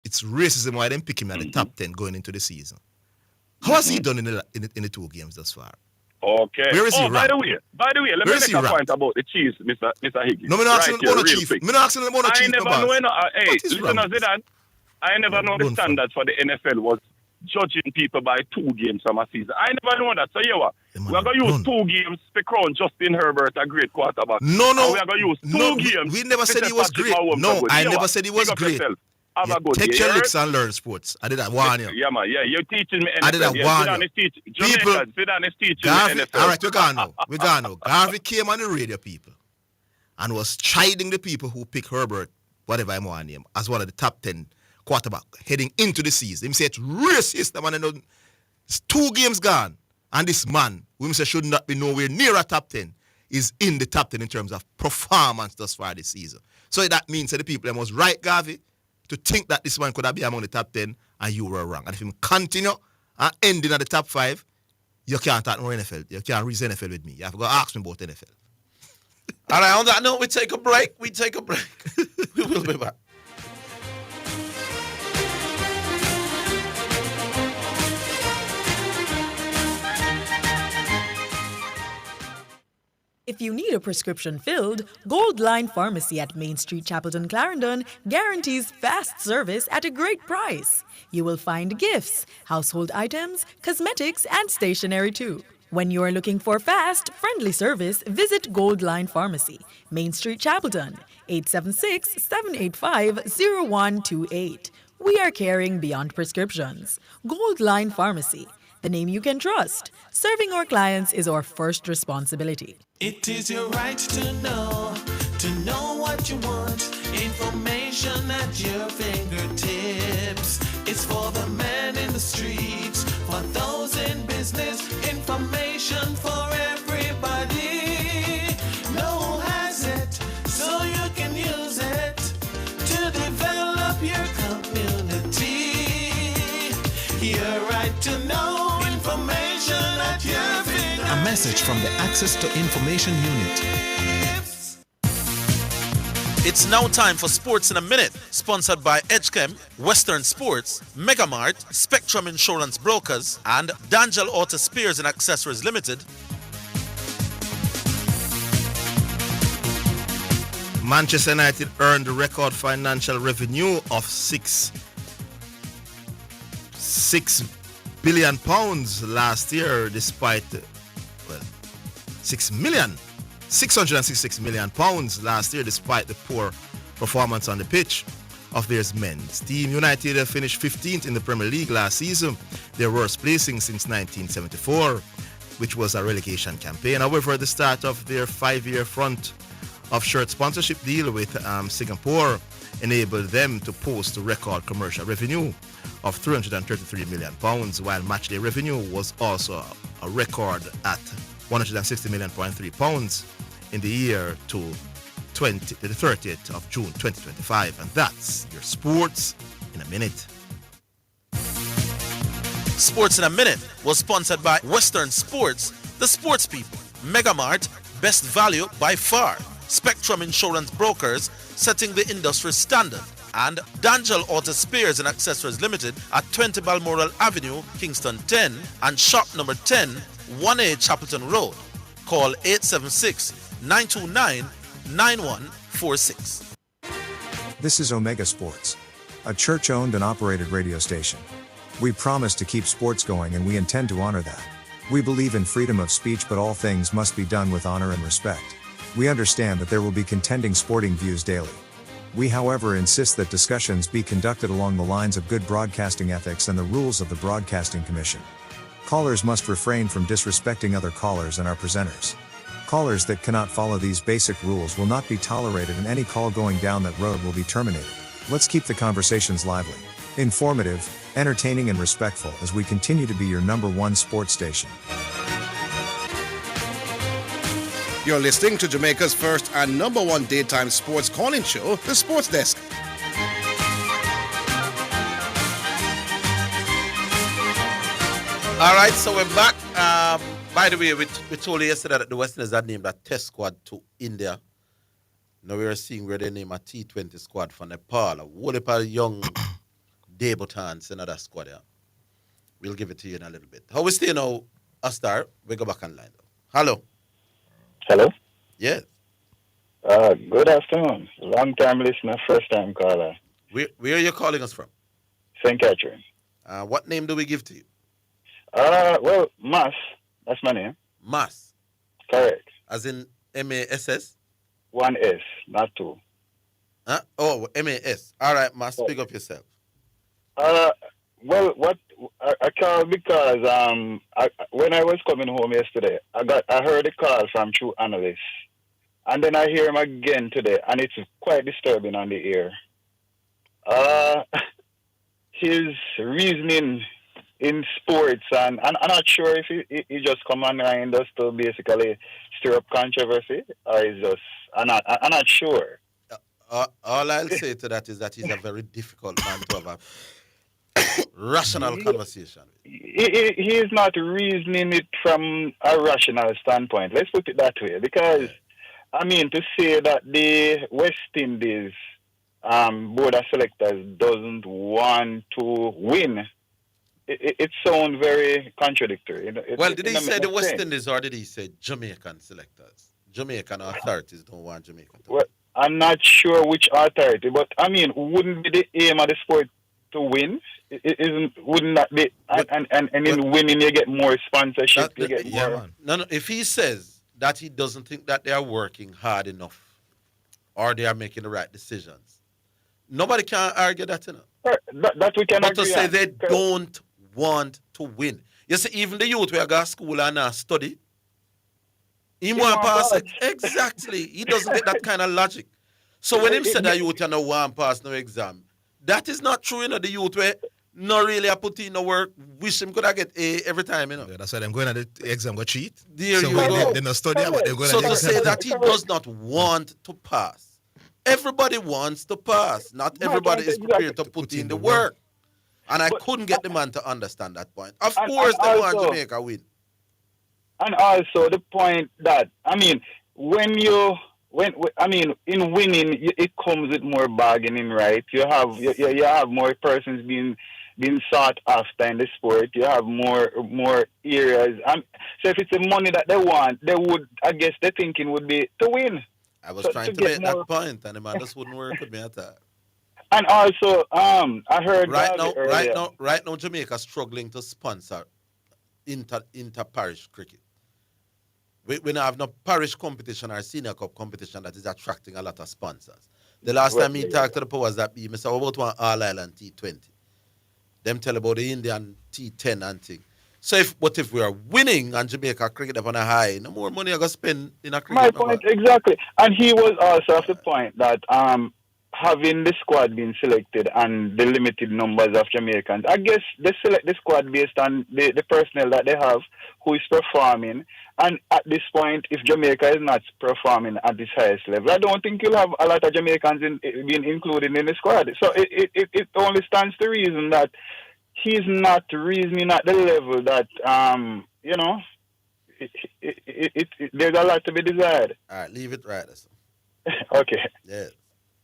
it's racism why they pick him at the top 10 going into the season. How has he done in the 2 games thus far? Okay. Where is he by the way, let me make a point about the Chiefs, Mr. Higgins. No, I'm not asking about the Chiefs. I'm not asking about the Chiefs. I never know. Hey, listen, Zidane. I never know the standards for the NFL was judging people by 2 games from a season. I never know that. So, we're going to use 2 games to crown Justin Herbert a great quarterback. No. We're going to use 2 games. We never said he was great. No, I never said he was great. Take your licks and learn sports. I did that warn you. Yeah, man. Yeah, you're teaching me NFL. I did that warn you. Zidane is teaching me NFL. All right, we're gone now. Garvey came on the radio, people, and was chiding the people who pick Herbert, whatever I'm on him, as one of the top 10 quarterback heading into the season. He said it's racist, man. It's 2 games gone. And this man, we say should not be nowhere near a top 10, is in the top 10 in terms of performance thus far this season. So that means that the people that was right, Garvey, to think that this man could have been among the top 10 and you were wrong. And if him continue and ending at the top 5, you can't talk more NFL. You can't reason NFL with me. You have to go ask me about NFL. All right, on that note, we take a break. We will be back. If you need a prescription filled, Gold Line Pharmacy at Main Street, Chapelton, Clarendon guarantees fast service at a great price. You will find gifts, household items, cosmetics, and stationery too. When you are looking for fast, friendly service, visit Gold Line Pharmacy, Main Street, Chapelton, 876-785-0128. We are caring beyond prescriptions. Gold Line Pharmacy, the name you can trust. Serving our clients is our first responsibility. It is your right to know what you want. Information at your fingertips. It's for the man in the streets, for those in business. Information for everybody. No one has it, so you can use it to develop your community. Your right to know information at your fingertips. A message from the Access to Information Unit. It's now time for Sports in a Minute, sponsored by Edgechem, Western Sports, Megamart, Spectrum Insurance Brokers, and D'Angelo Auto Spares and Accessories Limited. Manchester United earned a record financial revenue of £6 billion last year, despite £666 million last year, despite the poor performance on the pitch of their men's team. United finished 15th in the Premier League last season, their worst placing since 1974, which was a relegation campaign. However, the start of their 5-year front of shirt sponsorship deal with Singapore enabled them to post a record commercial revenue of £333 million, while matchday revenue was also a record at £160.3 million in the year to the 30th of June 2025. And that's your Sports in a Minute. Sports in a Minute was sponsored by Western Sports, the sports people, Megamart, best value by far, Spectrum Insurance Brokers, setting the industry standard, and D'Angelo Auto Spares and Accessories Limited at 20 Balmoral Avenue, Kingston 10, and shop number 10, 1A Chapelton Road. Call 876-929-9146. This is Omega Sports, a church-owned and operated radio station. We promise to keep sports going, and we intend to honor that. We believe in freedom of speech, but all things must be done with honor and respect. We understand that there will be contending sporting views daily. We, however, insist that discussions be conducted along the lines of good broadcasting ethics and the rules of the Broadcasting Commission. Callers must refrain from disrespecting other callers and our presenters. Callers that cannot follow these basic rules will not be tolerated, and any call going down that road will be terminated. Let's keep the conversations lively, informative, entertaining, and respectful as we continue to be your #1 sports station. You're listening to Jamaica's first and #1 daytime sports calling show, The Sports Desk. All right, so we're back. By the way, we told you yesterday that the Westerners had named a test squad to India. Now we are seeing where they name a T20 squad for Nepal. A whole heap of young debutants in that squad. Yeah. We'll give it to you in a little bit. How we stay now, a star? We go back online. Hello. Hello. Yes. Good afternoon. Long time listener, first time caller. Where are you calling us from? St. Catherine. What name do we give to you? Well, Mas. That's my name. Mas. Correct. As in M-A-S-S? One S, not two. Huh? Oh, M-A-S. All right, Mas, speak up yourself. Well, what I called because when I was coming home yesterday, I heard a call from True Analyst, and then I hear him again today, and it's quite disturbing on the air. His reasoning in sports, and I'm not sure if he just come online just to basically stir up controversy, or is just I'm not sure. All I'll say to that is that he's a very difficult man to have a rational conversation. He is not reasoning it from a rational standpoint. Let's put it that way. Because, I mean, to say that the West Indies board of selectors doesn't want to win, it sounds very contradictory. Well, did he say the West Indies or did he say Jamaican selectors? Jamaican authorities don't want Jamaica to win. Well, I'm not sure which authority, but, I mean, wouldn't be the aim of the sport to win? Wouldn't that be? And in winning, you get more sponsorship. You get more. No. If he says that he doesn't think that they are working hard enough or they are making the right decisions, nobody can argue that, you know. That we can but agree to say on. they don't want to win. You see, even the youth who go to school and study, he want pass it. Exactly. He doesn't get that kind of logic. So when him said that youth no want pass no exam, that is not true, you know. The youth where not really put in no work, wish him could have get A every time, you know. Yeah, that's why them going to the exam go cheat. There so you go. They not study, but they go so to to say that he does not want to pass. Everybody wants to pass. Not everybody is prepared to put in the work. And I couldn't get the man to understand that point. Of course, they want Jamaica win. And also the point that, I mean, in winning, it comes with more bargaining, right? You have more persons being sought after in the sport. You have more areas. So if it's the money that they want, I guess the thinking would be to win. I was trying to make that point, and the man just wouldn't work with me at that. And also, I heard right now, Jamaica is struggling to sponsor inter-parish cricket. We don't have no parish competition or senior cup competition that is attracting a lot of sponsors. The last time he talked to the powers that be, Mr. About one All Island T20. Them tell about the Indian T10 and thing. So if we are winning and Jamaica cricket up on a high, no more money I got spend in a cricket. My point, exactly. And he was also of the point that having the squad being selected and the limited numbers of Jamaicans, I guess they select the squad based on the personnel that they have, who is performing. And at this point, if Jamaica is not performing at this highest level, I don't think you'll have a lot of Jamaicans being included in the squad. So it only stands to reason that he's not reasoning at the level that, there's a lot to be desired. All right, leave it right. Okay. Yeah.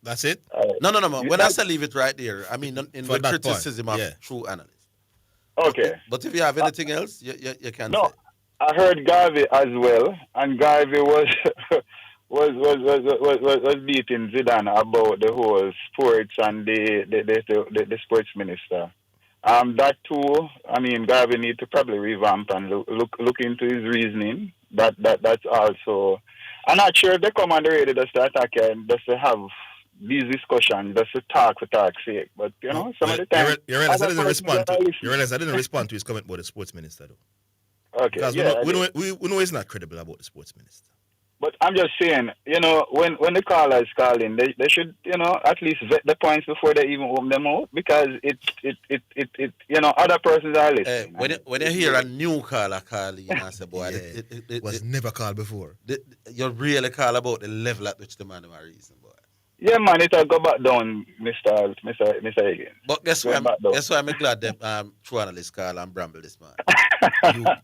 That's it? No. When I say leave it right there, I mean in the criticism of True Analyst. Okay. But if you have anything else, you can say. I heard Garvey as well, and Garvey was beating Zidane about the whole sports and the sports minister. That too, I mean, Garvey need to probably revamp and look into his reasoning. That's also. I'm not sure if they come on the radio just to attack and just to have these discussions, just to talk for talk's sake. But some of the time, you realize I didn't respond to his comment about the sports minister though. Okay. Because we know he's not credible about the sports minister. But I'm just saying, when the caller is calling, they should, at least vet the points before they even open them out, because other persons are listening. When you hear a new caller calling, I say, boy, it was never called before. You really call about the level at which the man are reason, boy. Yeah, man, it'll go back down, Mr. Higgins. But guess what? I'm glad that True Analyst call and bramble this man.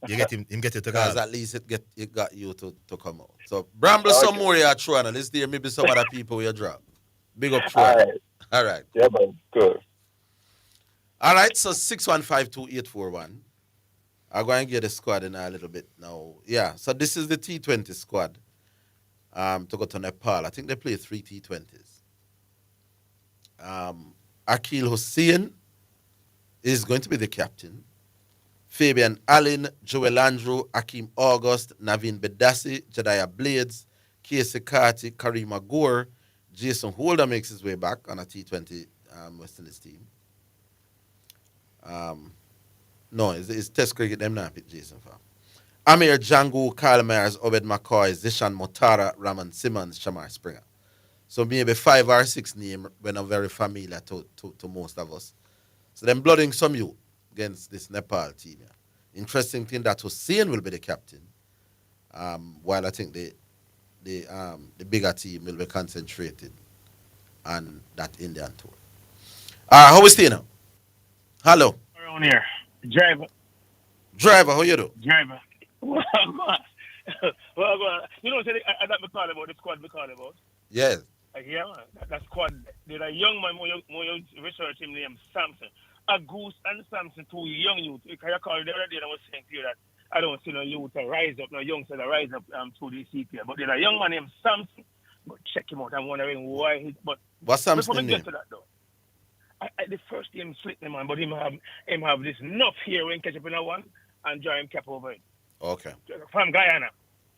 you get him get it to call. Because at least it got you to come out. So bramble some more here, True Analyst. There maybe some other people will drop. Big up True. All right. All right. Yeah, but good. All right, so 6152841. I'm going to get the squad in a little bit now. Yeah, so this is the T20 squad to go to Nepal. I think they play 3 T20s. Akil Hussein is going to be the captain. Fabian Allen, Joel Andrew, Akeem August, Naveen Bedassi, Jediah Blades, Casey Carty, Kareem Agor, Jason Holder makes his way back on a T20 West Indies team. No, it's Test cricket. Them not pick Jason for. Amir Django, Kyle Myers, Obed McCoy, Zishan Motara, Raman Simmons, Shamar Springer. So maybe 5 or 6 names when I'm very familiar to most of us. So them blooding some youth against this Nepal team. Yeah. Interesting thing that Hussein will be the captain, while I think the bigger team will be concentrated on that Indian tour. How we stay now? Hello. Around here. Driver, how you do? Driver. Well, you know, I that we call about the squad we call about. Yes. Yeah, man. That squad. There's a young man, more research him named Samson. A Goose and Samson, 2 young youth. You call it the other day, I was saying to you that I don't see no youth rise up, no youngsters rise up through the CPL. But there's a young man named Samson. But check him out. I'm wondering why he's. But what's Samson's name? Get to that though. The first game slipped him, man, but him have this enough here when catch up in a one and draw him cap over it. Okay. From Guyana,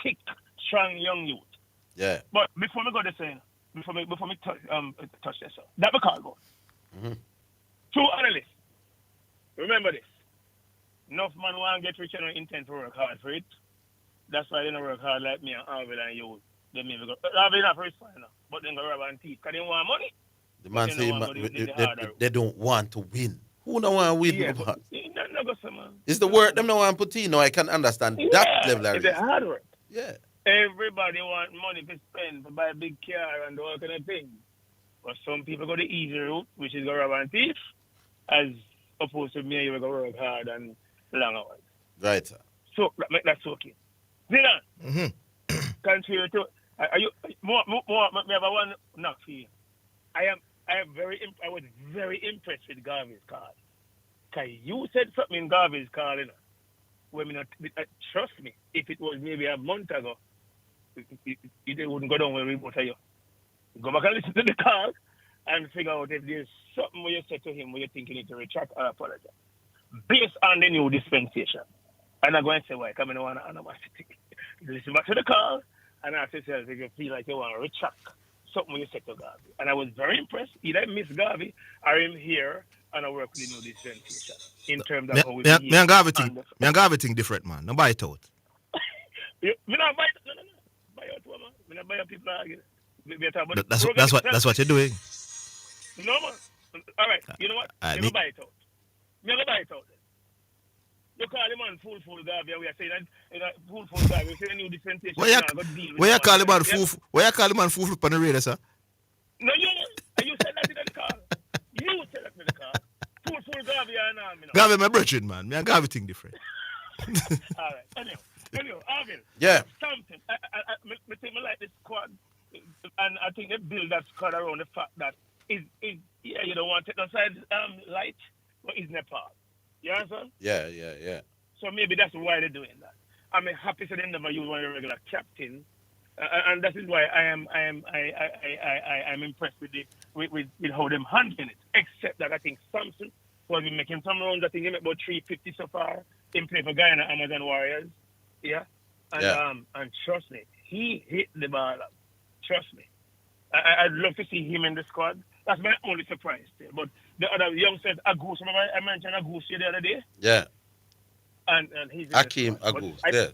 kick, strong young youth. Yeah. But before me go this saying, before me touch this, that we call about. Mm-hmm. 2 analysts. Remember this. Enough man want to get rich and don't intend to work hard for it. That's why they don't work hard like me and Orville and you. They maybe go. Orville not for his final, but then go rob and thief because they want money. The man say they don't want to win. Who don't want to win? Yeah, it's the work them don't want to put in. No, I can understand that level. It's the hard work. Yeah. Everybody want money to spend to buy a big car and all kind of thing. But some people go the easy route, which is go rob and thief, as opposed to me, you go work hard and long hours. Right, sir. So that's okay. Zidane, continue to. Are you more? Me have one knock for you. I was very impressed with Garvey's call. Cause you said something in Garvey's call, you know. When me not, trust me, if it was maybe a month ago, it wouldn't go down when we both of you. Go back and listen to the call and figure out if there's something where you said to him where you think you need to retract or apologize. Based on the new dispensation. And I'm going to say why, because I don't want animosity. Listen back to the call and ask yourself if you feel like you want to retract something you said to Garvey. And I was very impressed. Either I miss Garvey or him here and I work with the new dispensation in terms of how we me and Garvey think different, man. No buy it out. Me not buy it. No. Buy out, man. Me not buy out people arguing. That's what you're doing. No, man. All right. You know what? Me buy it out. Me buy it out. You call the man fool Garvey. We are saying that fool Garvey. We say a new dispensation. Where you call the man fool? Where you call the man fool on the radio, sir? No, you said that in the car. You said that in the car. Fool Garvey and me. Garvey, my brethren, man. Me and Garvey think different. All right. Anyway, Orville. Yeah. Something. I think I like this squad, and I think they build that squad around the fact that you don't want to take no side light, but it's Nepal. You understand? Yeah. So maybe that's why they're doing that. I'm happy to them never use one of the regular captain, and that is why I'm impressed with how them handling it. Except that I think Samson was making some runs. I think he made about 350 so far. He played for Guyana Amazon Warriors. Yeah. And trust me, he hit the ball up. Trust me. I'd love to see him in the squad. That's my only surprise still. But the other youngsters, Agus, remember I mentioned Agus the other day? Yeah. And he's Akeem Agus. Yeah.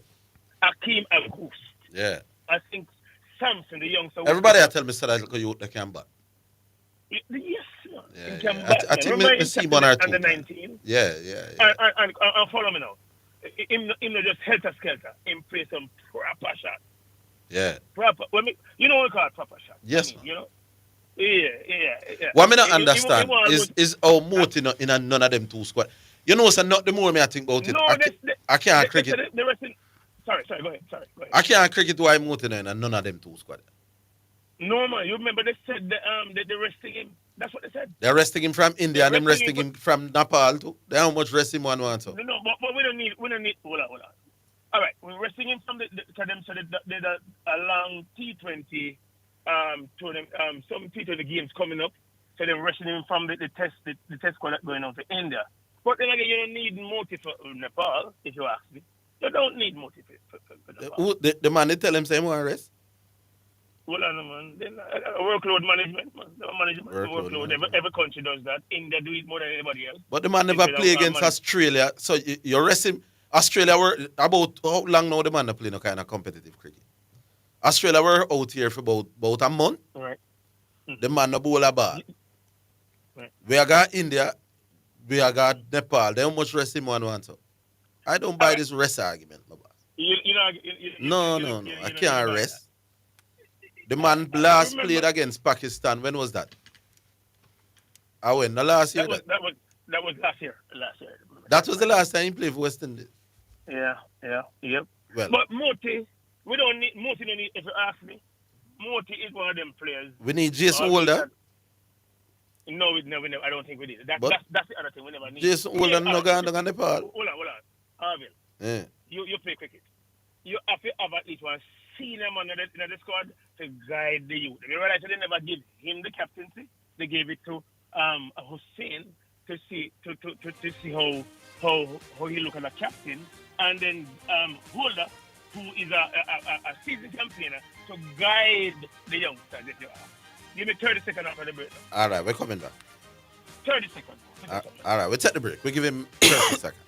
Akeem Agus. Yeah. I think Samson, the youngster. Everybody I tell me said I look at you they can bat. Yes, man. Yeah. I think me see 1 or 2. Under 19. Yeah. And follow me now. Him not just helter-skelter. Him play some proper shot. Yeah. Proper. You know what we call it proper shot? Yes, you know? Yeah. What I don't understand is how Moat in none of them 2 squad. You know, so not the more me I think about it. No, I can't cricket. Sorry, go ahead. I can't cricket why Moat in none of them 2 squad. No, man. You remember they said they're arresting him. That's what they said. They're arresting him from India and them arresting him from Nepal too. They how much arrest him one want to? No, but we don't need. Hold on. All right, we're arresting him from them. So they a long T20 tournament, some T20 games coming up. So they're arresting him from the test squad that's going on for India. But then again, you don't need motive for Nepal, if you ask me. You don't need motive for Nepal. The man they tell him same arrest. Well, man. Then workload management, man. Workload. Every country does that. India do it more than anybody else. But the man never play against Australia. So you arrest him. Australia were about how long now the man not play no kind of competitive cricket? Australia were out here for about a month. Right. The man no bowl a ball. Right. We have got India. We have got Nepal. They how much rest him one want to? I don't buy this rest argument, my boss. No. I can't rest. The man last played against Pakistan. When was that? I went the last year. That was last year. That was the last time he played for West Indies. Yeah. Yep. Well, but Moti, we don't need Moti. If you ask me, Moti is one of them players. We need Jason Holder. No, I don't think we need. That's the other thing we never need. Jason Holder no going to Nepal. Hold on. Orville. Yeah. You play cricket. You have to have at least one senior man in the squad to guide the youth. You realize they never give him the captaincy. They gave it to Hussein to see how he look as a captain, and then Holder, who is a seasoned campaigner, to guide the youngsters. If you are. Give me 30 seconds after the break. All right, we're coming back. 30 seconds. All right, we'll take the break. We give him 30 seconds.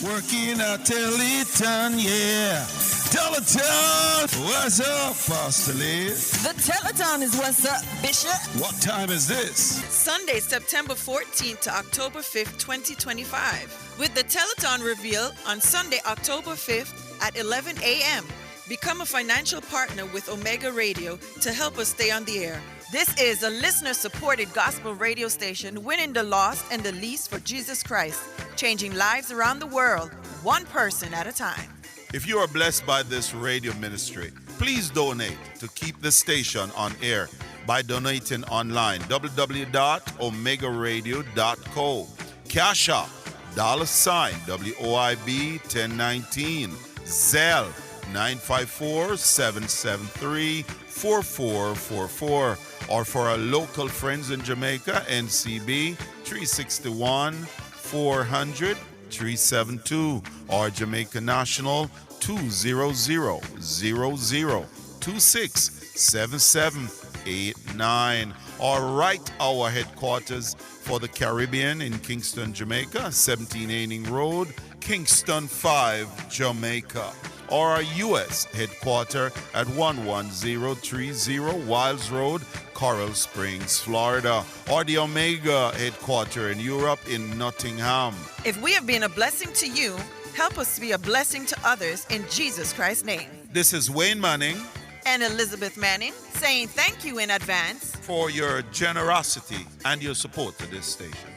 Working a Teleton, yeah. Teleton! What's up, Pastor Liz? The Teleton is what's up, Bishop. What time is this? Sunday, September 14th to October 5th, 2025. With the Teleton reveal on Sunday, October 5th at 11 a.m. Become a financial partner with Omega Radio to help us stay on the air. This is a listener-supported gospel radio station winning the lost and the least for Jesus Christ, changing lives around the world, one person at a time. If you are blessed by this radio ministry, please donate to keep the station on air by donating online, www.omegaradio.co. Cash App, $WOIB 1019, Zelle 954-773-4444, or for our local friends in Jamaica, NCB 361-400-372, or Jamaica National 200-0026-7789, or write our headquarters for the Caribbean in Kingston, Jamaica, 1780 Road, Kingston 5, Jamaica, or our U.S. headquarters at 11030 Wiles Road, Coral Springs, Florida, or the Omega headquarters in Europe in Nottingham. If we have been a blessing to you, help us be a blessing to others in Jesus Christ's name. This is Wayne Manning and Elizabeth Manning saying thank you in advance for your generosity and your support to this station.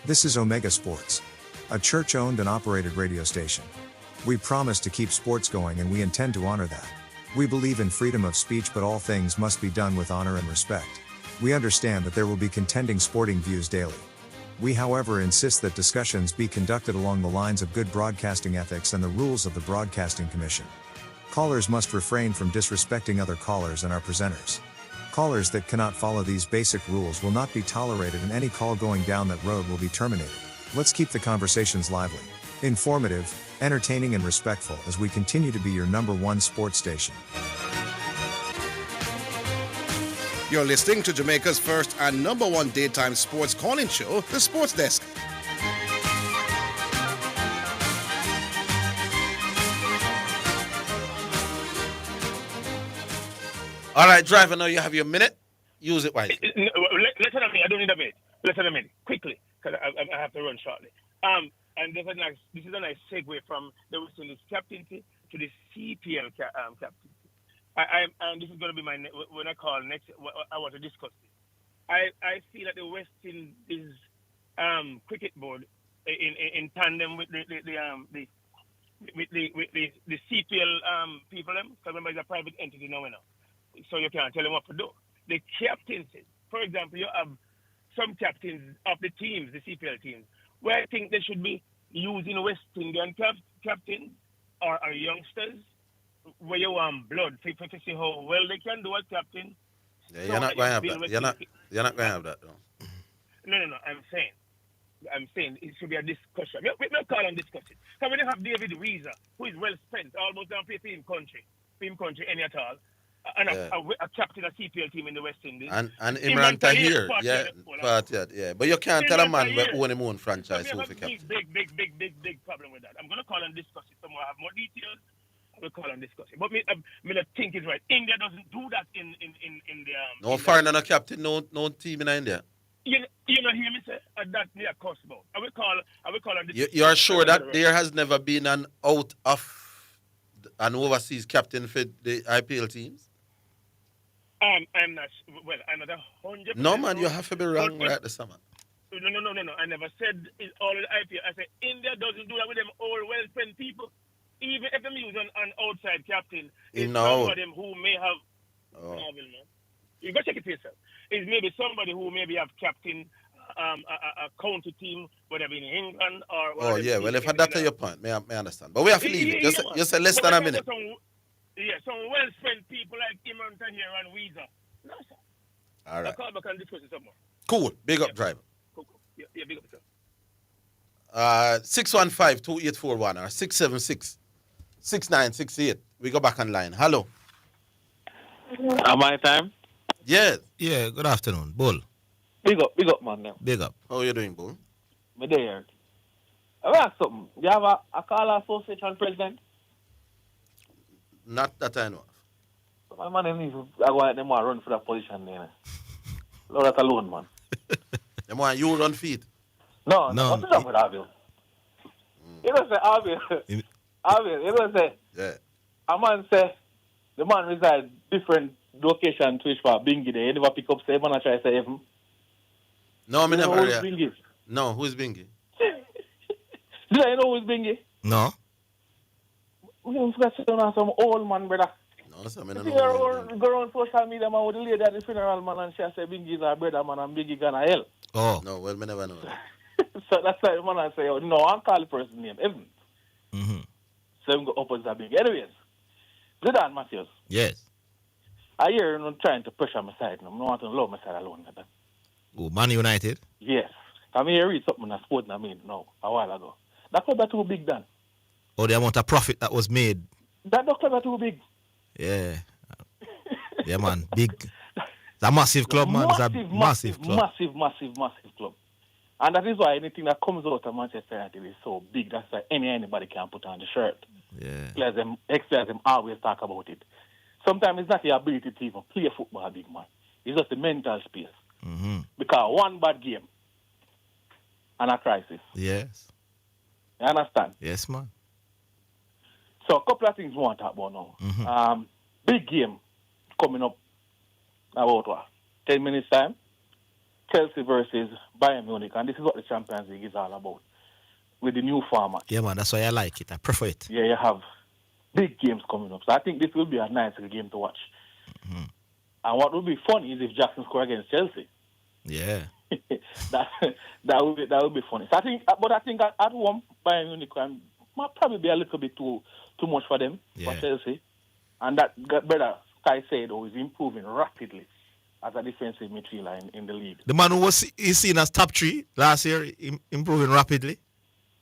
This is Omega Sports, a church-owned and operated radio station. We promise to keep sports going, and we intend to honor that. We believe in freedom of speech, but all things must be done with honor and respect. We understand that there will be contending sporting views daily. We, however, insist that discussions be conducted along the lines of good broadcasting ethics and the rules of the Broadcasting Commission. Callers must refrain from disrespecting other callers and our presenters. Callers that cannot follow these basic rules will not be tolerated, and any call going down that road will be terminated. Let's keep the conversations lively, informative, entertaining, and respectful as we continue to be your number one sports station. You're listening to Jamaica's first and number one daytime sports calling show, The Sports Desk. All right, driver, now you have your minute. Use it wisely. Listen to me. I don't need a minute. Listen to me. Quickly, because I have to run shortly. And this is a nice segue from the West Indies captaincy to the CPL captaincy. this is going to be when I call next. I want to discuss it. I feel that the West Indies cricket board, in tandem with the CPL people, because remember it's a private entity now, so you can't tell them what to do. The captains, for example, you have some captains of the teams, the CPL teams, where I think they should be using West Indian captains or youngsters where you want blood to see how well they can do as captain. Yeah, you're not going to have that. You're not going to have that, though. No. I'm saying it should be a discussion. We call on discussion. Because we don't have David Weezer, who is well spent, almost down play for him country any at all, and a captain of CPL team in the West Indies. And Imran Tahir, yeah. But you can't tell a man who own his own franchise who for captain. Big problem with that. I'm going to call and discuss it. Someone have more details. We'll call and discuss it. But I think it's right. India doesn't do that in the... No foreigner, no captain, no team in India. You know, hear me say that me a cost about. I will call on this. You are sure that there has never been an out of an overseas captain for the IPL teams? I'm not. Well, I'm not 100%. No man, you have to be wrong right this summer. No. I never said it's all the IPL. I said India doesn't do that with them all well-spent people. Even if they use an outside captain, it's some of them who may have. Orville, man. You go check it for yourself. It's maybe somebody who maybe have captain a county team, whether in England or... Well, if that's your point, may I understand. But we have to leave it. Just say less than a minute. Some well-spent people like Imran Tahir and Weezer. No, sir. All right. I'll call back and discuss it some more. Cool. Big up, driver. Cool. Yeah, big up, sir. 615-2841 or 676-6968. We go back online. Hello. Am I time? Yes. Yeah, good afternoon. Bull. Big up, man. Now. Big up. How are you doing, Bull? Me there. I ask something. Do you have a call association president? Not that I know of. My man needs to go out them run for that position there. Lord, that alone, man. Them want you run feet? No. What's up with Orville? You know say Orville, you know say a man say the man resides different location to which for Bingy there. You never pick up say man and try to say him. No, me never heard. Bingy? No, who's Bingy? Do you know who's Bingy? No. We don't forget to on some old man, brother. No, so I don't know. Go around social media, man, with the lady at the funeral, man, and she say Bingy is our brother, man, and Bingy gonna hell. Oh. No, well, me never know that. So that's why the man I say, no, I'll call the person name, Evan. Mm-hmm. So I'm going to opposite that Bingy. Anyways, Zidane, Matthews. Yes. I hear you trying to pressure my side. I don't want to love my side alone. Oh, Man United? Yes. I mean, I read something in a sport, a while ago. That club are too big, Dan. Oh, the amount of profit that was made. That club are too big. Yeah. Yeah, man. Big. It's a massive club, man. It's a massive club. Massive club. And that is why anything that comes out of Manchester United is so big. That's why anybody can put on the shirt. Yeah. Ex-players them always talk about it. Sometimes it's not the ability to even play football, big man. It's just the mental space. Mm-hmm. Because one bad game and a crisis. Yes. You understand? Yes, man. So a couple of things we want to talk about now. Mm-hmm. Big game coming up about 10 minutes time. Chelsea versus Bayern Munich, and this is what the Champions League is all about with the new format. Yeah, man, that's why I like it. I prefer it. Yeah, you have big games coming up. So I think this will be a nice game to watch. Mm-hmm. And what would be fun is if Jackson score against Chelsea. Yeah. that would be funny. So I think at home, Bayern Munich might probably be a little bit too much for them, for Chelsea. And that brother Kai said is improving rapidly as a defensive midfielder in the league. The man who was seen as top 3 last year, improving rapidly.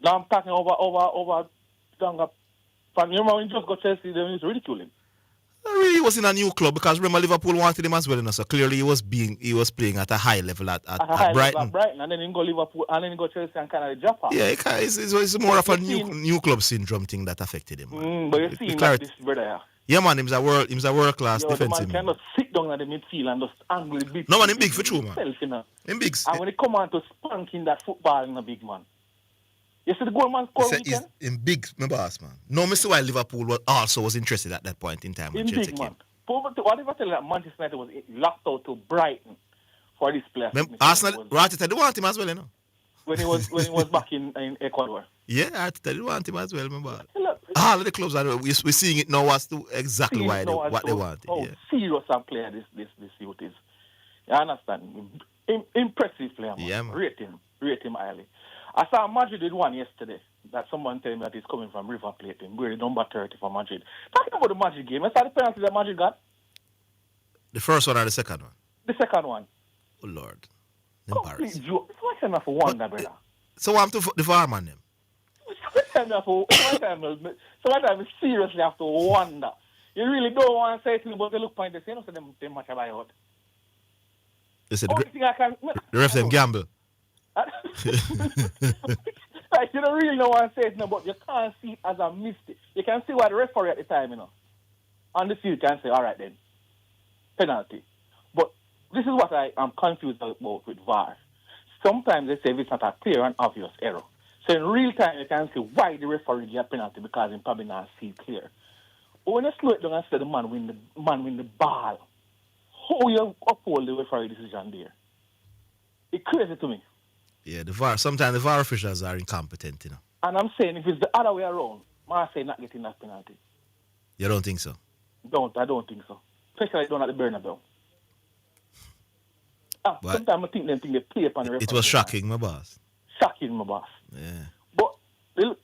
Now I'm talking over Danga. Remember when he just got Chelsea, they used to ridicule him. Really, he was in a new club because remember Liverpool wanted him as well, so clearly he was playing at a high level at Brighton. And then he go Liverpool, and then he go Chelsea and kind of drop off. Yeah, it's more of a new club syndrome thing that affected him. But you see him like this brother here. Yeah, man, he's a world class defensive. The man cannot sit down at the midfield and just angle the big. No man, him big for true, man. Him big. And when he come on to spanking that football in a big man. You see the goal man score weekend? He's in big, my boss, man. No, Mr. Why Liverpool also was interested at that point in time. In big, man. What if I tell you that Manchester United was locked out to Brighton for this player? Arsenal, Ratita, they want him as well, you know. When he was back in Ecuador. Yeah, Arteta, they want him as well, remember. All of the clubs, we're seeing it now as to exactly why they want it. How serious a player this youth is. You understand? Impressive player, man. Yeah, man. Rate him highly. I saw Madrid did one yesterday that someone told me that he's coming from River Plate, we're the number 30 for Madrid. Talking about the Madrid game, I saw the penalty that Madrid got. The first one or the second one? The second one. Oh, Lord. Complete joke. It's like enough for one, brother. So I'm to the farm on them. Sometimes you seriously have to wonder. You really don't want to say to me, but they look point, they say, no, so they match about out. They said the ref them gamble. Like, you don't really know what I'm saying, no, but you can't see it as a mistake. You can see what the referee at the time, you know. On the field, you can say, all right then, penalty. But this is what I am confused about with VAR. Sometimes they say it's not a clear and obvious error. So in real time, you can see why the referee gave a penalty because he probably not see it clear. But when you slow it down and say the man win the ball, how you uphold the referee decision there? It's crazy to me. Yeah, the VAR. Sometimes the VAR officials are incompetent, you know. And I'm saying if it's the other way around, Marseille not getting that penalty. You don't think so? I don't think so. Especially down at the Bernabeu. Sometimes I think they play upon the referee. It was shocking, my boss. Shocking, my boss. Yeah. But the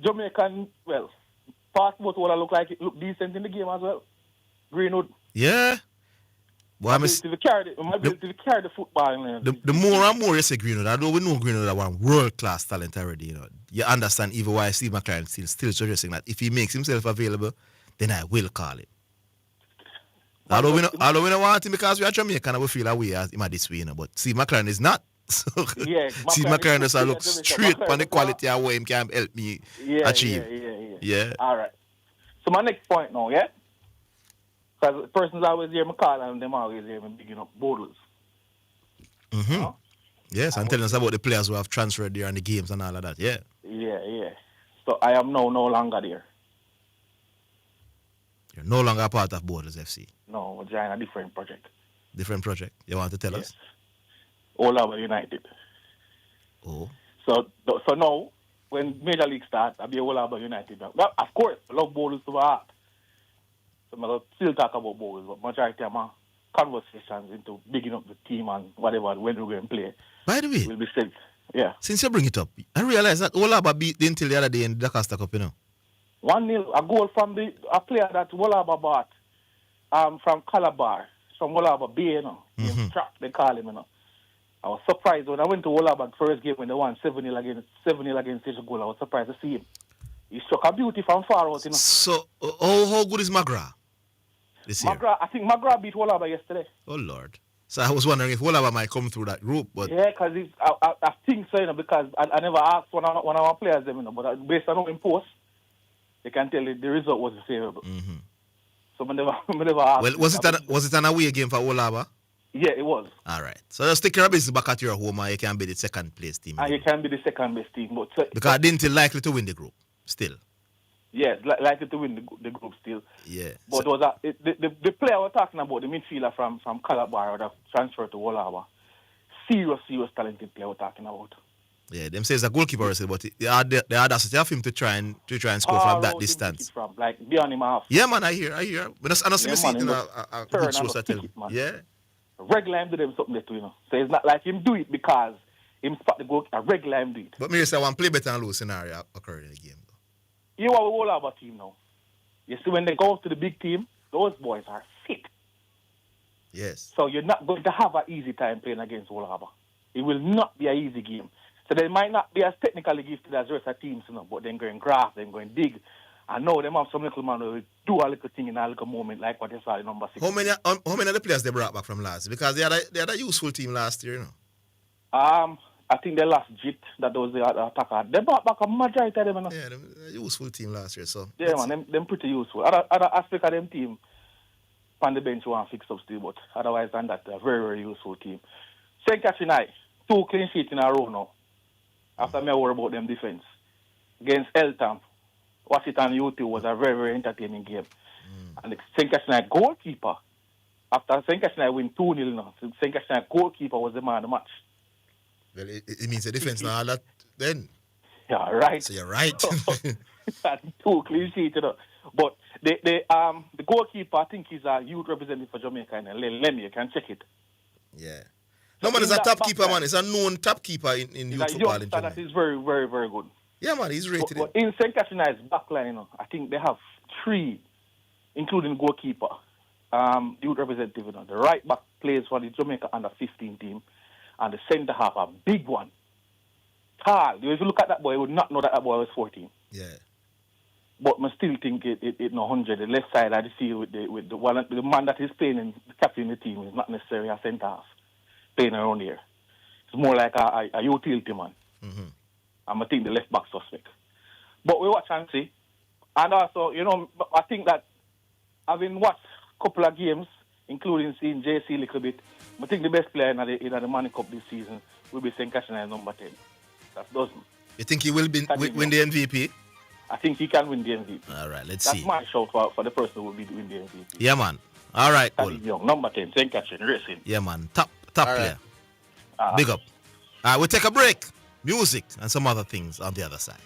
Jamaican, passport what I look like, it look decent in the game as well. Greenwood. Yeah. Well, my ability to carry the football in there. The more and more you say Greenwood, although we know Greenwood is one world-class talent already, you know. You understand even why Steve McLaren still suggesting that if he makes himself available, then I will call him. Although we don't want him because we are Jamaican and we feel away as him this way, you know. But Steve McLaren is not. So yeah, Steve McLaren does look straight on the quality of what him can help me achieve. Yeah. All right. So my next point now, yeah? Because persons always hear me call and them always hear me bigging up Borders. Mm-hmm. Huh? Yes, and telling us about the players who have transferred there and the games and all of that, yeah. Yeah. So I am now no longer there. You're no longer a part of Borders FC? No, we're joining a different project. Different project? You want to tell us? Orville United. Oh. So now, when Major League starts, I'll be Orville United. But of course, I love Borders to my heart. So I'm going to still talk about Borders, but majority of my conversations into bigging up the team and whatever, when we're going to play. By the way, will be said. Yeah. Since you bring it up, I realize that Olaba beat the until the other day in the Costa Cup, you know. 1-0, a goal from a player that Olaba bought from Calabar, from Olaba Bay, you know. Trap, they call him, you know. I was surprised when I went to Olaba first game when they won 7-0 against Goal. I was surprised to see him. He struck a beauty from far out, you know. So, how good is Magra this year? I think Magra beat Olaba yesterday. Oh, Lord. So I was wondering if Olaba might come through that group, but... Yeah, because I think so, you know, because I never asked one of our players, you know, but based on our post, they can tell you the result was favorable. Mm-hmm. So I never asked. Well, was it an away game for Olaba? Yeah, it was. All right. So just take your business back at your home and you can be the second place team. And you can be the second best team. But because Dietary likely to win the group, still. Yeah, likely to win the group still. Yeah. But the player we're talking about, the midfielder from Calabar that transferred to Olaba, serious talented player we're talking about. Yeah, them says a goalkeeper, but the audacity of him to try and score from that distance. Like beyond him half. Yeah, man, I hear. I don't see me seeing a good source I tell you. Yeah. Regular him do them something there too, you know. So it's not like him do it because him spot the goal. Regular him do it. But me say one play better and lose scenario occurred in the game. You are all our team now. You see, when they go to the big team, those boys are sick. Yes. So you're not going to have an easy time playing against Wolaba. It will not be an easy game. So they might not be as technically gifted as the rest of teams, you know, but they're going graft, they're going dig. I know them have some little man who do a little thing in a little moment like what they saw in number 6. How many of the players they brought back from last? Because they had a useful team last year, you know. I think they lost Jit, that was the attacker. They brought back a majority of them, you know. Yeah, them a useful team last year, so. Yeah, man, them pretty useful. Other aspect of them team, on the bench want to fix up still, but otherwise than that, they're a very, very useful team. St. Catherine, 2 clean sheets in a row now. After me worry about them defense. Against Eltham, Washington U2 was a very, very entertaining game. And the St. Catherine goalkeeper, after St. Catherine win 2-0 now, St. Catherine goalkeeper was the man of the match. Well, it means the defense now all that then. Yeah, right. So you're right. 2 clean sheets, you know. But the goalkeeper, I think he's a youth representative for Jamaica, and Lemmy, you can check it. Yeah. No, man, he's a top keeper, man. He's a known top keeper in youth football in Jamaica. That is very, very, very good. Yeah, man, he's rated. But in St. Catherine's backline, you know, I think they have 3, including goalkeeper, youth representative. You know. The right back plays for the Jamaica under 15 team, and the centre half, a big one. Tall. If you look at that boy, you would not know that boy was 14. Yeah. But I still think it 100. The left side of the field with the man that is playing in the captain of the team is not necessarily a centre half playing around here. It's more like a utility man. Mm-hmm. I think the left back suspect. But we watch and see. And also, you know, I think that having watched a couple of games, including seeing JC a little bit, I think the best player in the Money Cup this season will be St. Catherine number 10. That's dozen. You think he will win the MVP? I think he can win the MVP. All right, let's see. see. That's my shout for the person who will win the MVP. Yeah, man. All right, cool. Young, number 10, St. Catherine Racing. Yeah, man. Top player. Big up. All right, we'll take a break. Music and some other things on the other side.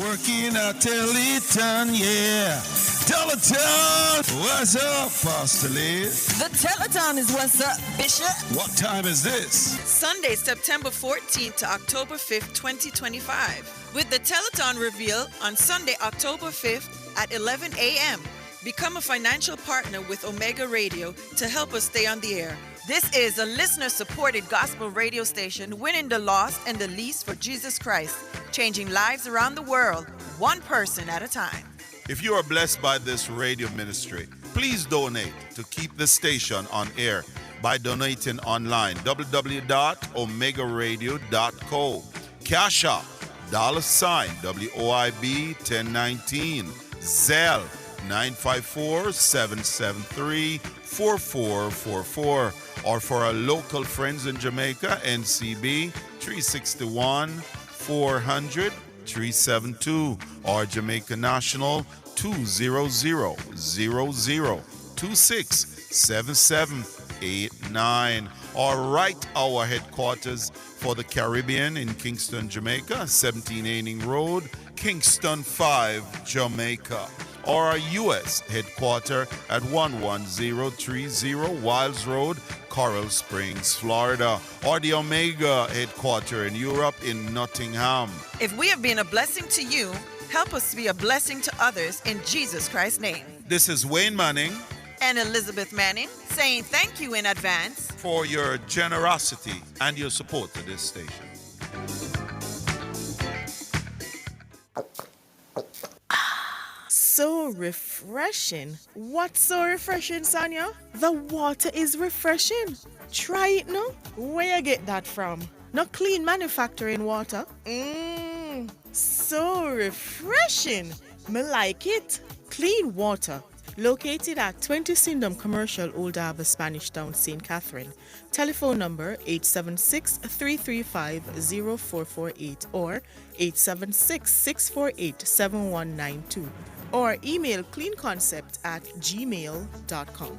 Working at Teleton, yeah. Teleton, what's up, Pastor Liz? The Teleton is what's up, Bishop. What time is this? Sunday, September 14th to October 5th, 2025. With the Teleton reveal on Sunday, October 5th at 11 a.m. Become a financial partner with Omega Radio to help us stay on the air. This is a listener-supported gospel radio station winning the lost and the least for Jesus Christ, changing lives around the world, one person at a time. If you are blessed by this radio ministry, please donate to keep the station on air by donating online, www.omegaradio.co. Cash App, $WOIB 1019, Zelle 954-773-4444, or for our local friends in Jamaica, NCB 361-400-372, or Jamaica National 200-0026-7789, or Right Hour headquarters for the Caribbean in Kingston, Jamaica, 17 Aining Road, Kingston 5, Jamaica, or our U.S. headquarters at 11030 Wiles Road, Coral Springs, Florida, or the Omega headquarters in Europe in Nottingham. If we have been a blessing to you, help us be a blessing to others in Jesus Christ's name. This is Wayne Manning and Elizabeth Manning saying thank you in advance for your generosity and your support to this station. So refreshing. What's so refreshing, Sonia? The water is refreshing. Try it now. Where you get that from? Not clean manufacturing water. So refreshing. Me like it. Clean water. Located at 20 Syndham Commercial, Old Harbour, Spanish Town, St. Catherine. Telephone number 876-335-0448 or 876-648-7192. Or email cleanconcept@gmail.com.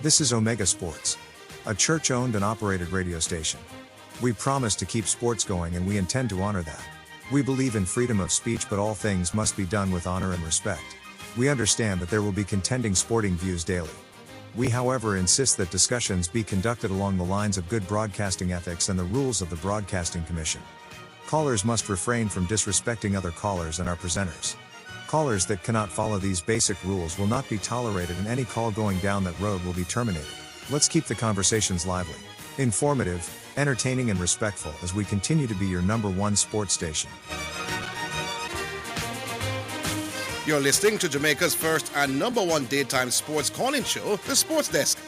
This is Omega Sports, a church-owned and operated radio station. We promise to keep sports going and we intend to honor that. We believe in freedom of speech, but all things must be done with honor and respect. We understand that there will be contending sporting views daily. We, however, insist that discussions be conducted along the lines of good broadcasting ethics and the rules of the Broadcasting Commission. Callers must refrain from disrespecting other callers and our presenters. Callers that cannot follow these basic rules will not be tolerated, and any call going down that road will be terminated. Let's keep the conversations lively, informative, entertaining, and respectful as we continue to be your #1 sports station. You're listening to Jamaica's first and #1 daytime sports calling show, The Sports Desk.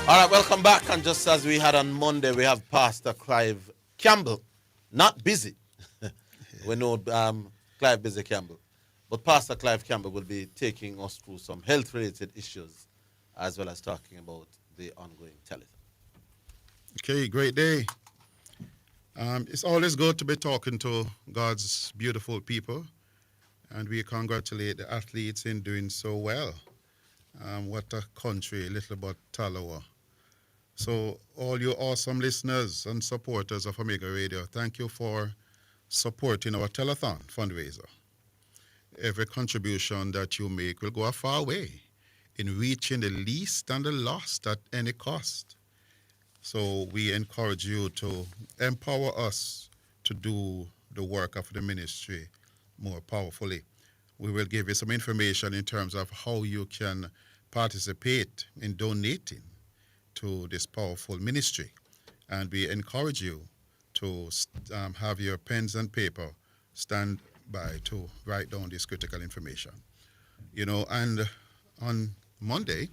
All right, welcome back. And just as we had on Monday, we have Pastor Clive Campbell not busy. We know Clive Busy Campbell. But Pastor Clive Campbell will be taking us through some health-related issues as well as talking about the ongoing telethon. Okay, great day. It's always good to be talking to God's beautiful people, and we congratulate the athletes in doing so well. What a country, little but Talawa. So all you awesome listeners and supporters of Omega Radio, thank you for supporting our telethon fundraiser. Every contribution that you make will go a far way in reaching the least and the lost at any cost. So we encourage you to empower us to do the work of the ministry more powerfully. We will give you some information in terms of how you can participate in donating to this powerful ministry. And we encourage you to have your pens and paper stand by to write down this critical information. You know, and on Monday,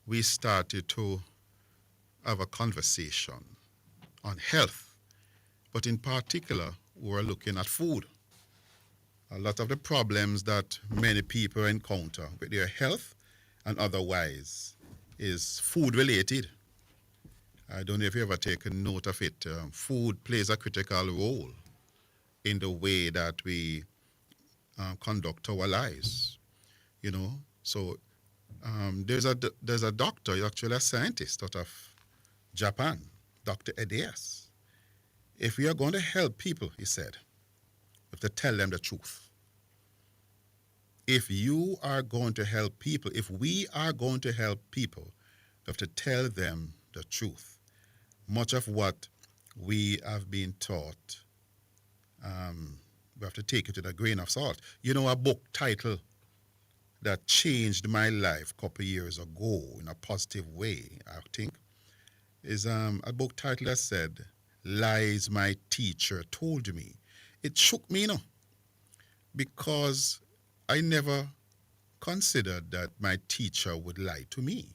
we started to have a conversation on health, but in particular, we're looking at food. A lot of the problems that many people encounter with their health and otherwise is food related. I don't know if you ever taken note of it. Food plays a critical role in the way that we conduct our lives, you know. So there's a doctor, actually a scientist out of Japan, Dr. Edias. If we are going to help people, he said, we have to tell them the truth. If you are going to help people, if we are going to help people, we have to tell them the truth. Much of what we have been taught, we have to take it with a grain of salt. You know, a book title that changed my life a couple of years ago in a positive way, I think, is a book title that said, Lies My Teacher Told Me. It shook me, you know, because I never considered that my teacher would lie to me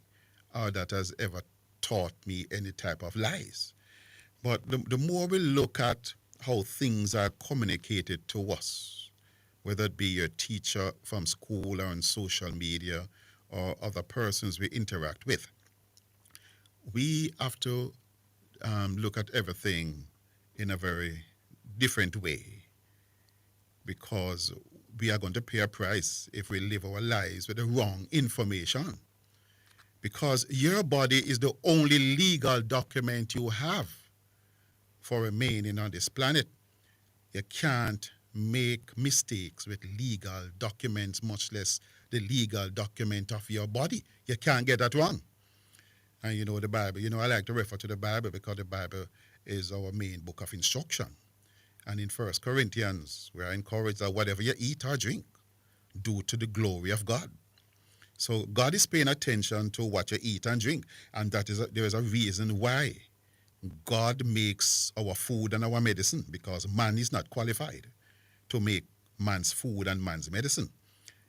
or that has ever taught me any type of lies. But the more we look at how things are communicated to us, whether it be your teacher from school or on social media or other persons we interact with, we have to look at everything in a very different way, because we are going to pay a price if we live our lives with the wrong information. Because your body is the only legal document you have for remaining on this planet. You can't make mistakes with legal documents, much less the legal document of your body. You can't get that wrong. And you know the Bible, you know, I like to refer to the Bible because the Bible is our main book of instruction. And in 1 Corinthians, we are encouraged that whatever you eat or drink, do to the glory of God. So God is paying attention to what you eat and drink. And that is there is a reason why God makes our food and our medicine, because man is not qualified to make man's food and man's medicine.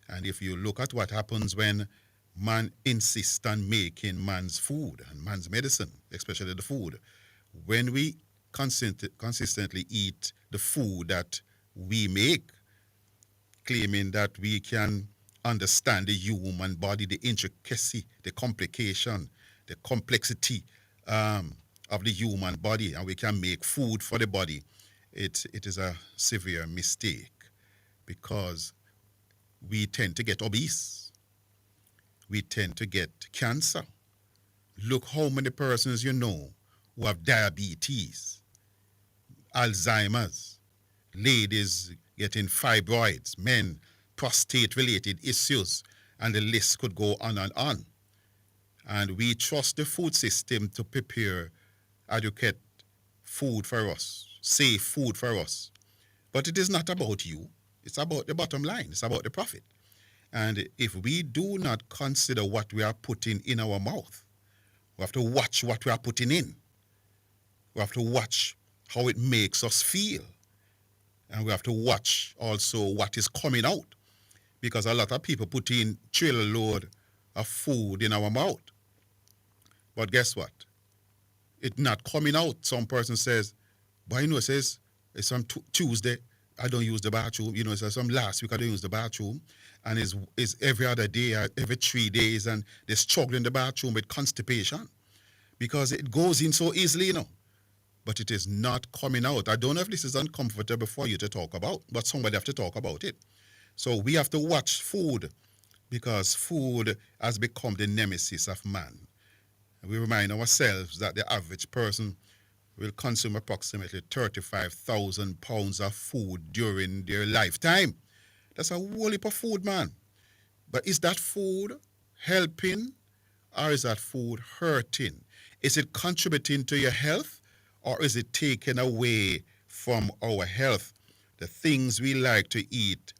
And if you look at what happens when man insists on making man's food and man's medicine, especially the food, when we consistently eat the food that we make, claiming that we can understand the human body, the intricacy, the complication, the complexity of the human body, and we can make food for the body, it is a severe mistake, because we tend to get obese. We tend to get cancer. Look how many persons you know who have diabetes, Alzheimer's, ladies getting fibroids, men, prostate-related issues, and the list could go on and on. And we trust the food system to prepare adequate food for us, safe food for us. But it is not about you. It's about the bottom line. It's about the profit. And if we do not consider what we are putting in our mouth, we have to watch what we are putting in. We have to watch how it makes us feel. And we have to watch also what is coming out. Because a lot of people put in trailer load of food in our mouth. But guess what? It's not coming out. Some person says, But you know, it says it's some Tuesday, I don't use the bathroom. You know, it says some last week I don't use the bathroom. And it's every other day, every 3 days, and they struggle in the bathroom with constipation because it goes in so easily, you know. But it is not coming out. I don't know if this is uncomfortable for you to talk about, but somebody have to talk about it. So we have to watch food because food has become the nemesis of man. We remind ourselves that the average person will consume approximately 35,000 pounds of food during their lifetime. That's a whole heap of food, man. But is that food helping or is that food hurting? Is it contributing to your health or is it taking away from our health? The things we like to eat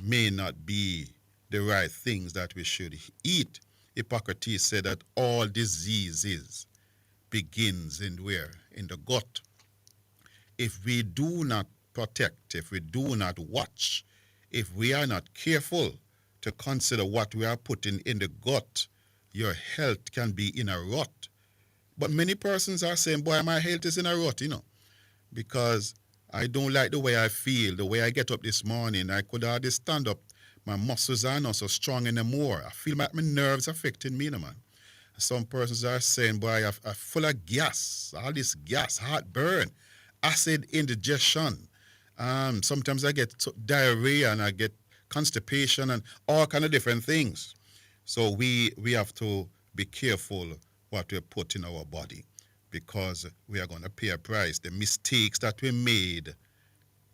may not be the right things that we should eat. Hippocrates said that all diseases begins in where? In the gut. If we do not protect, if we do not watch, if we are not careful to consider what we are putting in the gut, your health can be in a rut. But many persons are saying, boy, my health is in a rut, you know, because I don't like the way I feel, the way I get up this morning. I could hardly stand up. My muscles are not so strong anymore. I feel like my nerves affecting me, you know, man. Some persons are saying, boy, I'm full of gas, all this gas, heartburn, acid indigestion. Sometimes I get diarrhea and I get constipation and all kind of different things. So we have to be careful what we put in our body because we are going to pay a price. The mistakes that we made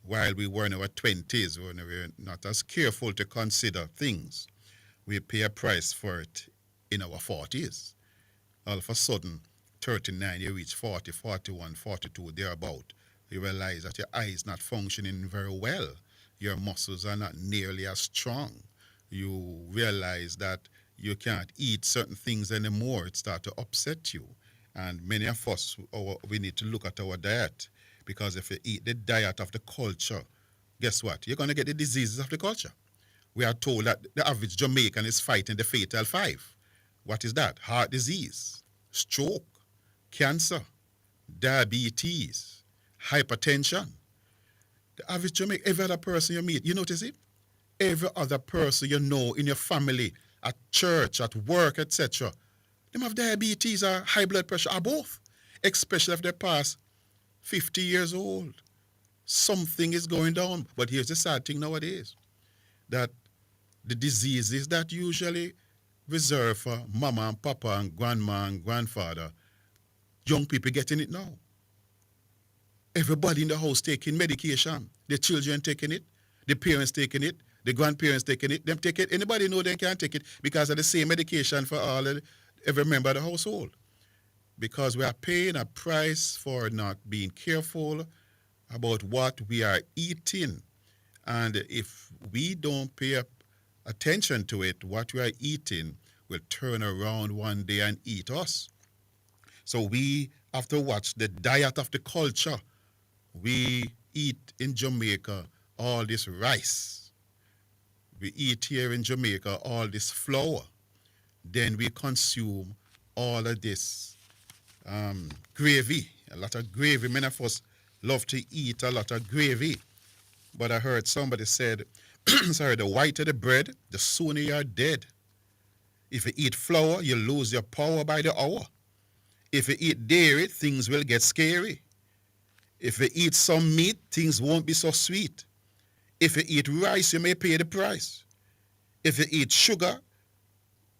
while we were in our 20s, when we were not as careful to consider things, we pay a price for it in our 40s. All of a sudden, 39, you reach 40, 41, 42, thereabout. You realize that your eye is not functioning very well. Your muscles are not nearly as strong. You realize that you can't eat certain things anymore. It starts to upset you. And many of us, we need to look at our diet because if you eat the diet of the culture, guess what? You're going to get the diseases of the culture. We are told that the average Jamaican is fighting the fatal five. What is that? Heart disease, stroke, cancer, diabetes, hypertension. The average Jamaican, every other person you meet, you notice it? Every other person you know in your family, at church, at work, etc., them have diabetes or high blood pressure or both, especially if they pass 50 years old. Something is going down. But here's the sad thing nowadays, that the diseases that usually reserved for mama and papa and grandma and grandfather, young people getting it now. Everybody in the house taking medication. The children taking it, the parents taking it, the grandparents taking it, them take it. Anybody know they can't take it because of the same medication for every member of the household. Because we are paying a price for not being careful about what we are eating. And if we don't pay attention to it, what we are eating will turn around one day and eat us. So we have to watch the diet of the culture. We eat in Jamaica all this rice. We eat here in Jamaica all this flour. Then we consume all of this gravy, a lot of gravy. Many of us love to eat a lot of gravy. But I heard somebody said, sorry, the whiter the bread, the sooner you're dead. If you eat flour, you lose your power by the hour. If you eat dairy, things will get scary. If you eat some meat, things won't be so sweet. If you eat rice, you may pay the price. If you eat sugar,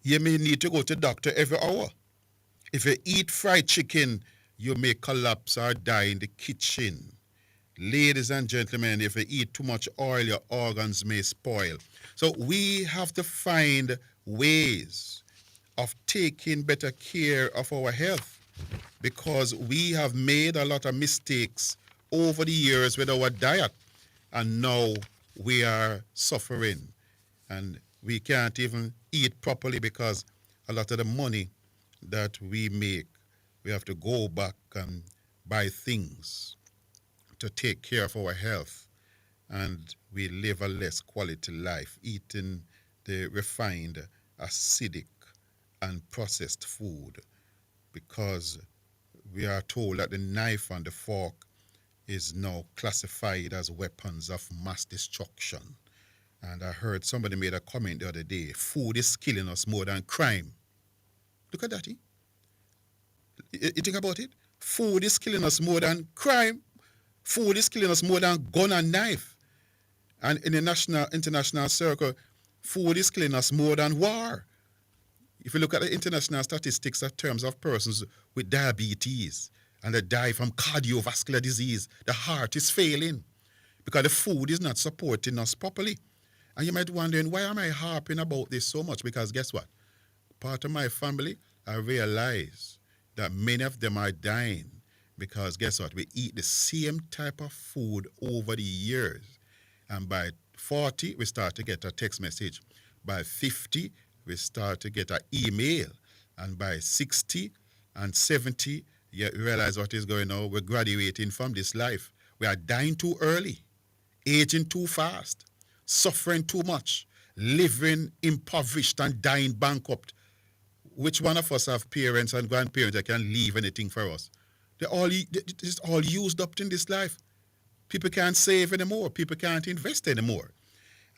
you may need to go to the doctor every hour. If you eat fried chicken, you may collapse or die in the kitchen. Ladies and gentlemen, if you eat too much oil, your organs may spoil. So we have to find ways of taking better care of our health because we have made a lot of mistakes over the years with our diet, and now we are suffering. And we can't even eat properly because a lot of the money that we make, we have to go back and buy things to take care of our health, and we live a less quality life, eating the refined, acidic, and processed food because we are told that the knife and the fork is now classified as weapons of mass destruction. And I heard somebody made a comment the other day, food is killing us more than crime. Look at that, eh? You think about it? Food is killing us more than crime. Food is killing us more than gun and knife. And in the international circle, food is killing us more than war. If you look at the international statistics in terms of persons with diabetes and they die from cardiovascular disease, the heart is failing because the food is not supporting us properly. And you might be wondering, why am I harping about this so much? Because guess what? Part of my family, I realize that many of them are dying because guess what? We eat the same type of food over the years. And by 40, we start to get a text message. By 50, we start to get an email. And by 60 and 70, you realize what is going on. We're graduating from this life. We are dying too early, aging too fast, suffering too much, living impoverished and dying bankrupt. Which one of us have parents and grandparents that can leave anything for us? It's all used up in this life. People can't save anymore. People can't invest anymore.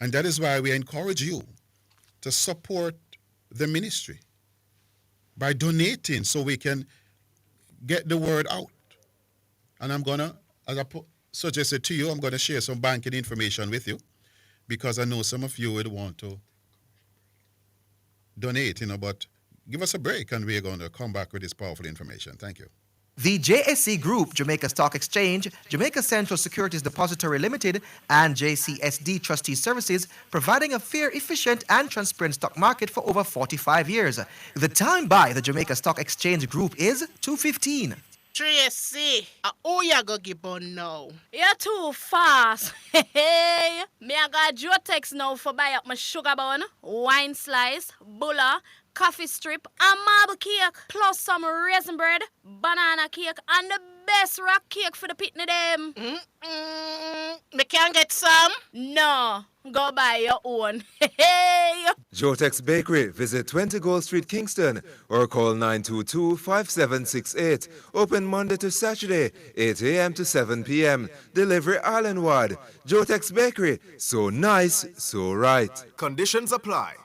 And that is why we encourage you to support the ministry by donating so we can get the word out. And I'm going to, as I suggested to you, I'm going to share some banking information with you because I know some of you would want to donate, but give us a break and we're going to come back with this powerful information. Thank you. The JSC Group, Jamaica Stock Exchange, Jamaica Central Securities Depository Limited, and JCSD Trustee Services, providing a fair, efficient, and transparent stock market for over 45 years. The time by the Jamaica Stock Exchange Group is 2:15. Tracy, who you go give on now? You're too fast. Hey, me I got your text now for buy up my sugar bun, wine slice, bulla, coffee strip, and marble cake, plus some raisin bread, banana cake, and the best rock cake for the pitney them. Me can get some? No, go buy your own. Hey. Jotex Bakery, visit 20 Gold Street, Kingston, or call 922-5768. Open Monday to Saturday, 8 a.m. to 7 p.m. Delivery island-wide. Jotex Bakery, so nice, so right. Conditions apply.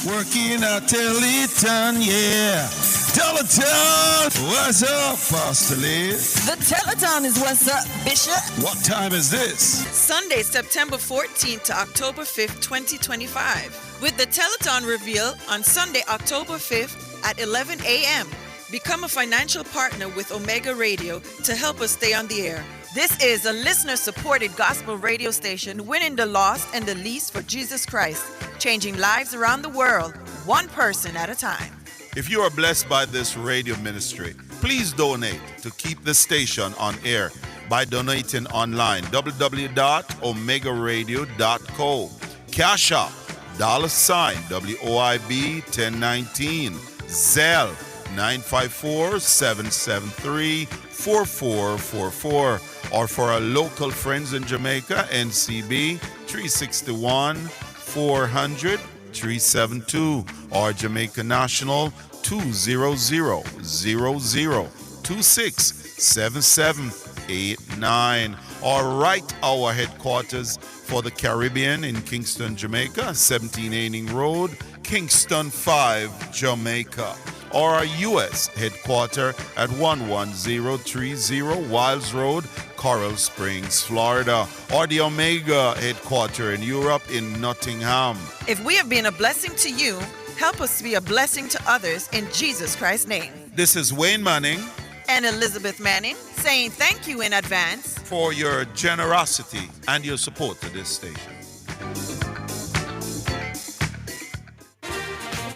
Working at Teletown, yeah. Teletown, what's up, Pastor Liz? The Teletown is what's up, Bishop. What time is this? Sunday, September 14th to October 5th, 2025. With the Teletown reveal on Sunday, October 5th at 11 a.m. Become a financial partner with Omega Radio to help us stay on the air. This is a listener-supported gospel radio station winning the lost and the least for Jesus Christ, changing lives around the world, one person at a time. If you are blessed by this radio ministry, please donate to keep the station on air by donating online, www.omegaradio.co. Cash App, $WOIB 1019, Zelle 954-773-4444, or for our local friends in Jamaica, NCB 361-400-372, or Jamaica National 200-0026-7789, or Right Hour headquarters for the Caribbean in Kingston, Jamaica, 17 Road, Kingston 5, Jamaica, or our U.S. headquarters at 11030 Wiles Road, Coral Springs, Florida, or the Omega headquarters in Europe in Nottingham. If we have been a blessing to you, help us be a blessing to others in Jesus Christ's name. This is Wayne Manning and Elizabeth Manning saying thank you in advance for your generosity and your support to this station.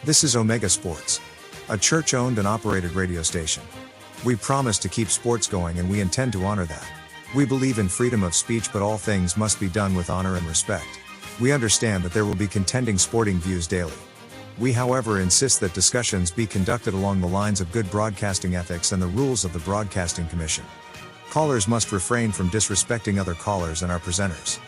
This is Omega Sports, a church-owned and operated radio station. We promise to keep sports going and we intend to honor that. We believe in freedom of speech, but all things must be done with honor and respect. We understand that there will be contending sporting views daily. We, however, insist that discussions be conducted along the lines of good broadcasting ethics and the rules of the Broadcasting Commission. Callers must refrain from disrespecting other callers and our presenters.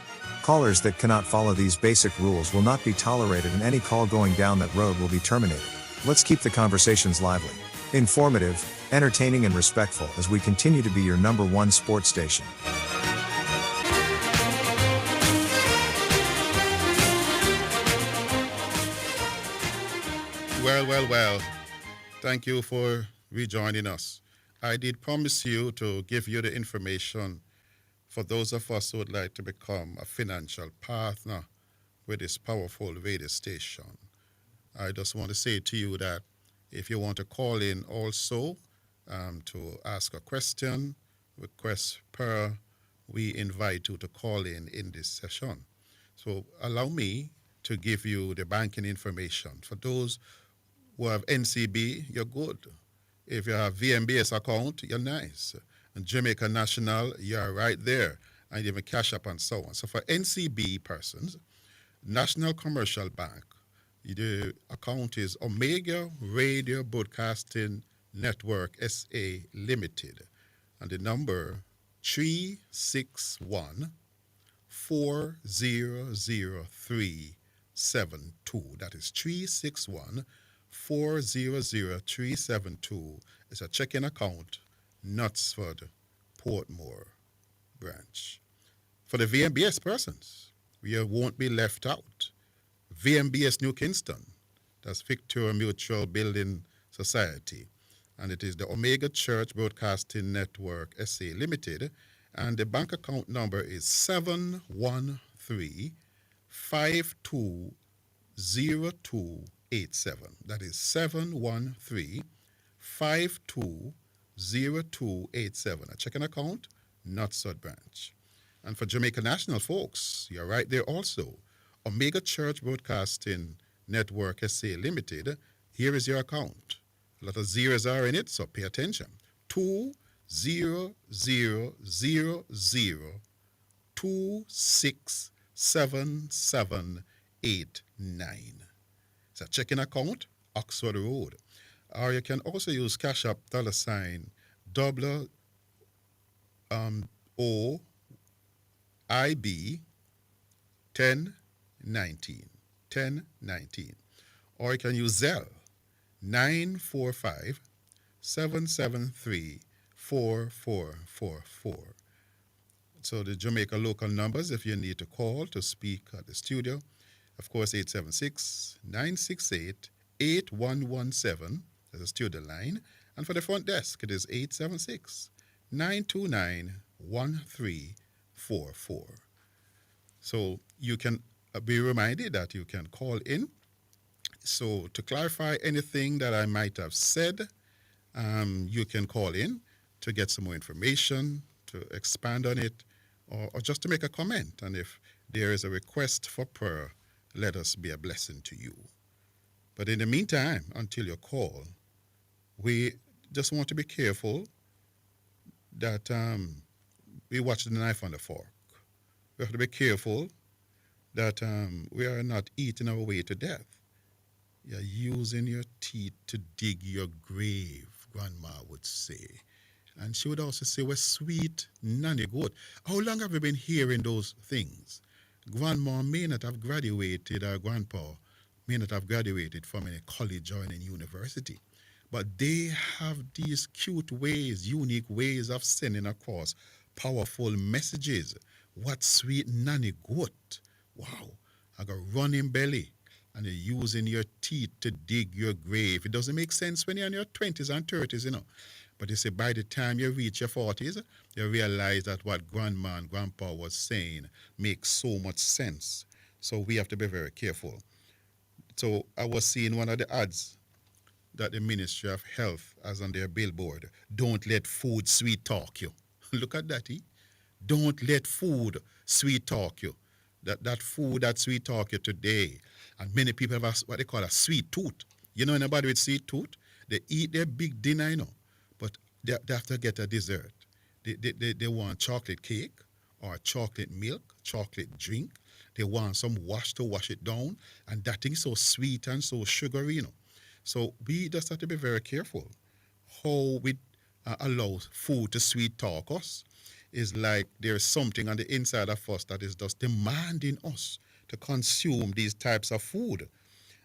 Callers that cannot follow these basic rules will not be tolerated, and any call going down that road will be terminated. Let's keep the conversations lively. Informative, entertaining, and respectful as we continue to be your number one sports station. Well. Thank you for rejoining us. I did promise you to give you the information for those of us who would like to become a financial partner with this powerful radio station. I just want to say to you that if you want to call in also to ask a question, request per, we invite you to call in this session. So allow me to give you the banking information. For those who have NCB, you're good. If you have VMBS account, you're nice. And Jamaica National, you're right there. And even Cash App and so on. So for NCB persons, National Commercial Bank, the account is Omega Radio Broadcasting Network SA Limited. And the number 361 400372. That is 361 400372. It's a checking account, Knutsford, Portmore branch. For the VMBS persons, you won't be left out. VMBS New Kingston, that's Victoria Mutual Building Society, and it is the Omega Church Broadcasting Network SA Limited, and the bank account number is 713-520287. That is 713-520287. A checking account, Knutsford branch. And for Jamaica National folks, you're right there also. Omega Church Broadcasting Network SA Limited, here is your account. A lot of zeros are in it, so pay attention. 20000267789. It's a checking account, Oxford Road. Or you can also use Cash App $OIB 1019. Or you can use Zelle 945-773-4444. So the Jamaica local numbers, if you need to call to speak at the studio, of course, 876-968-8117. That's a studio line. And for the front desk, it is 876-929-1344. So you can be reminded that you can call in. So to clarify anything that I might have said, you can call in to get some more information, to expand on it, or just to make a comment. And if there is a request for prayer, let us be a blessing to you. But in the meantime, until you call, we just want to be careful that we watch the knife on the fork. We have to be careful that we are not eating our way to death. You're using your teeth to dig your grave, Grandma would say. And she would also say, well, sweet nanny goat. How long have we been hearing those things? Grandma may not have graduated, or Grandpa may not have graduated from any college or any university. But they have these cute ways, unique ways of sending across powerful messages. What sweet nanny goat. Wow, I got running belly. And you're using your teeth to dig your grave. It doesn't make sense when you're in your 20s and 30s, But you say by the time you reach your 40s, you realize that what Grandma and Grandpa was saying makes so much sense. So we have to be very careful. So I was seeing one of the ads that the Ministry of Health has on their billboard. Don't let food sweet talk you. Look at that, Don't let food sweet talk you. That food that sweet talk you today. And many people have what they call a sweet tooth. You know anybody with sweet tooth? They eat their big dinner, but they have to get a dessert. They want chocolate cake or chocolate milk, chocolate drink. They want some wash to wash it down. And that thing is so sweet and so sugary, So we just have to be very careful how we allow food to sweet talk us. Is like there's something on the inside of us that is just demanding us to consume these types of food.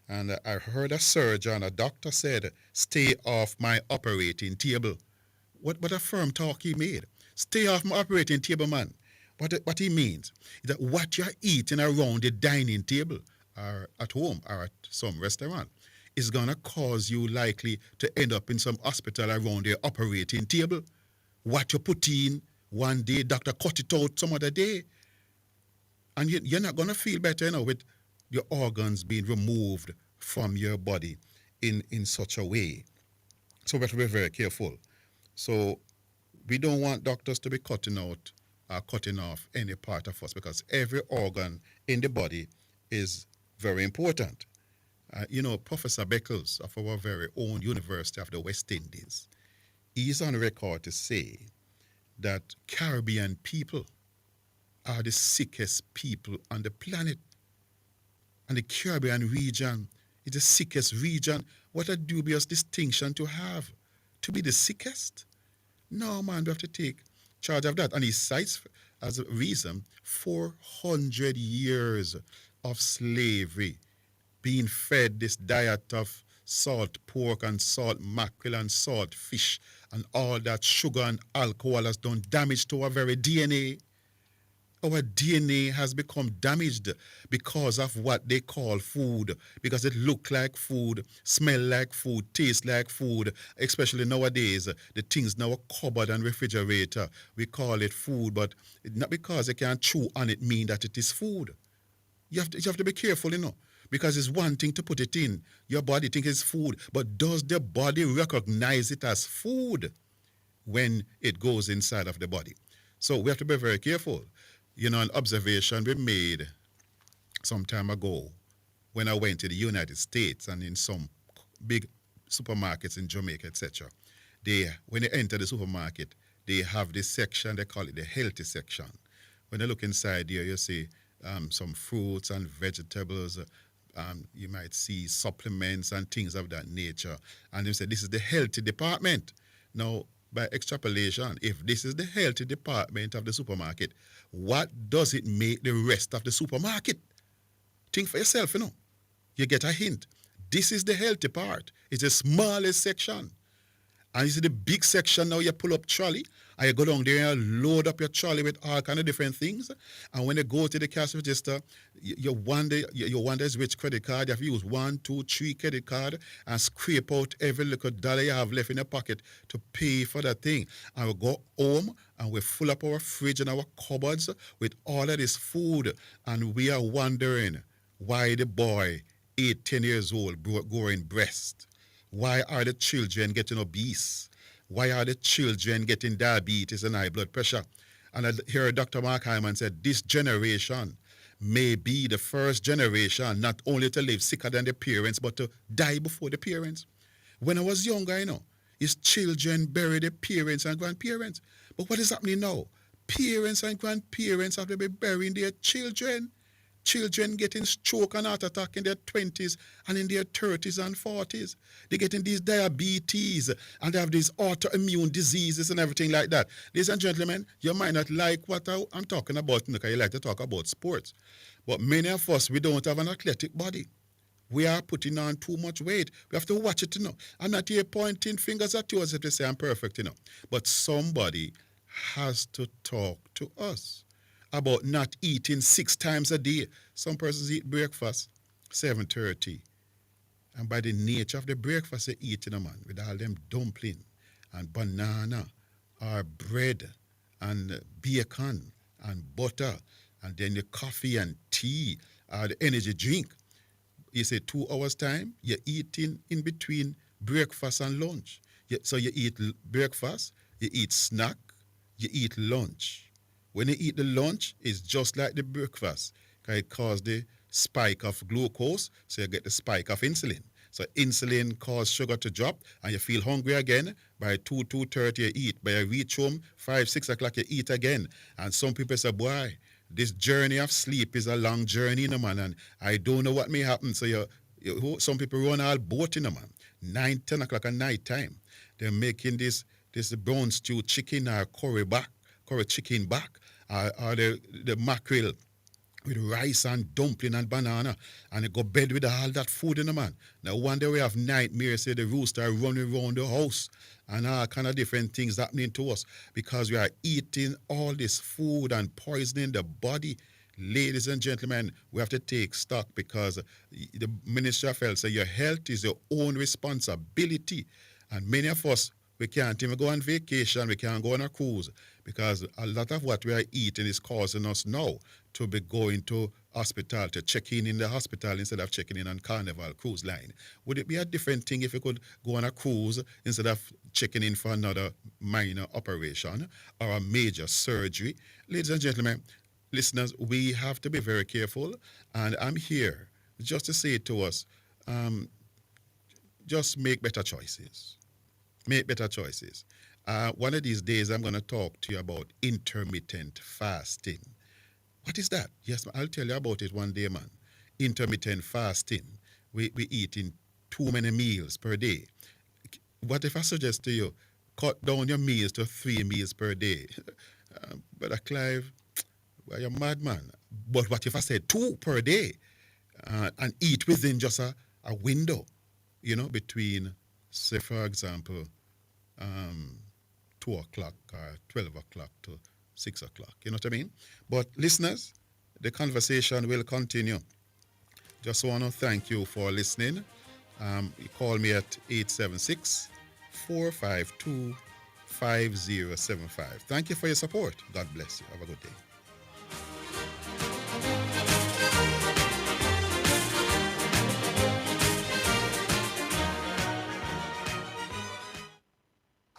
And I heard a surgeon, a doctor said, stay off my operating table. What a firm talk he made. Stay off my operating table, man. What he means is that what you're eating around the dining table or at home or at some restaurant is going to cause you likely to end up in some hospital around the operating table. What you put in one day, doctor cut it out some other day. And you're not going to feel better, with your organs being removed from your body in such a way. So we have to be very careful. So we don't want doctors to be cutting off any part of us, because every organ in the body is very important. Professor Beckles of our very own University of the West Indies, he's on record to say that Caribbean people are the sickest people on the planet. And the Caribbean region is the sickest region. What a dubious distinction to have, to be the sickest. No, man, we have to take charge of that. And he cites as a reason 400 years of slavery, being fed this diet of salt pork and salt mackerel and salt fish, and all that sugar and alcohol has done damage to our very DNA. Our DNA has become damaged because of what they call food, because it look like food, smell like food, taste like food, especially nowadays, the things in our cupboard and refrigerator, we call it food, but not because they can chew on it mean that it is food. You have to be careful, because it's one thing to put it in. Your body thinks it's food, but does the body recognize it as food when it goes inside of the body? So we have to be very careful. An observation we made some time ago when I went to the United States and in some big supermarkets in Jamaica, etc. When you enter the supermarket, they have this section, they call it the healthy section. When you look inside here, you see some fruits and vegetables. You might see supplements and things of that nature. And they say, this is the healthy department. Now, by extrapolation, if this is the healthy department of the supermarket, what does it make the rest of the supermarket? Think for yourself, You get a hint. This is the healthy part. It's the smallest section. And you see the big section now, you pull up trolley, and you go down there and load up your trolley with all kind of different things. And when you go to the cash register, you wonder which credit card. You have to use 1, 2, 3 credit card and scrape out every little dollar you have left in your pocket to pay for that thing. And we go home and we fill up our fridge and our cupboards with all of this food. And we are wondering why the boy, 8, 10 years old, growing breast. Why are the children getting obese? Why are the children getting diabetes and high blood pressure? And I hear Dr. Mark Hyman said this generation may be the first generation not only to live sicker than the parents, but to die before the parents. When I was younger, his children bury their parents and grandparents. But what is happening now? Parents and grandparents have to be burying their children. Children getting stroke and heart attack in their 20s and in their 30s and 40s. They're getting these diabetes and they have these autoimmune diseases and everything like that. Ladies and gentlemen, you might not like what I'm talking about because you like to talk about sports. But many of us, we don't have an athletic body. We are putting on too much weight. We have to watch it, I'm not here pointing fingers at you as if they say I'm perfect, But somebody has to talk to us about not eating 6 times a day. Some persons eat breakfast 7:30. And by the nature of the breakfast they eat, man, with all them dumpling and banana or bread and bacon and butter and then the coffee and tea or the energy drink. You say 2 hours time, you're eating in between breakfast and lunch. So you eat breakfast, you eat snack, you eat lunch. When you eat the lunch, it's just like the breakfast, because it causes the spike of glucose, so you get the spike of insulin. So insulin causes sugar to drop, and you feel hungry again. By 2:30 you eat. By you reach home, 5, 6 o'clock you eat again. And some people say, boy, this journey of sleep is a long journey, man, and I don't know what may happen. So some people run all boat, man. 9, 10 o'clock at night time. They're making this brown stew chicken or curry chicken back, or the mackerel with rice and dumpling and banana, and they go bed with all that food in the man. Now one day we have nightmares, say the rooster running around the house and all kind of different things happening to us because we are eating all this food and poisoning the body. Ladies and gentlemen, we have to take stock because the Minister of Health said your health is your own responsibility. And many of us, we can't even go on vacation, we can't go on a cruise because a lot of what we are eating is causing us now to be going to hospital, to check in the hospital instead of checking in on Carnival Cruise Line. Would it be a different thing if we could go on a cruise instead of checking in for another minor operation or a major surgery? Ladies and gentlemen, listeners, we have to be very careful, and I'm here just to say to us, just make better choices. Make better choices. One of these days, I'm going to talk to you about intermittent fasting. What is that? Yes, I'll tell you about it one day, man. Intermittent fasting. We eating too many meals per day. What if I suggest to you, cut down your meals to 3 meals per day? Brother Clive, well, you're mad, man. But what if I said 2 per day and eat within just a window, between, say, for example, 2 o'clock or 12 o'clock to 6 o'clock. You know what I mean? But listeners, the conversation will continue. Just want to thank you for listening. You call me at 876-452-5075. Thank you for your support. God bless you. Have a good day.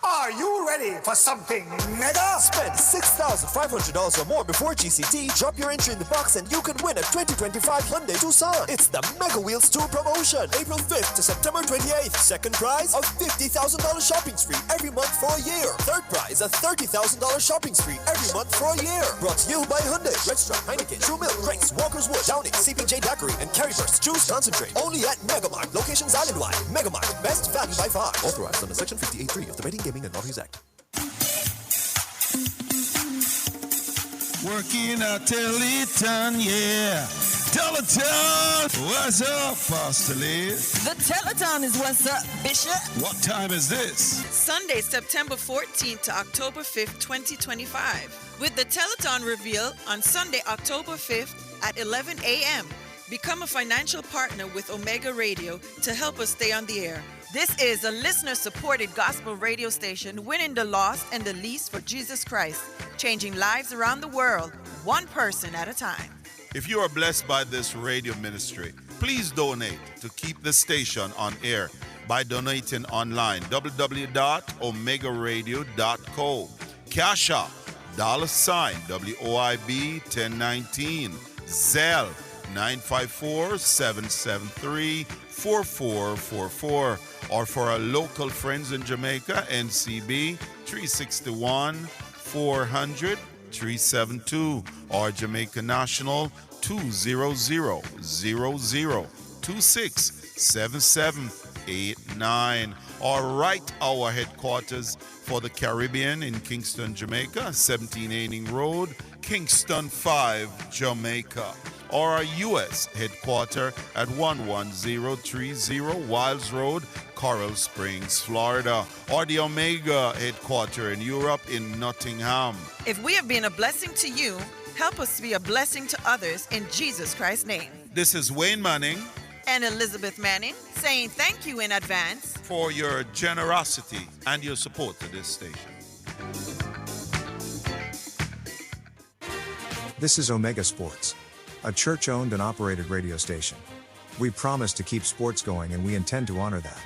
Are you ready for something mega? Spend $6,500 or more before GCT. Drop your entry in the box and you can win a 2025 Hyundai Tucson. It's the Mega Wheels Tour promotion. April 5th to September 28th. Second prize, a $50,000 shopping spree every month for a year. Third prize, a $30,000 shopping spree every month for a year. Brought to you by Hyundai, Red Stripe, Heineken, True Milk, Grace, Walker's Wood, Downing, CPJ Daiquiri, and Carry Burst Juice Concentrate. Only at Megamart. Locations island-wide. Megamart. Best value by far. Authorized under Section 58.3 of the Betting, Gaming, and Lotteries Act. Working at Teleton, yeah. Teleton, what's up, Pastor Liz? The Teleton is what's up, Bishop. What time is this? Sunday, September 14th to October 5th, 2025. With the Teleton reveal on Sunday, October 5th at 11 a.m. Become a financial partner with Omega Radio to help us stay on the air. This is a listener-supported gospel radio station winning the lost and the least for Jesus Christ, changing lives around the world, one person at a time. If you are blessed by this radio ministry, please donate to keep the station on air by donating online, www.omegaradio.co. Cash App, $WOIB 1019, Zelle 954-773-4444, or for our local friends in Jamaica, NCB 361-400-372, or Jamaica National 200-0026-7789, or write our headquarters for the Caribbean in Kingston, Jamaica, 1780 Road, Kingston 5, Jamaica, or our U.S. headquarters at 11030 Wiles Road, Coral Springs, Florida, or the Omega headquarters in Europe in Nottingham. If we have been a blessing to you, help us be a blessing to others in Jesus Christ's name. This is Wayne Manning and Elizabeth Manning saying thank you in advance for your generosity and your support to this station. This is Omega Sports, a church-owned and operated radio station. We promise to keep sports going and we intend to honor that.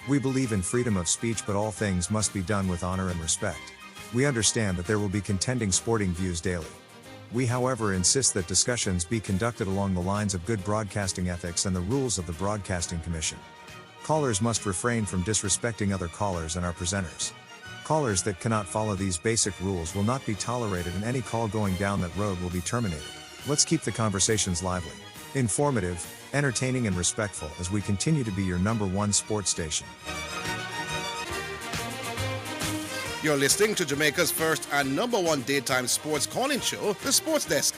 We believe in freedom of speech, but all things must be done with honor and respect. We understand that there will be contending sporting views daily. We, however, insist that discussions be conducted along the lines of good broadcasting ethics and the rules of the Broadcasting Commission. Callers must refrain from disrespecting other callers and our presenters. Callers that cannot follow these basic rules will not be tolerated, and any call going down that road will be terminated. Let's keep the conversations lively, informative, entertaining, and respectful as we continue to be your #1 sports station. You're listening to Jamaica's first and #1 daytime sports calling show, The Sports Desk.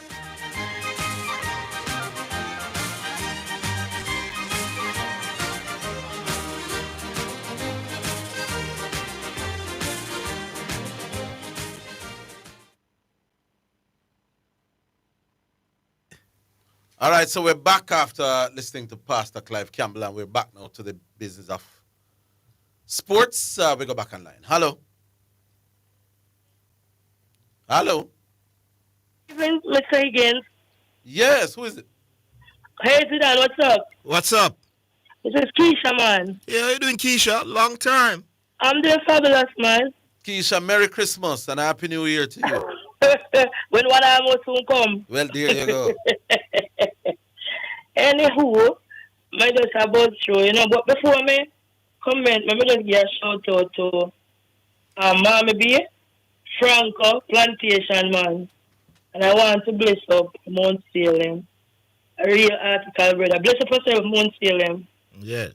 All right, so we're back after listening to Pastor Clive Campbell, and we're back now to the business of sports. We go back online. Hello. Hello. Mr. Higgins. Yes, who is it? Hey, Zidane, what's up? What's up? This is Keisha, man. Yeah, how you doing, Keisha? Long time. I'm doing fabulous, man. Keisha, Merry Christmas and Happy New Year to you. When one I will soon come. Well, there you go. Anywho, my just about show, but before me comment, let me just give a shout out to Mommy B, Franco, Plantation, man. And I want to bless up Mount Salem. A real article, brother. Bless up yourself, Mount Salem. Yes.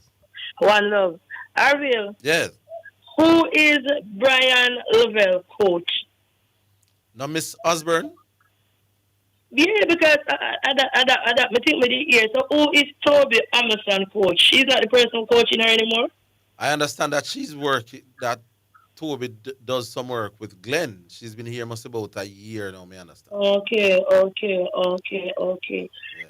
One love. Orville. Yes. Who is Brian Lavelle, coach? Now, Miss Osborne? Yeah, because I think with the ear. So who is Toby Emerson, coach? She's not the person coaching her anymore? I understand that she's working, that Toby does some work with Glenn. She's been here almost about a year now, I understand. Okay.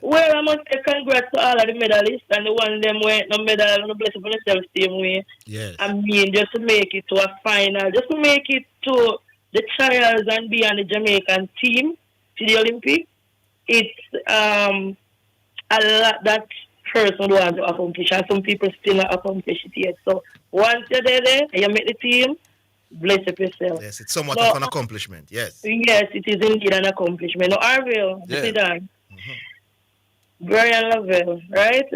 Well, I must say congrats to all of the medalists and the one them went no medal and the blessing for themselves same way. Yes. I mean, just to make it to a final, just to make it to the trials and be on the Jamaican team to the Olympics, it's a lot that person wants to accomplish, and some people still not accomplish it yet. So once you're there and you make the team, bless up yourself. Yes, it's somewhat of an accomplishment. Yes. Yes, it is indeed an accomplishment. Now, Orville, Zidane, Brian Lavelle, right?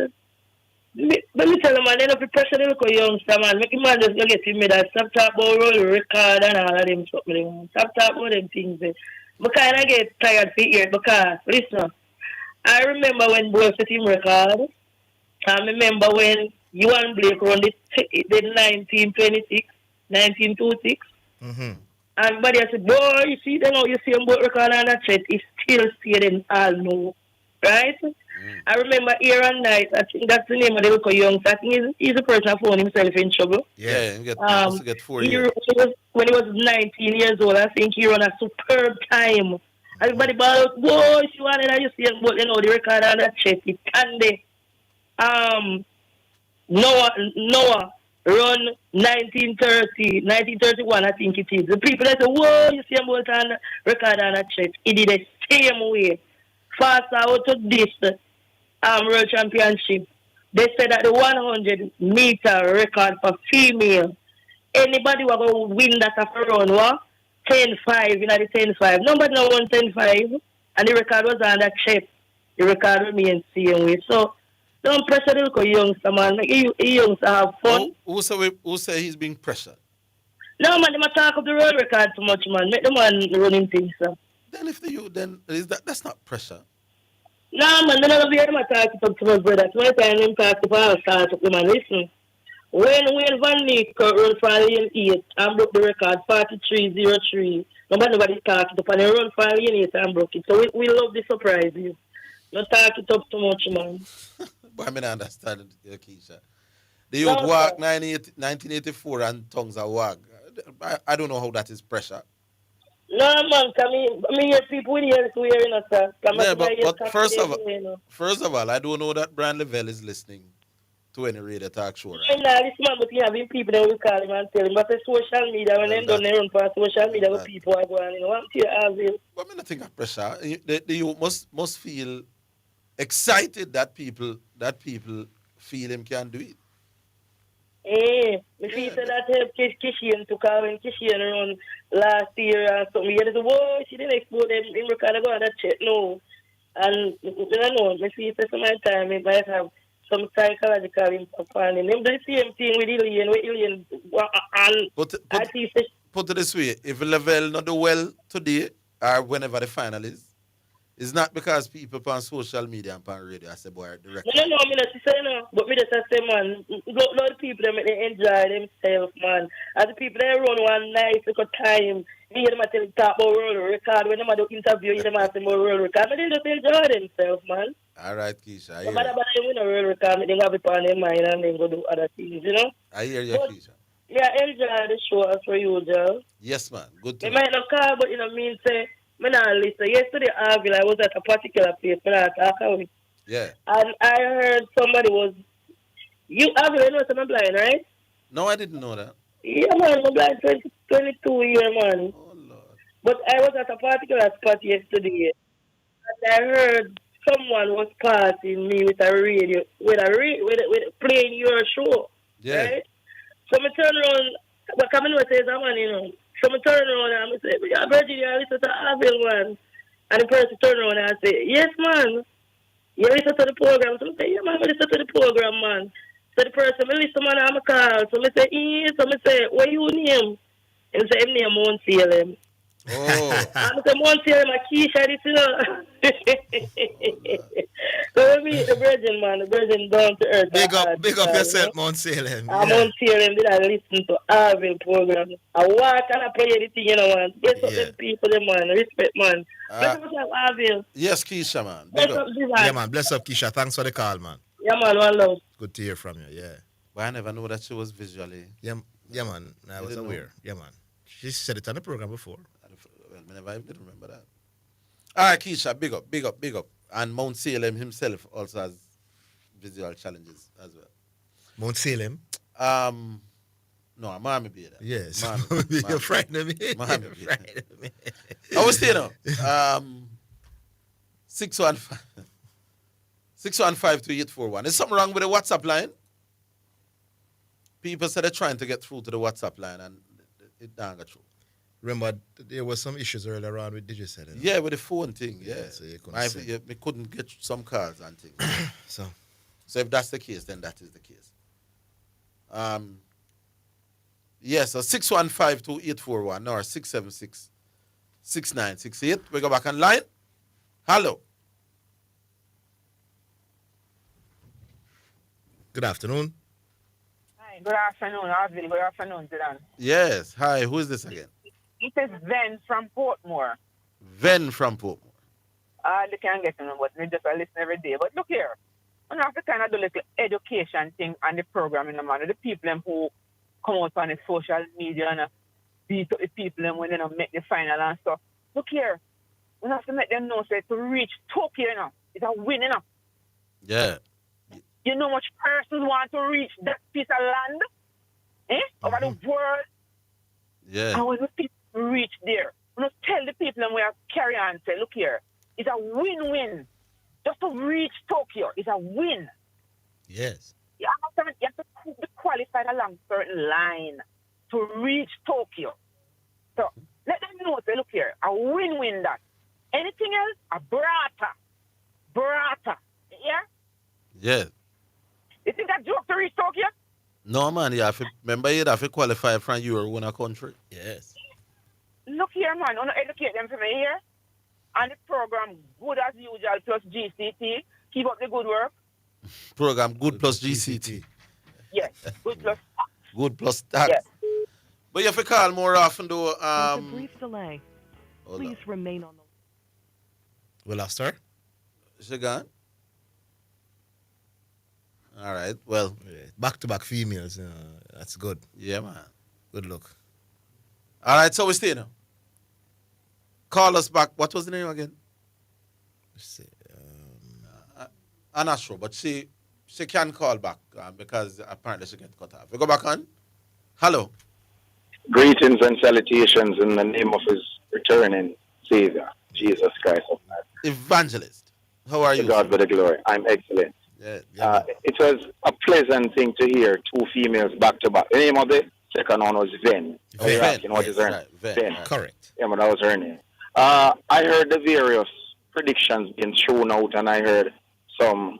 Let me tell you, man, they don't pressure the little youngster, man. Make him man just go get him that. Stop talking about roll record and all of them stuff. Stop talking about them things. I kind of get tired for it because, listen, I remember when boys set him record. I remember when you and Blake run the 1926, 1926. And buddy, I said, boy, you see, they know you see him both record on that chat, he still see them all know. Right? I remember here and night, I think that's the name of the little young. I think he's the person who found himself in trouble. Yeah, he get 4 years. When he was 19 years old, I think he ran a superb time. Everybody ball out, whoa, if you want it, you see him, but the record on that chest, it can be. Noah run 1931, I think it is. The people that say, whoa, you see him both on record on that chest. He did the same way. Fast out to this World Championship. They said that the 100-meter record for female, anybody who will win that after run, what? 10-5, the 10-5. Nobody no won 10-5. And the record was on that chest. The record remains same way. So, don't pressure the little youngster, man. Make youngster have fun. Who say he's being pressured? No, man, they might talk up the road record too much, man. Make the man running things, sir. Then if that's not pressure. No, man, none of them talk up to my brother. One time them talk to all start up the man. Listen, when Wayne Van Leek run for lane 8 and broke the record 43.03, nobody talked up and they run for lane 8 and broke it. So we love the surprise you. Not talk it up too much, man. But I mean, I understand it, Keisha. The youth walk 1984 and tongues are wag. I don't know how that is pressure. No, man, I mean, people in here swearing us, sir. Yeah, but first of all, I don't know that Brian Lavelle is listening to any radio talk show. Right? Nah, this man, but you have people that will call him and tell him. But the social media, when they don't run for social media, with people are going, I'm here, But I mean, I think of pressure. The youth must feel excited that people feel him can do it. If he said that help Kishian to call when Kishian around last year or something, he said, whoa, she didn't export them in record go on that chat, no. And I don't know, if he said some time, it might have some psychological impact on him. They do the same thing with Ilian, and put it this way, if Lavelle not do well today or whenever the final is, it's not because people on social media and on radio, I say, boy, directly. No, I not say no. But me just say, man, a lot of people, they enjoy themselves, man. As the people, they run one nice little time. You hear them talk about world record. When they do interview, you hear them say about world record. But they just enjoy themselves, man. All right, Keisha. No matter what they win a world record, they have it on their mind and then go do other things, you know? I hear you, Keisha. Yeah, enjoy the show as for you, Joe. Yes, man. Good to They know. might not call, but, mean, say, I listen. Yesterday, Orville, I was at a particular place. I talk with. Yeah. And I heard somebody was, you have you know I'm blind, right? No, I didn't know that. Yeah, man, I'm blind 22 years, man. Oh, Lord. But I was at a particular spot yesterday, and I heard someone was passing me with a radio, with playing your show, Yeah. right? So I turn around, but coming with says, man, you know. So I turn around and I say, yeah, Virginia, listen to Orville, man. And the person turn around and I say, yes, man. You listen to the program. So I say, yeah, man, I listen to the program, man. So the person, I listen, man, I'm a call. So I say, yes. So I say, what you name? And say, him name won't see him. Oh. I'm say, won't see him, a Keisha, this, you know. So we meet the virgin, man. The virgin down to earth. Big up yourself, Mount Salem. I'm on Salem, did I listen to Orville program. I walk and I play anything, you know, man. Get up them people, them, man. Respect, man. Bless up yourself, Orville. Yes, Keisha, man. Bless up, Zidane. Yeah, man. Bless up, Keisha. Thanks for the call, man. Yeah, man. One love. Good to hear from you, yeah. But I never knew that she was visually. Yeah, man. I was aware. Know. Yeah, man. She said it on the program before. Well, I never did remember that. All right, Keisha, big up. And Mount Salem himself also has visual challenges as well. Mount Salem? No, Miami Bay. Yes. Miami. You're frightening me. Miami Bay. I was staying up. 615-2841. Is something wrong with the WhatsApp line? People said they're trying to get through to the WhatsApp line and it didn't get through. Remember, there was some issues earlier on with Dietary. Yeah, with the phone thing, yeah. So you couldn't we couldn't get some calls and things. So if that's the case, then that is the case. So 615-2841 or 676-6968. We go back online. Hello. Good afternoon. Hi, good afternoon, Orville. Good afternoon, Zidane. Yes. Hi, who is this again? It is Ven from Portmore. Ven from Portmore. They can't get to know, but we just listen every day. But look here, we have to kind of do a little education thing on the program in the manner. The people who come out on the social media and beat up the people when they don't make the final and stuff. Look here, we have to make them know that to reach Tokyo, you know, it's a win, you know. Yeah. You know how much persons want to reach that piece of land? Over the world. Yeah. And when the people reach there, we must tell the people and we have to carry on and say, look here, it's a win-win. Just to reach Tokyo, it's a win. Yes. You have to be qualified along certain line to reach Tokyo. So let them know, say, look here, a win-win that. Anything else, a brata. Yeah? Yeah. You think that joke to reach Tokyo? No, man, you have to, remember you have to qualify from your own country. Yes. Look here, man, I want to educate them from here. And the program, good as usual, plus GCT. Keep up the good work. Program good plus GCT. Yes, good plus tax. Good plus tax. Yes. But you have to call more often, though. With a brief delay. Please remain on the We lost her? Is she gone? All right, well. Back-to-back females, that's good. Yeah, man. Good look. All right, so we stay now. Call us back. What was the name again? I'm not sure, but she can call back because apparently she get cut off. We go back on. Hello. Greetings and salutations in the name of his returning Savior, Jesus Christ of Nazareth. Evangelist. How are you? To God be the glory. I'm excellent. Yeah. It was a pleasant thing to hear two females back to back. The name of the second one was Ven. What is her name? Ven. Correct. Yeah, but that was her name. I heard the various predictions being thrown out, and I heard some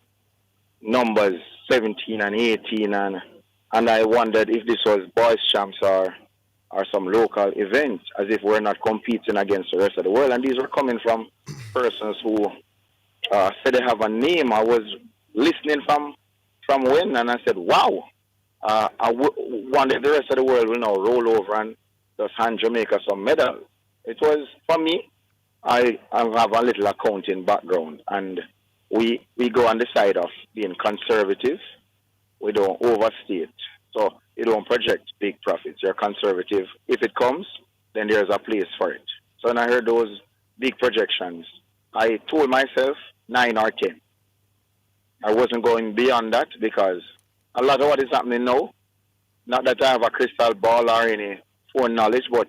numbers 17 and 18, and I wondered if this was boys champs or some local event, as if we're not competing against the rest of the world. And these were coming from persons who said they have a name. I was listening from when, and I said, wow, wonder if the rest of the world will now roll over and just hand Jamaica some medals. It was, for me, I have a little accounting background, and we go on the side of being conservative. We don't overstate. So you don't project big profits. You're conservative. If it comes, then there's a place for it. So when I heard those big projections, I told myself 9 or 10. I wasn't going beyond that because a lot of what is happening now, not that I have a crystal ball or any foreknowledge, but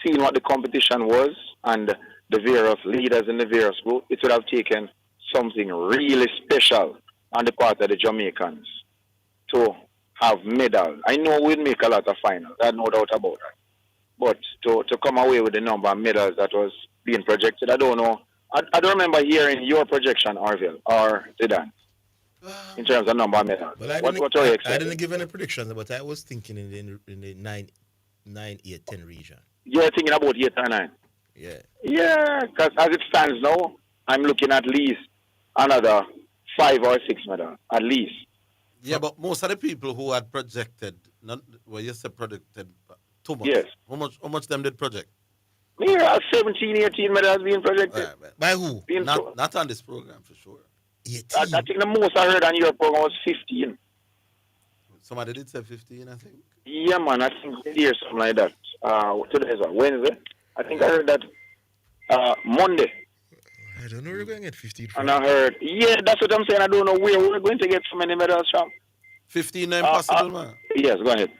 seeing what the competition was and the various leaders in the various group, it would have taken something really special on the part of the Jamaicans to have medals. I know we'd make a lot of finals, I have no doubt about that. But to come away with the number of medals that was being projected, I don't know. I don't remember hearing your projection, Orville, or Zidane, in terms of number of medals. Well, what are you expecting? I didn't give any predictions, but I was thinking in the 9, 8, 10 region. You're thinking about 8 or 9? Yeah. Yeah, because as it stands now, I'm looking at least another 5 or 6 medals, at least. Yeah, but most of the people who had projected, you said projected too much. Yes. How much them did project? Yeah, 17, 18 medals being projected. By who? Not on this program, for sure. I think the most I heard on your program was 15. Somebody did say 15, I think. Yeah, man, I think I hear something like that. Today is Wednesday. I think I heard that Monday. I don't know where you're going to get 15 from. And I heard, yeah, that's what I'm saying. I don't know where we're going to get so many medals from. 15 no impossible, man. Yes, go ahead.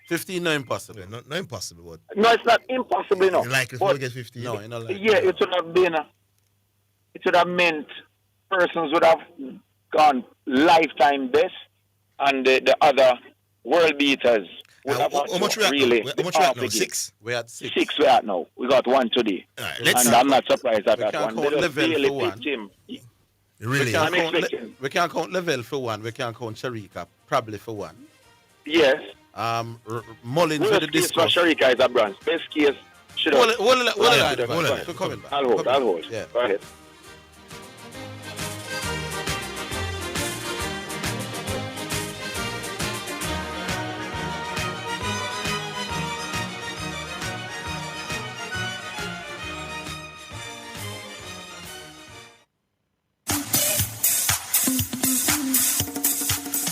15 no impossible. Yeah, not impossible, but... No, it's not impossible, no. Like if we get 15? No, not like yeah, it would have been... It would have meant persons would have gone lifetime best, and the other world beaters would have how much we at really... now? How much we at now? 6? We're at 6. 6 we at now. We got 1 today. Right, and I'm not surprised at we that can't one. count level for one. Really? We can't count level for one. We can't count Sharika probably for one. Yes. Mullins with the discuss. Sharika is a bronze. Best case should have... Hold it. Coming back. I'll hold. Yeah. Go ahead.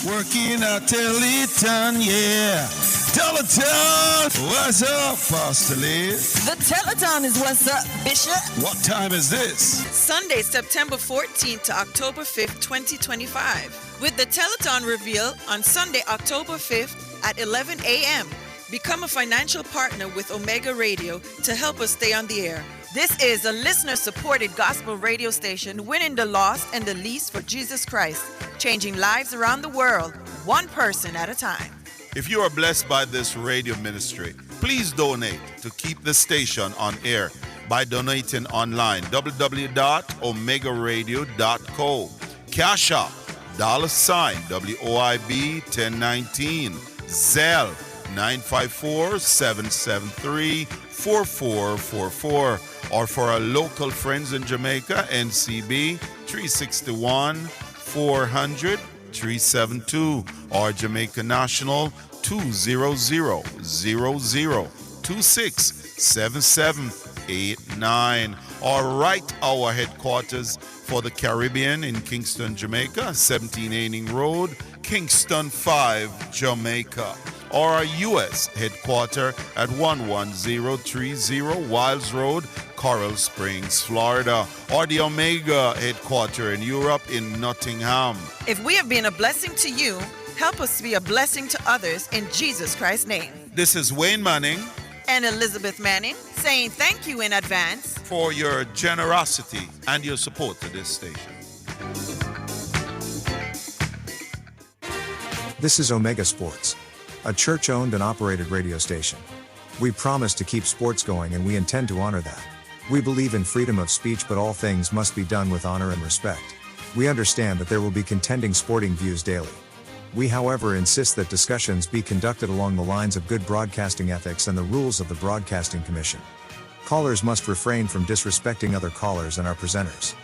Working out till it done, yeah. Telethon, what's up, Pastor Liz? The Telethon is what's up, Bishop. What time is this? Sunday, September 14th to October 5th, 2025. With the Telethon reveal on Sunday, October 5th at 11 a.m. Become a financial partner with Omega Radio to help us stay on the air. This is a listener-supported gospel radio station winning the lost and the least for Jesus Christ, changing lives around the world, one person at a time. If you are blessed by this radio ministry, please donate to keep the station on air by donating online, www.omegaradio.co. Cash App, $WOIB 1019, Zelle 954-773-4444, or for our local friends in Jamaica, NCB 361-400-372, or Jamaica National 200-0026-7789, or Right Hour headquarters for the Caribbean in Kingston, Jamaica, 17 Road, Kingston 5, Jamaica, or our U.S. headquarters at 11030 Wiles Road, Coral Springs, Florida, or the Omega headquarters in Europe in Nottingham. If we have been a blessing to you, help us be a blessing to others in Jesus Christ's name. This is Wayne Manning and Elizabeth Manning saying thank you in advance for your generosity and your support to this station. This is Omega Sports, a church-owned and operated radio station. We promise to keep sports going and we intend to honor that. We believe in freedom of speech, but all things must be done with honor and respect. We understand that there will be contending sporting views daily. We, however, insist that discussions be conducted along the lines of good broadcasting ethics and the rules of the Broadcasting Commission. Callers must refrain from disrespecting other callers and our presenters.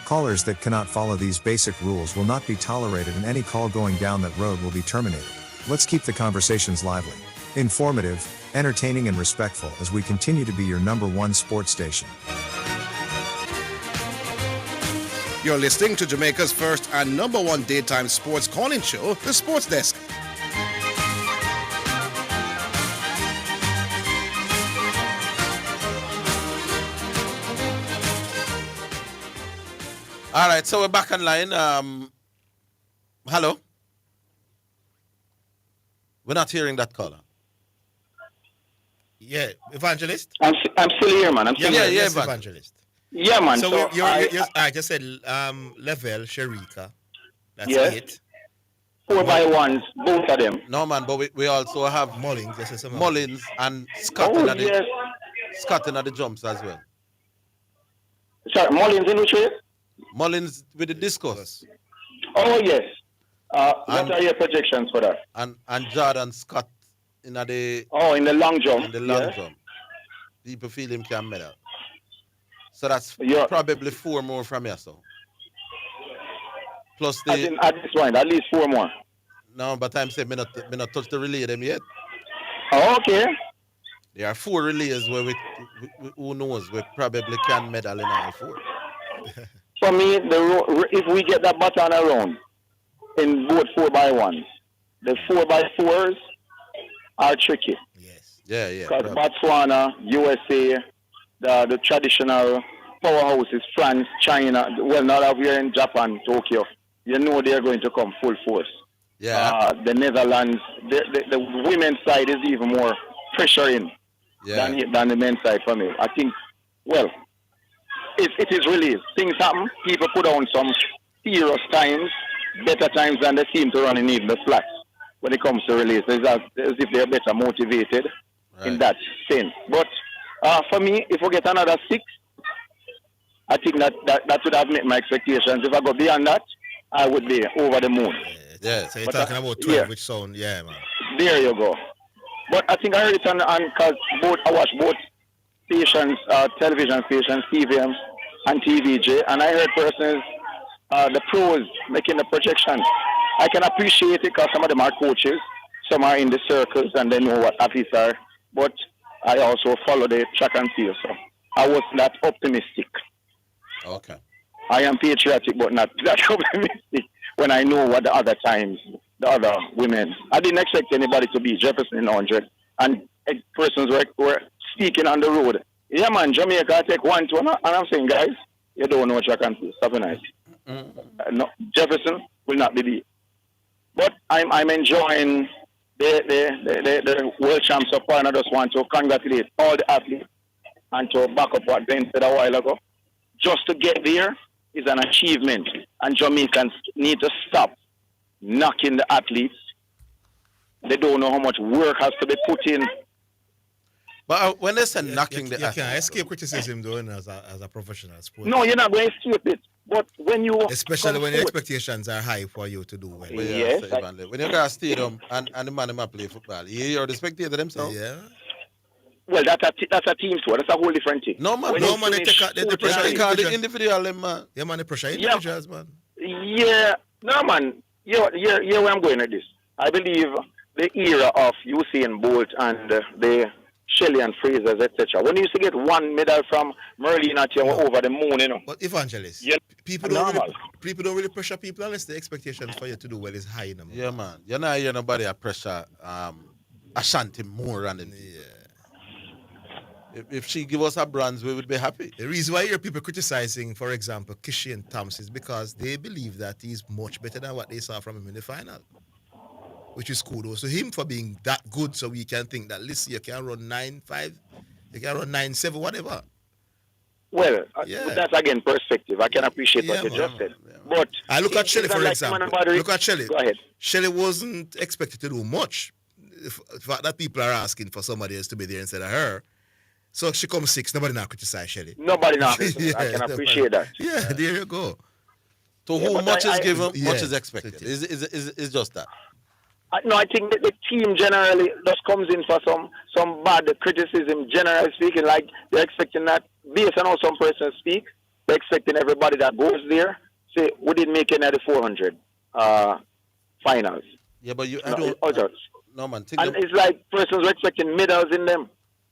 Callers that cannot follow these basic rules will not be tolerated, and any call going down that road will be terminated. Let's keep the conversations lively, informative, entertaining, and respectful as we continue to be your #1 sports station. You're listening to Jamaica's first and #1 daytime sports calling show, The Sports Desk. All right, so we're back online. Hello? We're not hearing that caller. Yeah, Evangelist? I'm still here, man. I'm still here. Yes, Evangelist. Yeah, man. So, So I just said Level, Sharika. That's Yes. 8. 4x1s, both of them. No, man, but we also have Mullins. Yes, Mullins and Scott Oh, in the yes. Scott in the jumps as well. Sorry, Mullins in which way? Mullins with the discus. Oh, yes. What are your projections for that? And Jordan Scott in the in the long jump. In the long yes. jump. People feel him can medal. So that's probably 4 more from here, so. Plus the at this point, at least 4 more. No, but I'm saying me not touch the relay them yet. Oh, okay. There are 4 relays where we who knows, we probably can medal in all 4. For me, if we get that baton around in both 4x1s, the 4x4s are tricky. Yeah. Because Botswana, USA, the traditional powerhouses, France, China, well, not over here in Japan, Tokyo, you know they're going to come full force. Yeah. The Netherlands, the women's side is even more pressuring than the men's side for me. I think, well, it is released. Things happen. People put on some serious times, better times than they seem to run in even the flats when it comes to release. It's as if they're better motivated in that sense. But for me, if we get another 6, I think that would have met my expectations. If I go beyond that, I would be over the moon. Yeah. So you're talking about 12, which sound, yeah, man. There you go. But I think I heard it on because I watch both stations, television stations, TVM and TVJ, and I heard persons, the pros making the projections. I can appreciate it because some of them are coaches, some are in the circles and they know what athletes are. But I also follow the track and field, so I was not optimistic. Okay. I am patriotic, but not that optimistic when I know what the other women. I didn't expect anybody to be Jefferson in 100, and persons were speaking on the road. Yeah, man, Jamaica take 1-2, and I'm saying, guys, you don't know track and field. Stop it. No, Jefferson will not be beat. But I'm enjoying the world champs so far, and I just want to congratulate all the athletes and to back up what Ben said a while ago. Just to get there is an achievement, and Jamaicans need to stop knocking the athletes. They don't know how much work has to be put in. But when they say knocking the athletes, you can't escape criticism though, as a professional sport. No, you're not going to escape it. But when you especially when the expectations are high for you to do well. Yes. When you go to stadium and the man might play football, you're the spectator themselves. Yeah. Well, that's a team sport. That's a whole different thing. No, man. No, man, they take the pressure. They call the individual, man. Yeah, man, the pressure individuals, man. Yeah. No, man. Here where I'm going with this. I believe the era of Usain Bolt and the Shelley and Frasers, etc. When you used to get 1 medal from Merlin at you over the moon, you know. But Evangelist, people don't really pressure people unless the expectations for you to do well is high enough. Yeah, man. You're not hearing nobody a pressure Ashanti more than them. Yeah. If she give us a bronze, we would be happy. The reason why you hear people criticizing, for example, Kishian Thompson is because they believe that he's much better than what they saw from him in the final. Which is kudos to him for being that good, so we can think that, listen, you can run 9.5, you can run 9.7, whatever. Well, that's again perspective. I can appreciate what you just said. But I look at Shelley, for example. Look at Shelley. Go ahead. Shelley wasn't expected to do much. The fact that people are asking for somebody else to be there instead of her. So she comes 6, nobody now criticize Shelley. Nobody now. I can appreciate that. Yeah, there you go. To whom much is given, much is expected. It's just that. No, I think that the team generally just comes in for some bad criticism, generally speaking, like they're expecting that, based on how some persons speak, they're expecting everybody that goes there, say, we didn't make any of the 400 finals. Yeah, but no, man. And it's like persons were expecting medals in them.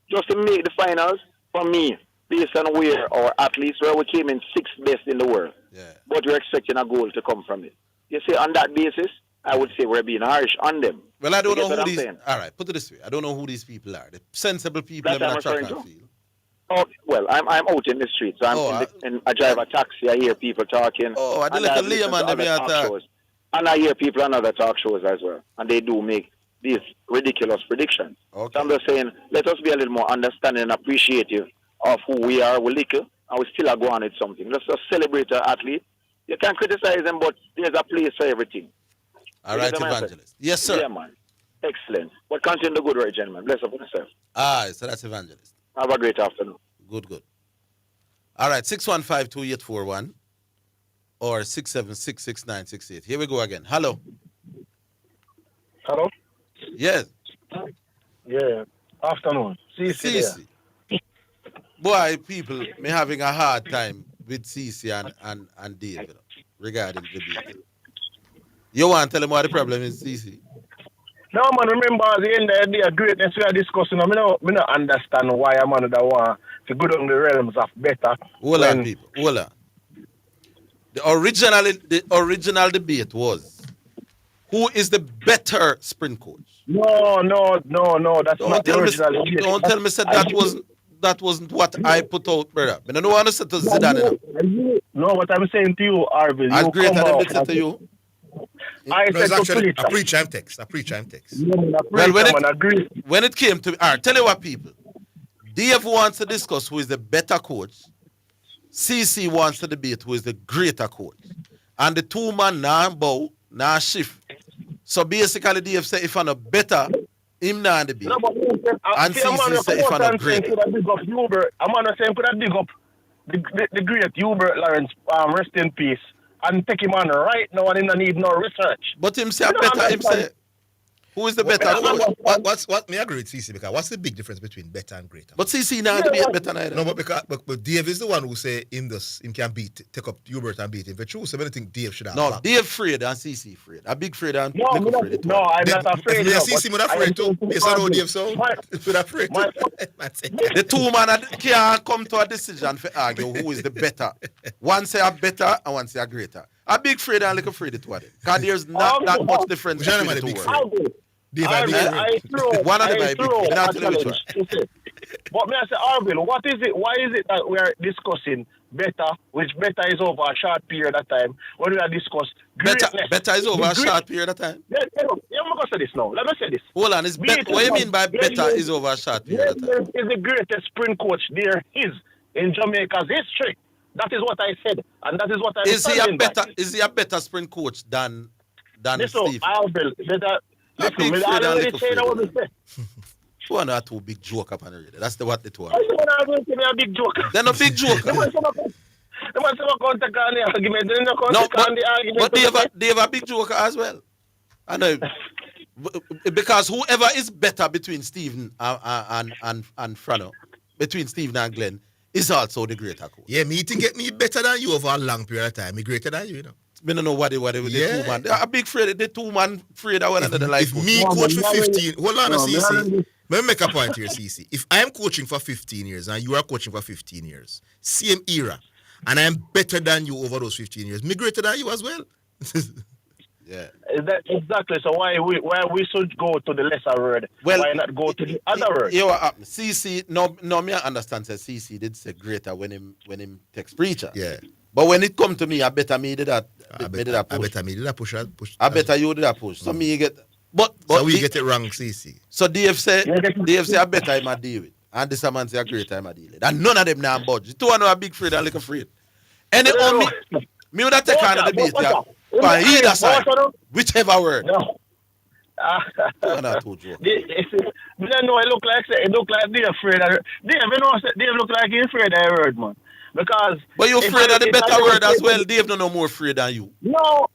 Just to make the finals, for me, based on where our athletes were, we came in 6th best in the world. Yeah. But we're expecting a goal to come from it. You see, on that basis, I would say we're being harsh on them. Well, I don't know who these... All right, put it this way. I don't know who these people are. The sensible people in the track and field. Oh, well, I'm out in the streets. I drive a taxi. I hear people talking. Oh, I do like a layman. And And I hear people on other talk shows as well, and they do make these ridiculous predictions. Okay. So I'm just saying, let us be a little more understanding and appreciative of who we are. We're little, and we still are going with something. Let's just celebrate our athlete. You can criticize them, but there's a place for everything. All right, Evangelist. Yes, sir. Yeah, man. Excellent. But continue the good work, gentlemen. Bless up on yourself. So that's Evangelist. Have a great afternoon. Good. All right, 615-2841 or 6766968. Here we go again. Hello. Hello? Yes. Yeah. Afternoon. CC. Boy, people me having a hard time with CC and Dave, you know, regarding the debate. You want to tell them what the problem is, CC? No, man, remember at the end of the day, greatness we are discussing. I don't understand why a man that want to go down the realms of better. Hold on, people. Hold on. The original debate was, who is the better sprint coach? No. That's not the original debate. Don't tell me that wasn't what I put out, brother. I don't want to say to Zidane. No, what I'm saying to you, Orville. As great as I said to you. I said actually to a pre-chime text. Well, when it came to, all right, tell you what, people. Dave wants to discuss who is the better coach. CC wants to debate who is the greater coach. And the two man now bow, now shift. So basically, Dave say if I'm not better, him now debate. No, and CC say if I'm not greater. I'm not saying could I dig up the great Hubert Lawrence, rest in peace, and take him on right now and he don't need no research. But him say better, him say, who is the better coach? What may I agree with CC because what's the big difference between better and greater? But CC now debate better neither. No, but Dave is the one who say him can take up Hubert and beat him. For true, so I think Dave should have. No, Dave afraid and CC afraid. A big afraid and no, I'm not afraid. If CC would afraid too. It's not how Dave so. Would afraid too. The two man can't come to a decision for argue who is the better. One say a better and one say a greater. A big afraid and little afraid to it. Because there's not that much difference between the two words. One of them I big. Not tell you which one. But may I say, Orville, what is it? Why is it that we are discussing better, which better is over a short period of time, when we are discussing greatness? Better is over a short period of time? Yeah, I'm going to say this now. Let me say this. Hold on, what do you mean by better is over a short period of time? Is the greatest sprint coach there is in Jamaica's history. That is what I said, and that is what I'm saying. Is he a better sprint coach than Steve? Orville, listen, I already said what I said. One or two big joke up on the radio. That's what they told me. A big joke. They're not big joke. They want to contact on the argument. They don't contact on the argument. But they have a big joker as well. I know. Because whoever is better between Stephen and Frano, between Stephen and Glenn, is also the greater coach. Yeah, me to get me better than you over a long period of time. Me greater than you know. Me don't know what they the two man. They are a big afraid. The two man afraid of one another like. If me coach for 15, hold on, CC. Let me make a point here, CC. If I'm coaching for 15 years and you are coaching for 15 years, same era, and I'm better than you over those 15 years, me greater than you as well. Yeah. Exactly. So why we should go to the lesser word? Well, why not go to the other word? You know, CC, no, me understand. Say CC did say greater when him text preacher. Yeah. But when it come to me, I better me did that. I better me did that push. I better you did that push. So me get. But so we get it wrong, CC. So Dave say I better him a deal with, and this man say a greater him a deal with, and none of them now budge. The two are a big afraid and little afraid. Any me would have take on the debate on either side, whichever word. No. Not too joke. Me don't know. It look like Dave afraid. Dave look like he afraid of the word, man. Because but you're afraid of the better word as well. Dave no more afraid than you. No,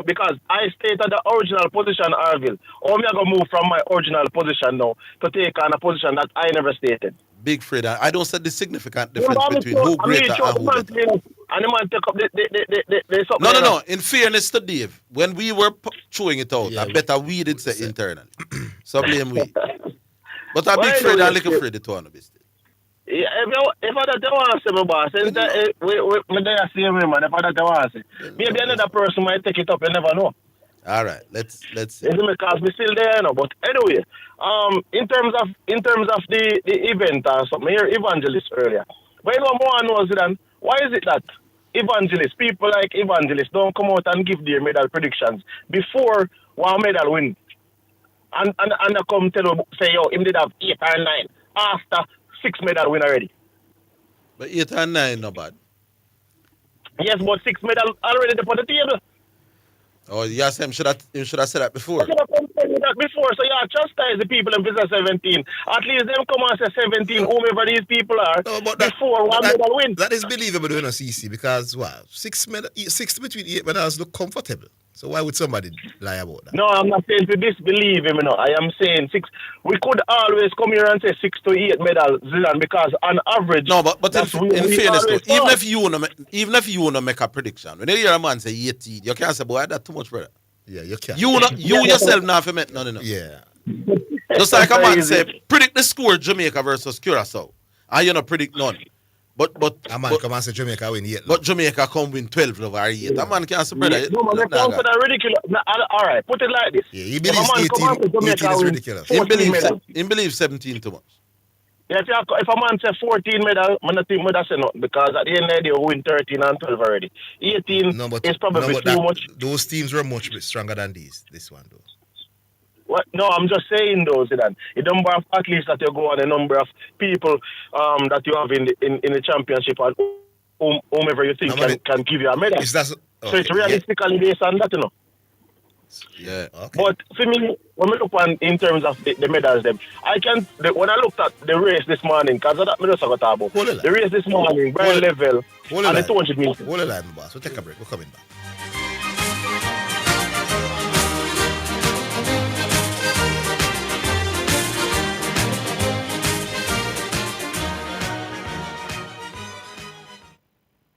because I stayed at the original position, Orville. Or me I go move from my original position now to take on a position that I never stated. Big afraid. I don't see the significant difference between who greater and who better. And the man take up the No. In fairness to Dave, when we were throwing it out, I better we did say internally. So blame we. But I'm big afraid and little afraid to one of this. Yeah, if I don't want to say my boss, we there see him, man. If I don't want to say, maybe another person might take it up. You never know. All right, let's see. It's because we still there, no. But anyway, in terms of the event or something, here evangelist earlier. But you know more knows it, and why is it that evangelists, people like evangelists, don't come out and give their medal predictions before one medal win. And I come tell you, say, yo, him did have 8 or 9 after 6 medal win already. But 8 and 9, not bad. Yes, but 6 medal already up on the table. Oh, yes, him should have said that before. I should have said that before, so yeah, chastise the people in business 17. At least them come and say 17, whomever these people are, before one medal win. That is believable doing a CC because, wow, 6 between 8 medals look comfortable. So why would somebody lie about that? No, I'm not saying to disbelieve him, I am saying 6. We could always come here and say 6 to 8 medal, Zidane, because on average. No, but in fairness, though, even if you wanna make a prediction, when you hear a man say 18, you can't say, boy, that's too much, brother. Yeah, you can't. You yourself not for no. Yeah. Just like a man say, predict the score Jamaica versus Curacao, and you not predict none. But a man come and say Jamaica win 8. But Jamaica come win 12 over 8. That man can't say, brother. No, man, that's ridiculous. All right, put it like this. Yeah, he believes 18 is ridiculous. He believes 17 too much. Yeah, if a man say 14 medal, I don't think I say nothing because at the end of the day, we win 13 and 12 already. 18 is probably too much. Those teams were much stronger than this one, though. What? No, I'm just saying though, Zidane. The number of athletes that you go on, the number of people that you have in the championship, and whomever you think can give you a medal. So it's realistically based on that, Yeah. Okay. But for me, when we look on in terms of the medals, when I looked at the race this morning, because that me just got talk about the race this morning, Brian Level, and the 200 meters. Hold the line, boss. We'll take a break. We're coming back.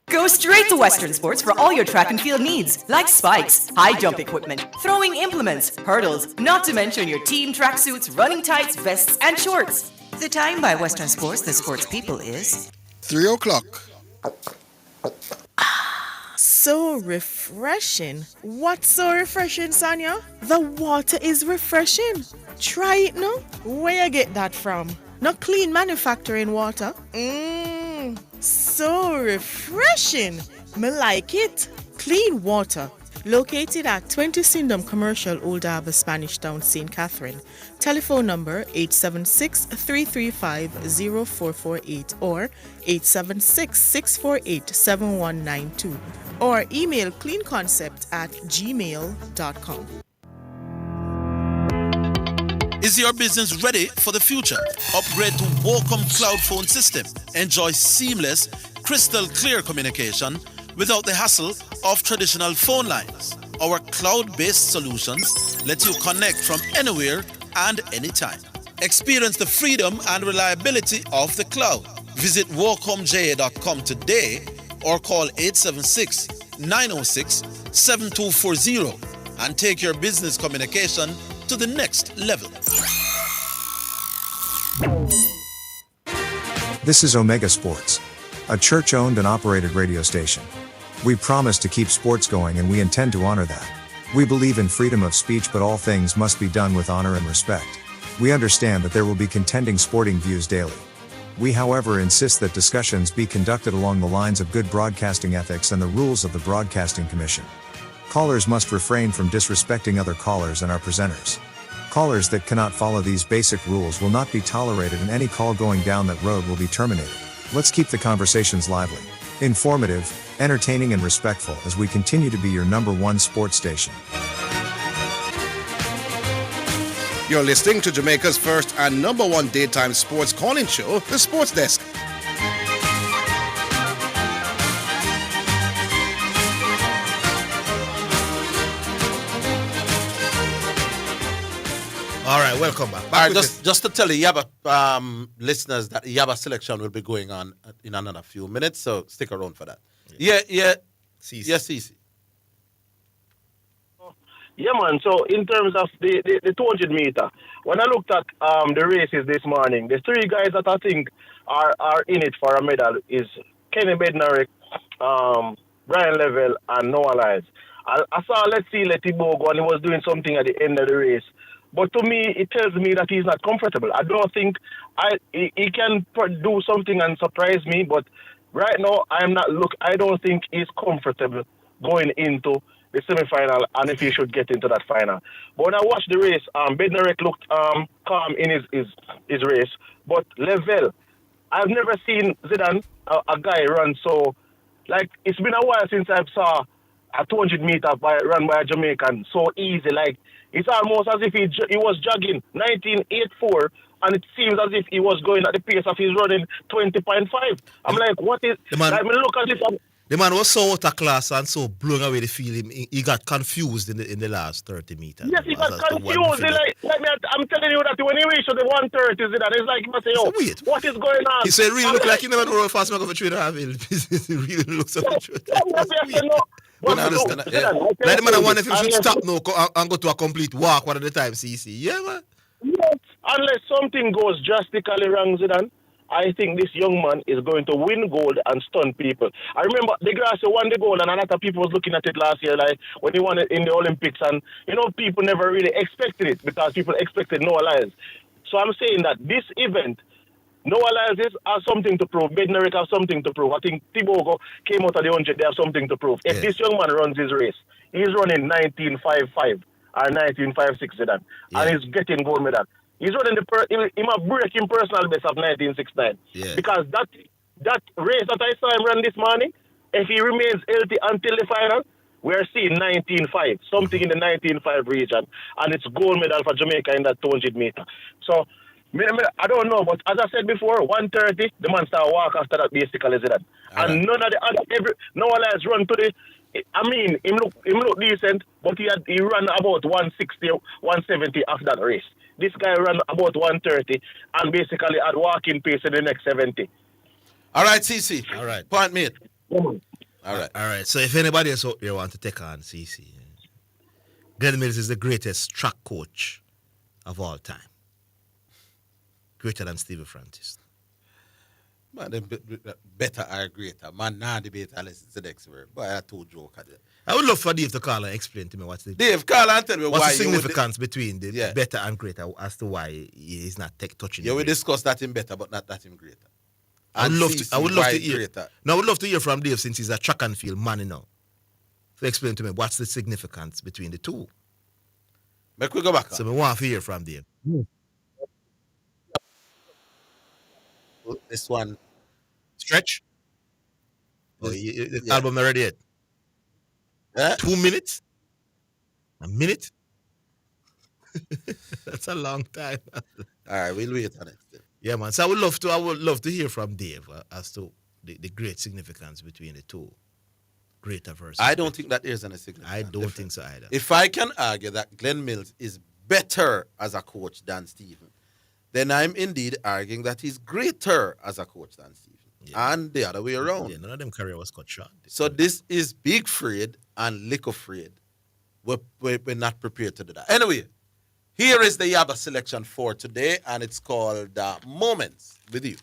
Go straight to Western Sports for all your track and field needs, like spikes, high jump equipment, throwing implements, hurdles, not to mention your team tracksuits, running tights, vests, and shorts. The time by Western Sports, the sports people, is 3 o'clock. So refreshing. What's so refreshing, Sonia? The water is refreshing. Try it now. Where you get that from? Not clean manufacturing water. So refreshing. Me like it. Clean water. Located at 20 Syndham Commercial, Old Harbour, Spanish Town, St. Catherine. Telephone number 876-335-0448 or 876-648-7192 or email cleanconcept@gmail.com. Is your business ready for the future? Upgrade to Wacom Cloud Phone System. Enjoy seamless, crystal clear communication without the hassle of traditional phone lines. Our cloud-based solutions let you connect from anywhere and anytime. Experience the freedom and reliability of the cloud. Visit wacomja.com today or call 876-906-7240 and take your business communication to the next level. This is Omega Sports, a church-owned and operated radio station. We promise to keep sports going and we intend to honor that. We believe in freedom of speech, but all things must be done with honor and respect. We understand that there will be contending sporting views daily. We, however, insist that discussions be conducted along the lines of good broadcasting ethics and the rules of the Broadcasting Commission. Callers must refrain from disrespecting other callers and our presenters. Callers that cannot follow these basic rules will not be tolerated, and any call going down that road will be terminated. Let's keep the conversations lively, informative, entertaining, and respectful as we continue to be your #1 sports station. You're listening to Jamaica's first and #1 daytime sports calling show, The Sports Desk. All right, welcome back. All right, just to tell the Yaba listeners that the Yaba selection will be going on in another few minutes, so stick around for that. Yeah. CC. Yes, CC. Yeah, man. So in terms of the 200 meter, when I looked at the races this morning, the 3 guys that I think are in it for a medal is Kenny Bednarik, Brian Level, and Noah Lyles. I saw Let's Go, and he was doing something at the end of the race. But to me, it tells me that he's not comfortable. I don't think he can do something and surprise me, but right now, I don't think he's comfortable going into the semi-final, and if he should get into that final. But when I watched the race, Bednarek looked calm in his race, but Level, I've never seen Zidane, a guy run so, like, it's been a while since I saw a 200 meter run by a Jamaican so easy. Like, it's almost as if he was jogging 19.84, and it seems as if he was going at the pace of his running 20.5. I'm like, what is, like, I mean, look as if the man was so out of class and so blown away the feeling. He got confused in the last 30 meters. Yes, he got confused. I'm telling you that when he reached the 130, it's like, he must say, oh, what is going on? He said, really look like he never know how fast I'm going to 3.5 hill. He really looks like a truth. But I understand that. Yeah. Like the man, I wonder if he should stop now and go to a complete walk one at a time, CC. Yeah, man. Yes. Unless something goes drastically wrong, Zidane, I think this young man is going to win gold and stun people. I remember De Grasse won the gold, and a lot of people was looking at it last year, like when he won it in the Olympics, and people never really expected it because people expected Noah Lyles. So I'm saying that this event, Noah Lyles has something to prove. Bednarek has something to prove. I think Thibaut came out of the 100. They have something to prove. If this young man runs his race, he's running 19.55 or 19.56, Zidane, and he's getting gold medal. He's running he might break him personal best of 1969. Because that race that I saw him run this morning, if he remains healthy until the final, we're seeing 19.5, something in the 19.5 region, and it's gold medal for Jamaica in that 200 meter. So, I don't know, but as I said before, 130, the man start walk after that basically, is that? And none of the other, no one else run to the, I mean, him look decent, but he ran about 160, 170 after that race. This guy ran about 130 and basically had walking pace in the next 70. All right, CC. All right. Point made. All right. So if anybody else out there want to take on CC, Glenn Mills is the greatest track coach of all time. Greater than Stevie Francis. Man, better or greater. Man, now debate unless it's the next word. Boy, I told you. I would love for Dave to call and explain to me what's the call and tell me what's the significance between the better and greater as to why he's not touching. Yeah, we discussed that in better, but not that in greater. I would love to hear. No, I would love to hear from Dave since he's a track and field man now. So explain to me what's the significance between the two. Make we go back. So we want to hear from Dave. This one. Stretch? The album already yet? 2 minutes? A minute? That's a long time. All right, we'll wait on it. Yeah, man. So I would love to hear from Dave as to the great significance between the two. Greater versus. I don't think that there's any significance. I don't think so either. If I can argue that Glenn Mills is better as a coach than Stephen, then I'm indeed arguing that he's greater as a coach than Stephen. Yeah. And the other way around. Yeah, none of them career was cut short. So this is Big Fred and Little Fred. We're not prepared to do that. Anyway, here is the Yaba selection for today, and it's called Moments with You.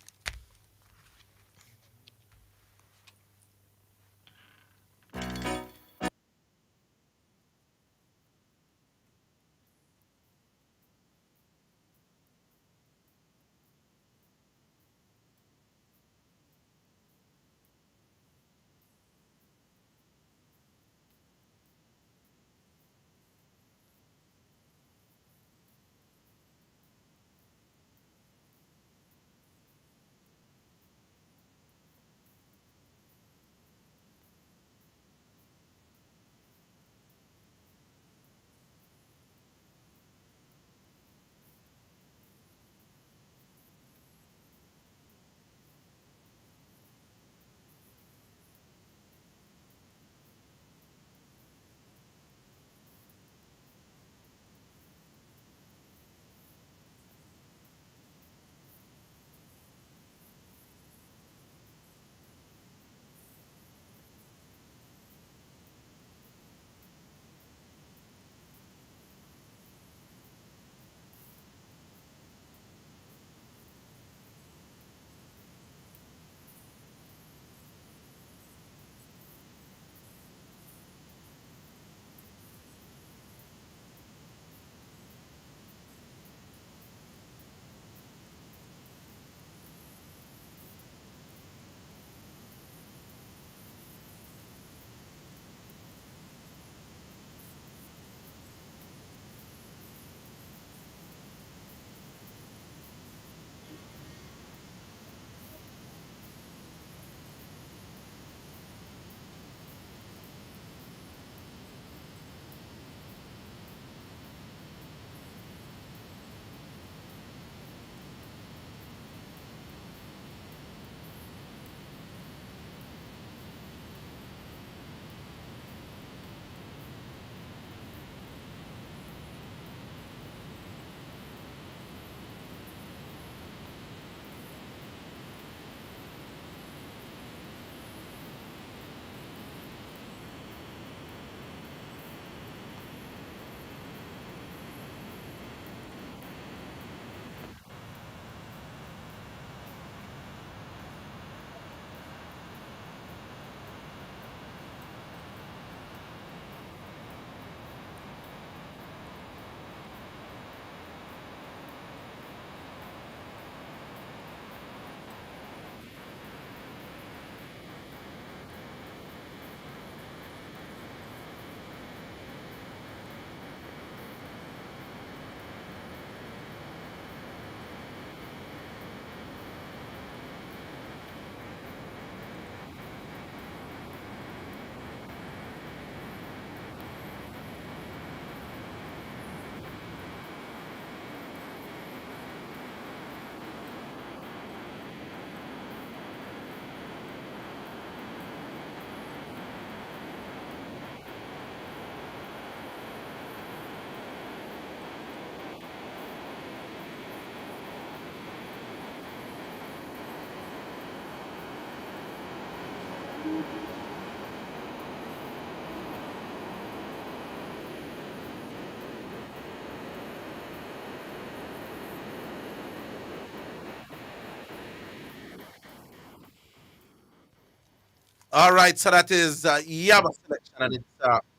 All right, so that is Yaba selection, and it's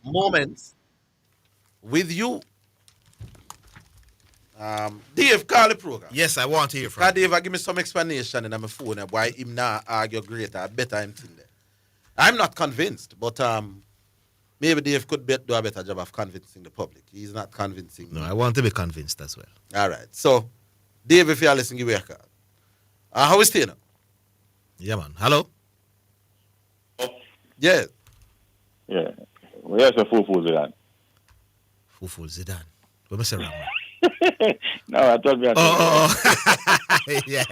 Moments with you. Dave, call the program. Yes, I want to hear from Dave, give me some explanation in my phone why him not argue greater. I better him thing there. I'm not convinced, but maybe Dave could do a better job of convincing the public. He's not convincing me. No, I want to be convinced as well. All right. So, Dave, if you are listening, give me a call. How is Tina? Yeah, man. Hello? Yeah. Yeah. Where's the Fufu Zidane? Fufu Zidane. What am I saying wrong, man? No, I told me. Yes.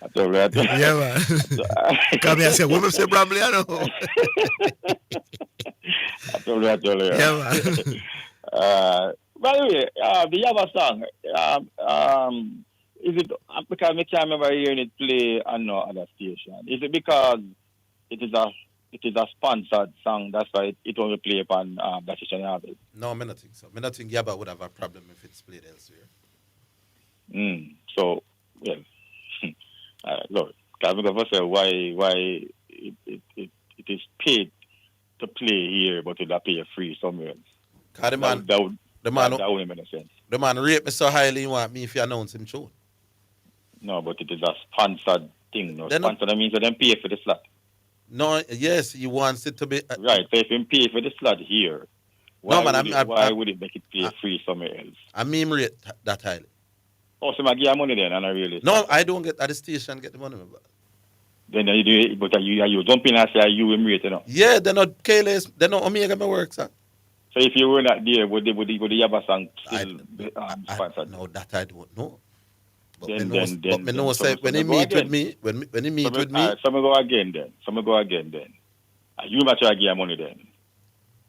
I told you. Yeah, man. Come here and say, what am I saying, Bramley? I know. I told you. Yeah, man. By the way, the Yaba song, is it because I can't remember hearing it play on no other station? Is it because it is a sponsored song, that's why it only play upon that station? No, I don't think so. I don't think Yaba would have a problem if it's played elsewhere. So, yes. Look, can I say why it is paid to play here, but it pay free somewhere else? The man wouldn't make sense. The man rate me so highly, you want me if you announce him tune? No, but it is a sponsored thing. No, sponsored means that them pay for the slot. No, yes, he wants it to be right. So if him pay for the slot here, why would it make it pay free somewhere else? I mean, rate that highly. Oh, so I give money then, and I really. No, I don't get at the station get the money. Then you do, but you jump in and say you him rate, you know. Yeah, they're not KLS, they're not Omega my work, sir. So if you were not there, would the Yaba song still sponsored? No, that I don't know. But then, me know say when he meet with me, when he meet with me. So me go again then. You must try to give money then.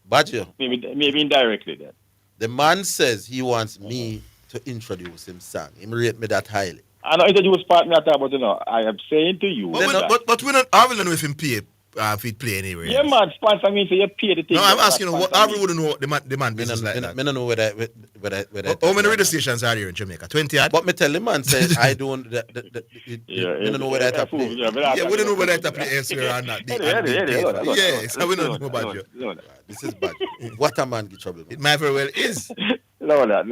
Badger. Maybe indirectly then. The man says he wants me to introduce him song. He rate me that highly. I know introduce part me at that, but you know, I am saying to you. But we don't know if him pay if he play anywhere. Yeah, man, sponsor means you pay the thing. No, I'm asking what Orville wouldn't know the man business like that. I don't know whether how many radio stations are here in Jamaica? 20 odd? But me tell the man says I don't I don't know whether I play. Yeah, we don't know whether I play elsewhere or not. Yes, we don't know about you. This is bad. What a man get trouble. It might very well is. No, that.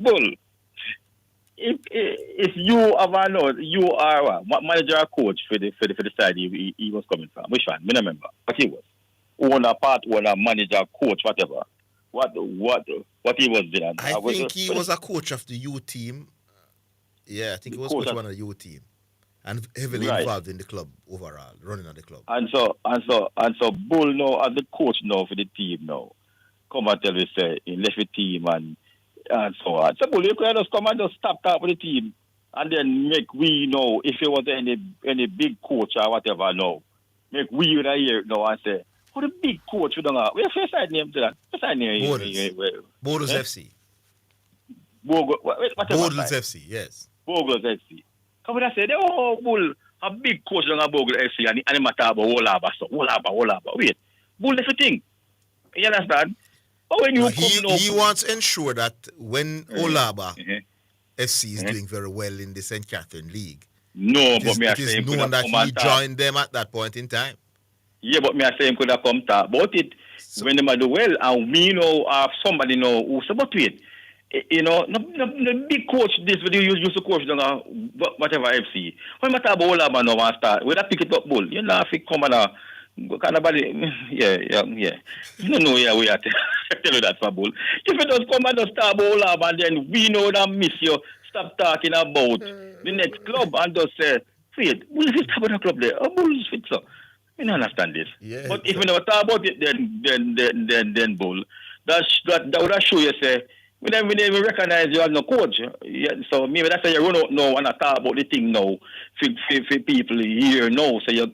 Bull. If you ever know, you are what manager or coach for the side he was coming from. Which one? I remember, but he was owner, manager, coach, whatever. What he was doing. I think he was a coach of the youth team. Yeah, I think he was coach of one of the youth team, and heavily involved in the club overall, running of the club. And so Bull now as the coach now for the team now, come and tell me say he left the team and so on. So Bull, you could just come and just stop with the team and then make we know if it was any big coach or whatever now. Make we hear now and say, who the big coach we don't have? Where's the side name to that? What's the name? Bodos FC. Bodos FC, yes. Bodos FC. Come and say, oh, Bull, a big coach on a Bogle FC and the matter about Wolaba. So, Wolaba. Wait, Bull, that's the thing. You understand? But when you he wants to ensure that when Olaba FC is doing very well in the St. Catherine League, it is known that he joined them at that point in time. Yeah, but me I say him could have come talk about it when they do well, and we know somebody know who's about it. You know, the big coach this but you used to coach whatever FC. When matter about Olaba now and start, when I pick it up Bull, you know if it come and kind of body, yeah. You know, we are tell you that for Bull. If it does come and just start about Olaba and then we know that miss you, stop talking about the next club and just say, wait, Bull is stop about the club there. Bull is fit so. I don't understand this. Yeah, but if we never talk about it, then Bull, that would show you say, we recognize you as no coach. Yeah, so maybe that's why you run out now and I talk about the thing now for people here now. So you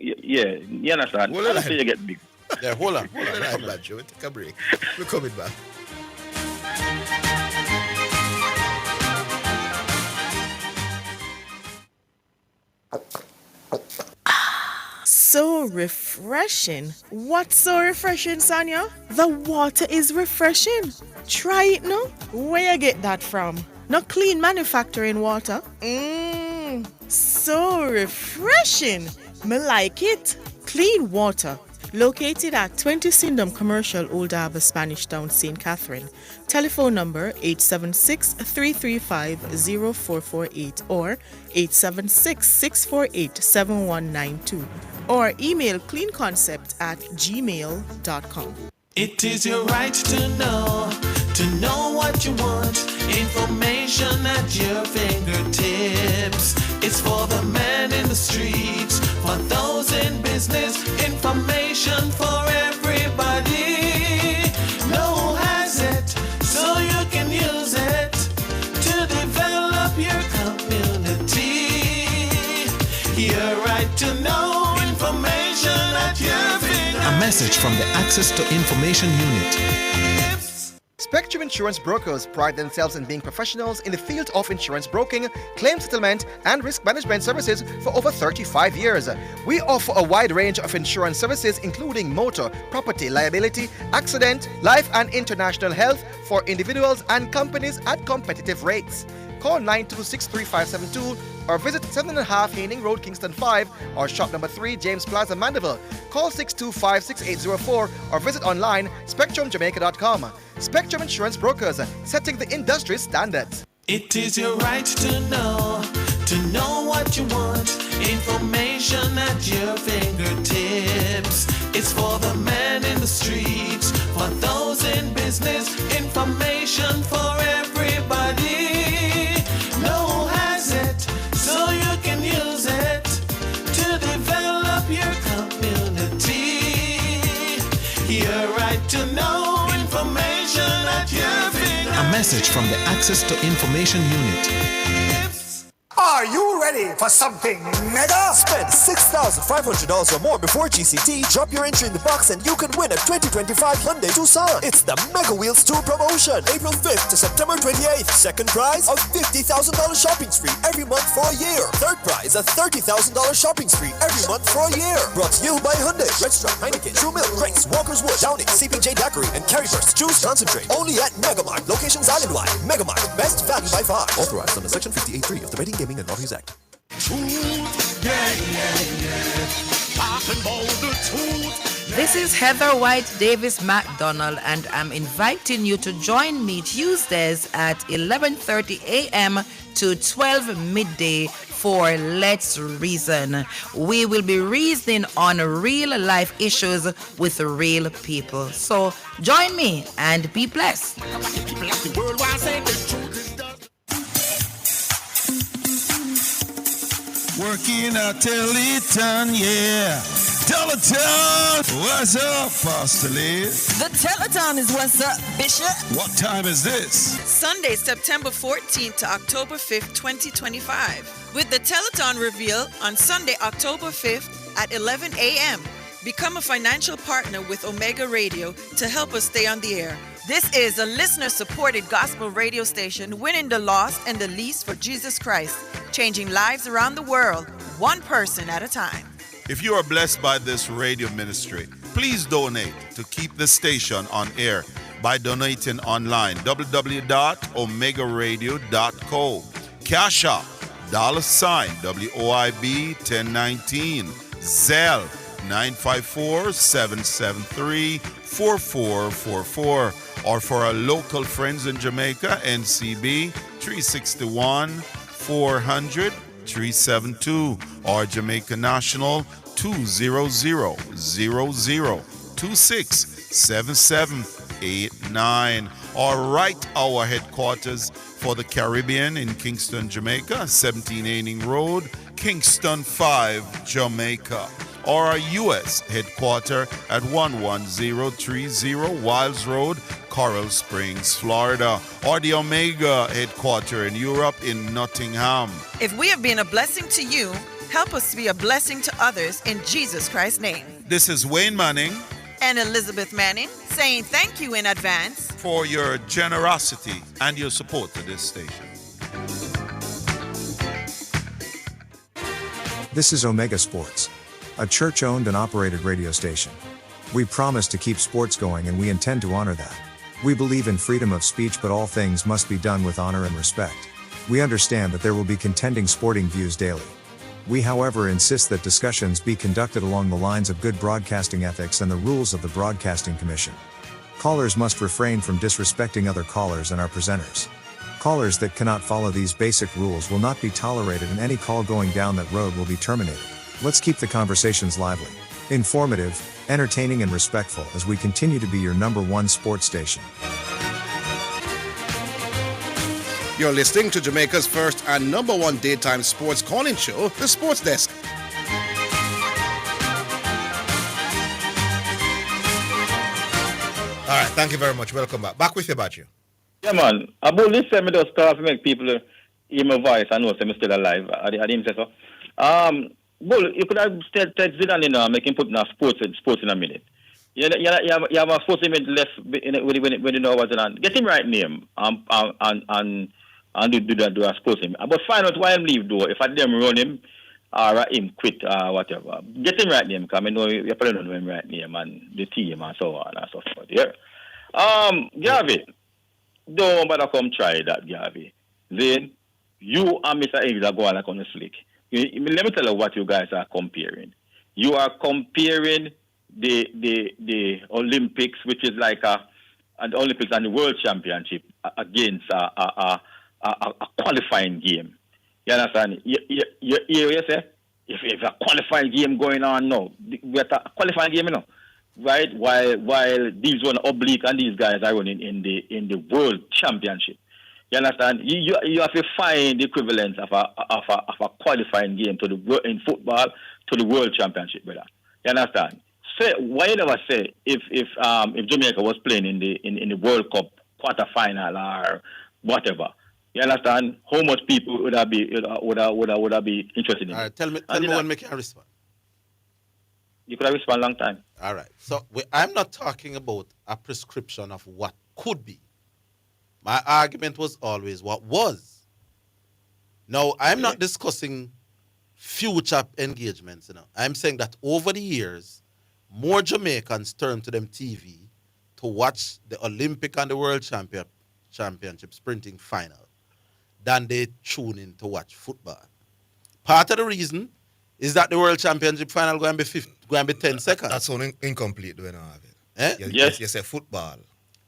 understand? Well, that's you get big. Yeah, hold on. I'm glad you take a break. We're coming back. So refreshing. What's so refreshing, Sonia? The water is refreshing. Try it now. Where you get that from? No clean manufacturing water. So refreshing. Me like it. Clean water. Located at 20 Syndham Commercial, Old Harbour, Spanish Town, St. Catherine. Telephone number 876-335-0448 or 876-648-7192 or email cleanconcept@gmail.com. It is your right to know what you want. Information at your fingertips. It's for the man in the streets, for those in business. Information for everybody. No one has it, so you can use it to develop your community. Your right to know information at your fingertips. A message from the Access to Information Unit. Spectrum Insurance Brokers pride themselves in being professionals in the field of insurance broking, claim settlement, and risk management services for over 35 years. We offer a wide range of insurance services including motor, property, liability, accident, life and international health for individuals and companies at competitive rates. Call 926-3572 or visit 7.5 Haining Road, Kingston 5 or shop number 3, James Plaza, Mandeville. Call 625-6804 or visit online spectrumjamaica.com. Spectrum Insurance Brokers, setting the industry standards. It is your right to know what you want. Information at your fingertips. It's for the man in the streets, for those in business. Information for everybody. No one has it, so you can use it to develop your community. Your right to know information at your fingertips. A message from the Access to Information Unit. Are you ready for something mega? Spend $6,500 or more before GCT. Drop your entry in the box and you can win a 2025 Hyundai Tucson. It's the Mega Wheels Tour promotion. April 5th to September 28th. Second prize, a $50,000 shopping spree every month for a year. Third prize, a $30,000 shopping spree every month for a year. Brought to you by Hyundai, Red Stripe, Heineken, True Milk, Grace, Walker's Wood, Downing, CPJ Daiquiri, and Carryburst Juice Concentrate. Only at Megamart. Locations island-wide. Megamart, best value by far. Authorized under Section 58.3 of the Betting, Gaming, and Lotteries Act. This is Heather White Davis McDonald, and I'm inviting you to join me Tuesdays at 11:30 a.m. to 12 midday for Let's Reason. We will be reasoning on real life issues with real people. So join me and be blessed. Working at Teleton, yeah. Teleton, what's up, Pastor Liz? The Teleton is what's up, Bishop. What time is this? Sunday, September 14th to October 5th, 2025. With the Teleton reveal on Sunday, October 5th at 11 a.m. Become a financial partner with Omega Radio to help us stay on the air. This is a listener-supported gospel radio station winning the lost and the least for Jesus Christ, changing lives around the world, one person at a time. If you are blessed by this radio ministry, please donate to keep the station on air by donating online, www.omegaradio.co. Cash App, $WOIB 1019, Zelle 954-773-4444, or for our local friends in Jamaica, NCB 361-400-372, or Jamaica National 200-0026-7789, or write our headquarters for the Caribbean in Kingston, Jamaica, 17 Haining Road, Kingston 5, Jamaica, or our U.S. headquarters at 11030 Wiles Road, Coral Springs, Florida, or the Omega headquarters in Europe in Nottingham. If we have been a blessing to you, help us to be a blessing to others in Jesus Christ's name. This is Wayne Manning and Elizabeth Manning saying thank you in advance for your generosity and your support to this station. This is Omega Sports. a church-owned and operated radio station. We promise to keep sports going and we intend to honor that. We believe in freedom of speech, but all things must be done with honor and respect. We understand that there will be contending sporting views daily. We, however, insist that discussions be conducted along the lines of good broadcasting ethics and the rules of the Broadcasting Commission. Callers must refrain from disrespecting other callers and our presenters. Callers that cannot follow these basic rules will not be tolerated, and any call going down that road will be terminated. Let's keep the conversations lively, informative, entertaining, and respectful as we continue to be your #1 sports station. You're listening to Jamaica's first and #1 daytime sports calling show, The Sports Desk. All right, thank you very much. Welcome back. Back with you, Badger. Yeah, man. About this, me just start to make people hear my voice and know I'm still alive. I didn't say so. Well, you could have text Zidane in make him put in sports in a minute. You have a sports minute left when you know what's on. Get him right name and do a sports him. But find out why him leave though. If I them run him or him quit or whatever. Get him right name because I know you probably know him right name and the team and so on and so forth. Yeah. Garvey, don't bother come try that, Garvey. Then you and Mr. Higgins are going like on the slick. Let me tell you what you guys are comparing. You are comparing the Olympics, which is like an Olympics and the World Championship against a qualifying game. You understand? You say if a qualifying game going on now, we have a qualifying game, you know, right? While these one oblique and these guys are running in the World Championship. You understand? You have to find the equivalent of a qualifying game in football to the World Championship, brother. You understand? Say why you never say if Jamaica was playing in the World Cup quarterfinal or whatever. You understand how much people would have be interested in it? All right, tell me when make a respond. You could have responded a long time. All right. So I'm not talking about a prescription of what could be. My argument was always what was. Now, I'm not discussing future engagements. You know, I'm saying that over the years, more Jamaicans turn to them TV to watch the Olympic and the World Championship sprinting final than they tune in to watch football. Part of the reason is that the World Championship final going to be 10 seconds. That's only incomplete, do we know of it? Eh? Yes. You say football.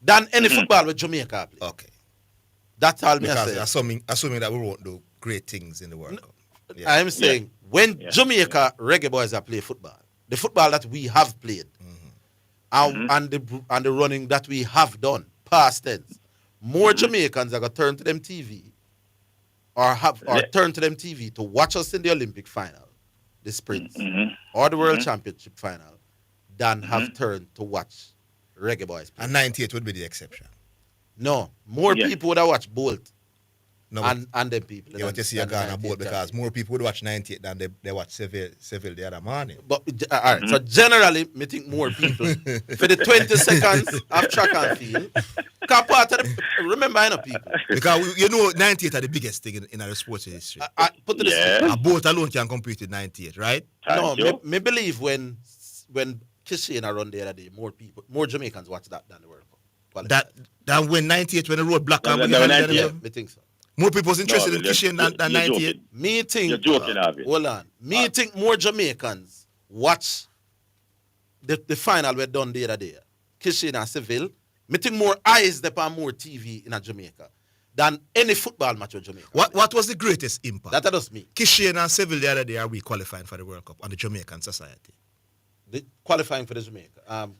Than any football with Jamaica play. Okay. That's all because me say. Assuming that we won't do great things in the World Cup. Yeah. I'm saying when Jamaica reggae boys are play football, the football that we have played, and the running that we have done, past tense, more Jamaicans are gonna turn to them TV or turn to them TV to watch us in the Olympic final, the sprints, or the World Championship final, than have turned to watch reggae boys play. And 98 would be the exception. No, more people would have watched Bolt and them people. Yeah, but you see a Ghana Bolt because more people would watch 98 than they watch Seville the other morning. But all right, so generally, I think more people for the 20 seconds of track and field. Remember, I know people. Because you know 98 are the biggest thing in our sports history. A Bolt alone can compete with 98, right? No, me believe when Kishina run the other day, more Jamaicans watch that than the World Cup. Than when 98 when the road black and I think so. More people was interested in Kishin than 98. Me think you're joking, hold on. Me think more Jamaicans watch the final we done the other day. Kishin and Seville. Me think more eyes depend more TV in Jamaica than any football match in Jamaica. What was the greatest impact? That was me. Kishin and Seville the other day are we qualifying for the World Cup on the Jamaican society? Qualifying for the Jamaica.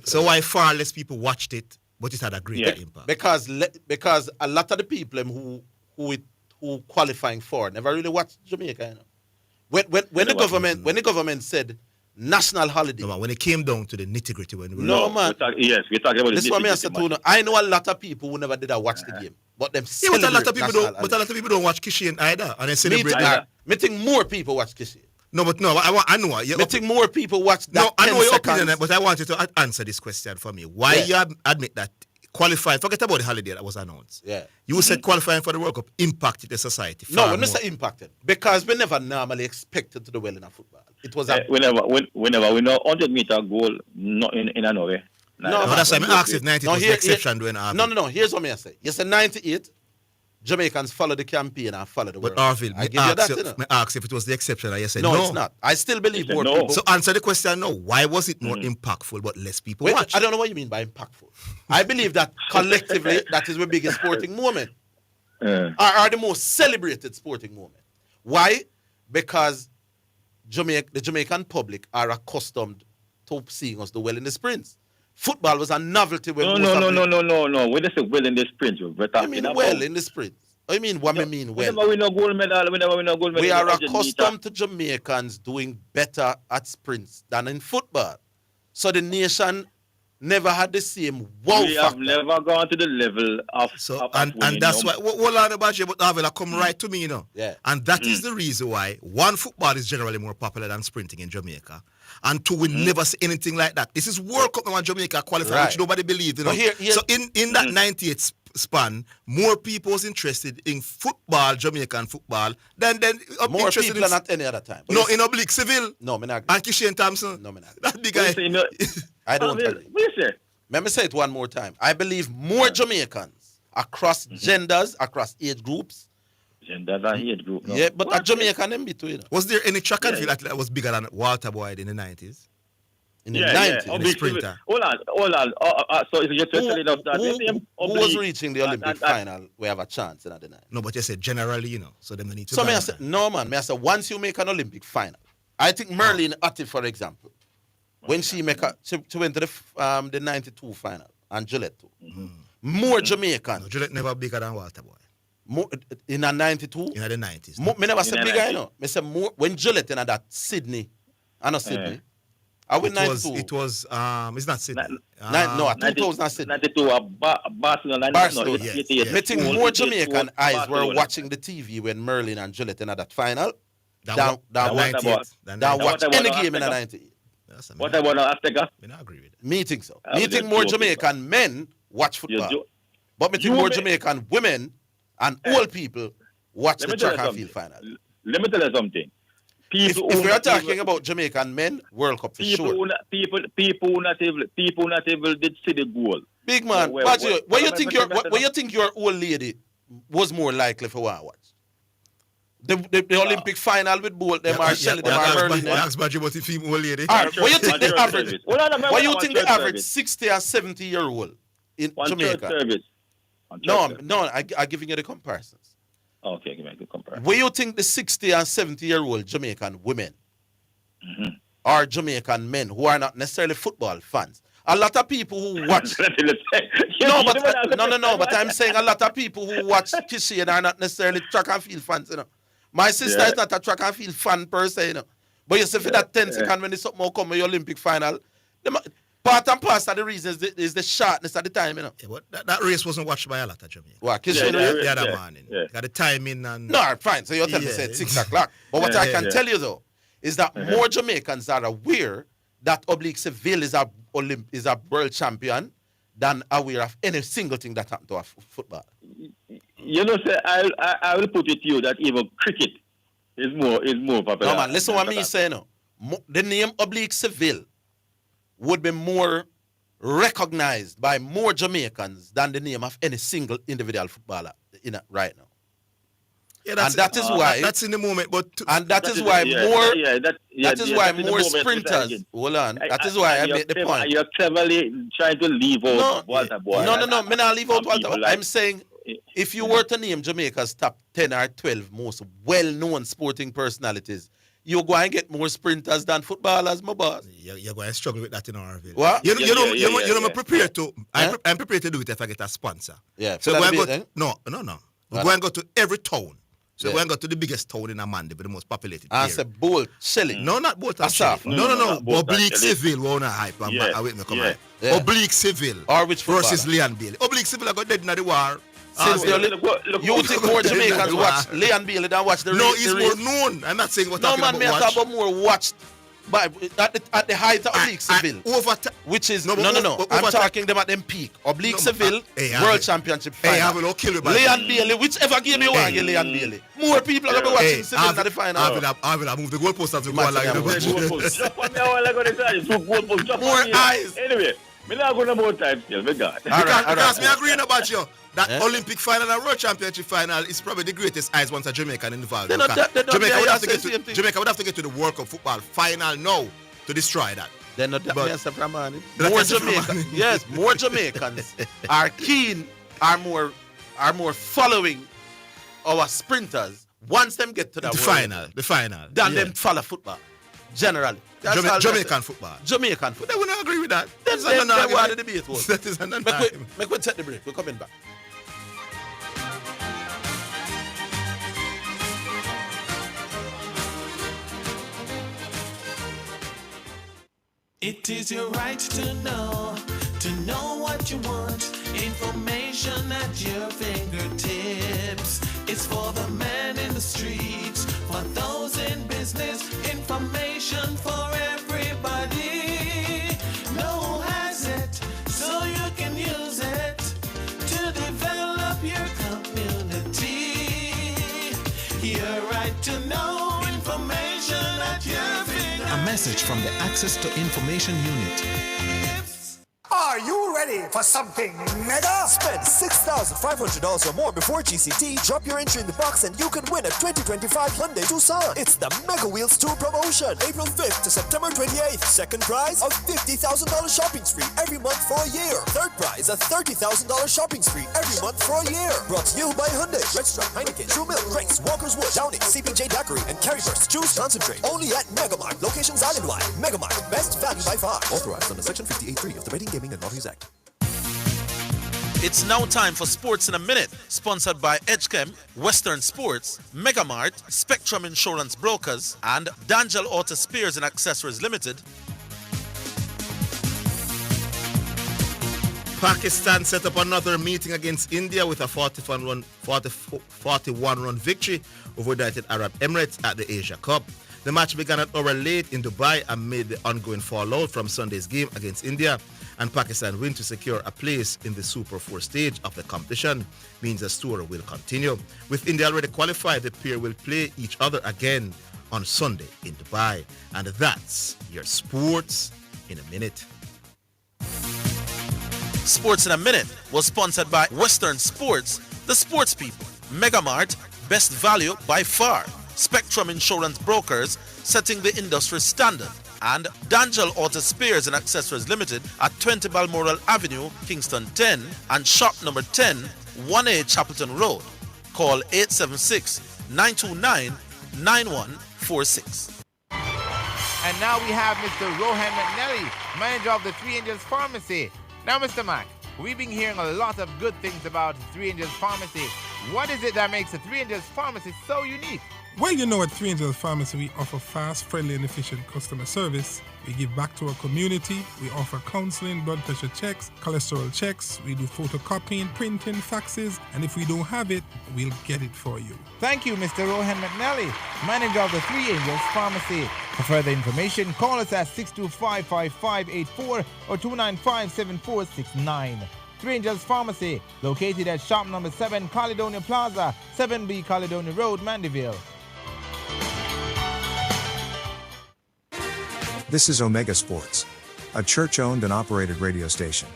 So why far less people watched it, but it had a greater impact? Because a lot of the people who qualifying for never really watched Jamaica. You know? When the government said national holiday. No, man, when it came down to the nitty-gritty. Man. We're talking about this. What I said to I know a lot of people who never did watch the game, but them but a lot of people don't watch Kishin either, and they celebrate that. Me think more people watch Kishin. No, but no, I know. I think more people watch that. No, I know your opinion, but I want you to answer this question for me. Why you admit that qualifying, forget about the holiday that was announced. Yeah. You said qualifying for the World Cup impacted the society. No, when I say impacted, because we never normally expected to do well in a football. it was whenever we know 100 meter goal, not in a way. No, that's why I asked if 90 was the exception doing Orville. No. Here's what I say. You say 98. Jamaicans follow the campaign and follow the world. But Orville, I asked if it was the exception, and you said no. No, it's not. I still believe more people. So answer the question no. Why was it more impactful but less people watched? I don't know what you mean by impactful. I believe that collectively, that is the biggest sporting moment. Are the most celebrated sporting moment. Why? Because the Jamaican public are accustomed to seeing us do well in the sprints. Football was a novelty. No. When they say well in the sprints, I mean well in the sprints. I mean what I mean well. Whenever we no gold medal, we are accustomed to Jamaicans doing better at sprints than in football. So the nation never had the same wow we factor. have never gone to the level of and that's why hold on about you, but Orville, come right to me, you know. Yeah. And that is the reason why one, football is generally more popular than sprinting in Jamaica. And two, we never see anything like that. This is World Cup when Jamaica qualified, which nobody believed, you know. So in that 98 span, more people was interested in football, Jamaican football, than more people than at any other time. No, in Oblique Civil. No, me not. And Kishan Thompson. No, me not. That big guy. I don't tell you. What you say? Let me say it one more time. I believe more Jamaicans across genders, across age groups. Genders and age groups. Yeah, but a Jamaican in between. Was there any track and field that was bigger than Walter Boyd in the 90s? In the 90s? Yeah. In the sprinter. Hold on. So if you're telling us that... Who was reaching the Olympic final? We have a chance in the 90s. No, but you said generally, you know, so they need to... So I say, no, man. I say, once you make an Olympic final, I think Merlin Atty, for example, when she went to the 92 final, and Gillette too. More Jamaicans. No, Gillette never bigger than Walter Boyd. More, in a 92? In the 90s. Me never say bigger, you know. I say more, when Gillette in that Sydney, I know Sydney. I went 92. It was, it's not Sydney. No, 2000 Sydney. 92, Barcelona. I think more Jamaican eyes were watching the TV when Merlin and Gillette in that final than watch any game in the 98. What about Azteca? I don't agree with that. Me think so. Me think more Jamaican men watch football. But me think more Jamaican women and old people watch the track and field final. Let me tell you something. If we are talking about Jamaican men, World Cup for sure. People not able did see the goal. Big man, where you think your old lady was more likely for one watch? The Olympic final with both them are Shelley, them are Merlin. Ask Badger about the female lady. What you think the average? What you think the average 60 or 70-year-old in Jamaica? No, I'm giving you the comparisons. Okay, give me a good comparison. What you think the 60 and 70-year-old Jamaican women or Jamaican men who are not necessarily football fans? A lot of people who watch... but I'm saying a lot of people who watch Kishan are not necessarily track and field fans, you know. My sister is not a track and field fan per se, you know. But you see, for that 10 seconds when the something come in the Olympic final, part and parcel of the reason is the sharpness at the time, you know. Yeah, but that race wasn't watched by a lot of Jamaicans. What, the other morning. Got the timing and... No, fine. So you're telling me it's 6 o'clock. But what I can tell you, though, is that more Jamaicans are aware that Oblique Seville is a world champion than aware of any single thing that happened to our football. You know, sir, I will put it to you that even cricket is more popular. No, man, listen what me say now. The name Oblique Seville would be more recognized by more Jamaicans than the name of any single individual footballer right now. Yeah, and that is why that's in the moment, but that is why more sprinters. Hold on, that is why I make the point. You're cleverly trying to leave out Walter Boyd. No, me not leave out Walter. I'm saying if you were to name Jamaica's top 10 or 12 most well-known sporting personalities, you're going to get more sprinters than footballers, my boss. You're going to struggle with that in Orville. What? I'm prepared to. I'm prepared to do it if I get a sponsor. Yeah. So we're going to We're going to go to every town. So we're going to go to the biggest town in Amanda, but the most populated. I said Bolt, Shelley. No, not Bolt and Shelley. No. Oblique Seville, we want to hype. Oblique Seville. Or which versus Leon Bailey. Oblique Seville, I got dead in the war. You think more Jamaicans watch Leon Bailey than watch the No, he's more known. I'm not saying what I'm talking about. No, man, me talk about more watched But at the height of Oblique Seville, which is no. I'm talking them at them peak. Oblique Seville, World Championship final. Leon Bailey, whichever game you want, Leon Bailey. More people are going to be watching Seville at the final. I will move the goalpost as we go along. More eyes. Anyway, me not going to more time still. Me God. Because me agreeing about you. That Olympic final and World Championship final is probably the greatest eyes once a Jamaican involved. Jamaica would have to get to the World Cup football final now to destroy that. They're not that more Jamaicans. Yes, more Jamaicans are keen, are more following our sprinters once them get to the final. Than them follow football. Generally. Jamaican football. They will not agree with that. That's what the debate was. That is an Make we take the break. We're coming back. It is your right to know what you want. Information at your fingertips. It's for the man in the streets, for those in business. Information for everybody. No one has it, so you can use it to develop your community. Your right to know information at your fingertips. A message from the Access to Information Unit. Are you ready for something mega? Spend $6,500 or more before GCT, drop your entry in the box and you can win a 2025 Hyundai Tucson. It's the Mega Wheels 2 promotion, April 5th to September 28th. Second prize, a $50,000 shopping spree every month for a year. Third prize, a $30,000 shopping spree every month for a year. Brought to you by Hyundai, Restaurant, Heineken, True Milk, Grace, Walker's Wood, Downing, CPJ Dietary, and Carryburst. Choose Concentrate. Only at Megamart. Locations island-wide. Megamart, best value by far. Authorized under Section 58.3 of the Betting, Gaming, and Lotteries Act. It's now time for Sports in a Minute, sponsored by Edgechem, Western Sports, Megamart, Spectrum Insurance Brokers, and D'Angelo Auto Spares and Accessories Limited. Pakistan set up another meeting against India with a 41-run victory over the United Arab Emirates at the Asia Cup. The match began an hour late in Dubai amid the ongoing fallout from Sunday's game against India, and Pakistan win to secure a place in the Super 4 stage of the competition means the story will continue. With India already qualified, the pair will play each other again on Sunday in Dubai. And that's your Sports in a Minute. Sports in a Minute was sponsored by Western Sports, the sports people, Megamart, best value by far, Spectrum Insurance Brokers, setting the industry standard, and D'Angelo Auto Spares and Accessories Limited at 20 Balmoral Avenue, Kingston 10, and shop number 10, 1A Chapelton Road. Call 876-929-9146. And now we have Mr. Rohan McNally, manager of the Three Angels Pharmacy. Now, Mr. Mac, we've been hearing a lot of good things about Three Angels Pharmacy. What is it that makes the Three Angels Pharmacy so unique? Well, you know, at Three Angels Pharmacy, we offer fast, friendly, and efficient customer service. We give back to our community. We offer counseling, blood pressure checks, cholesterol checks. We do photocopying, printing, faxes, and if we don't have it, we'll get it for you. Thank you, Mr. Rohan McNally, manager of the Three Angels Pharmacy. For further information, call us at 625-5584 or 295-7469. Three Angels Pharmacy, located at shop number 7, Caledonia Plaza, 7B Caledonia Road, Mandeville. This is Omega Sports, a church-owned and operated radio station.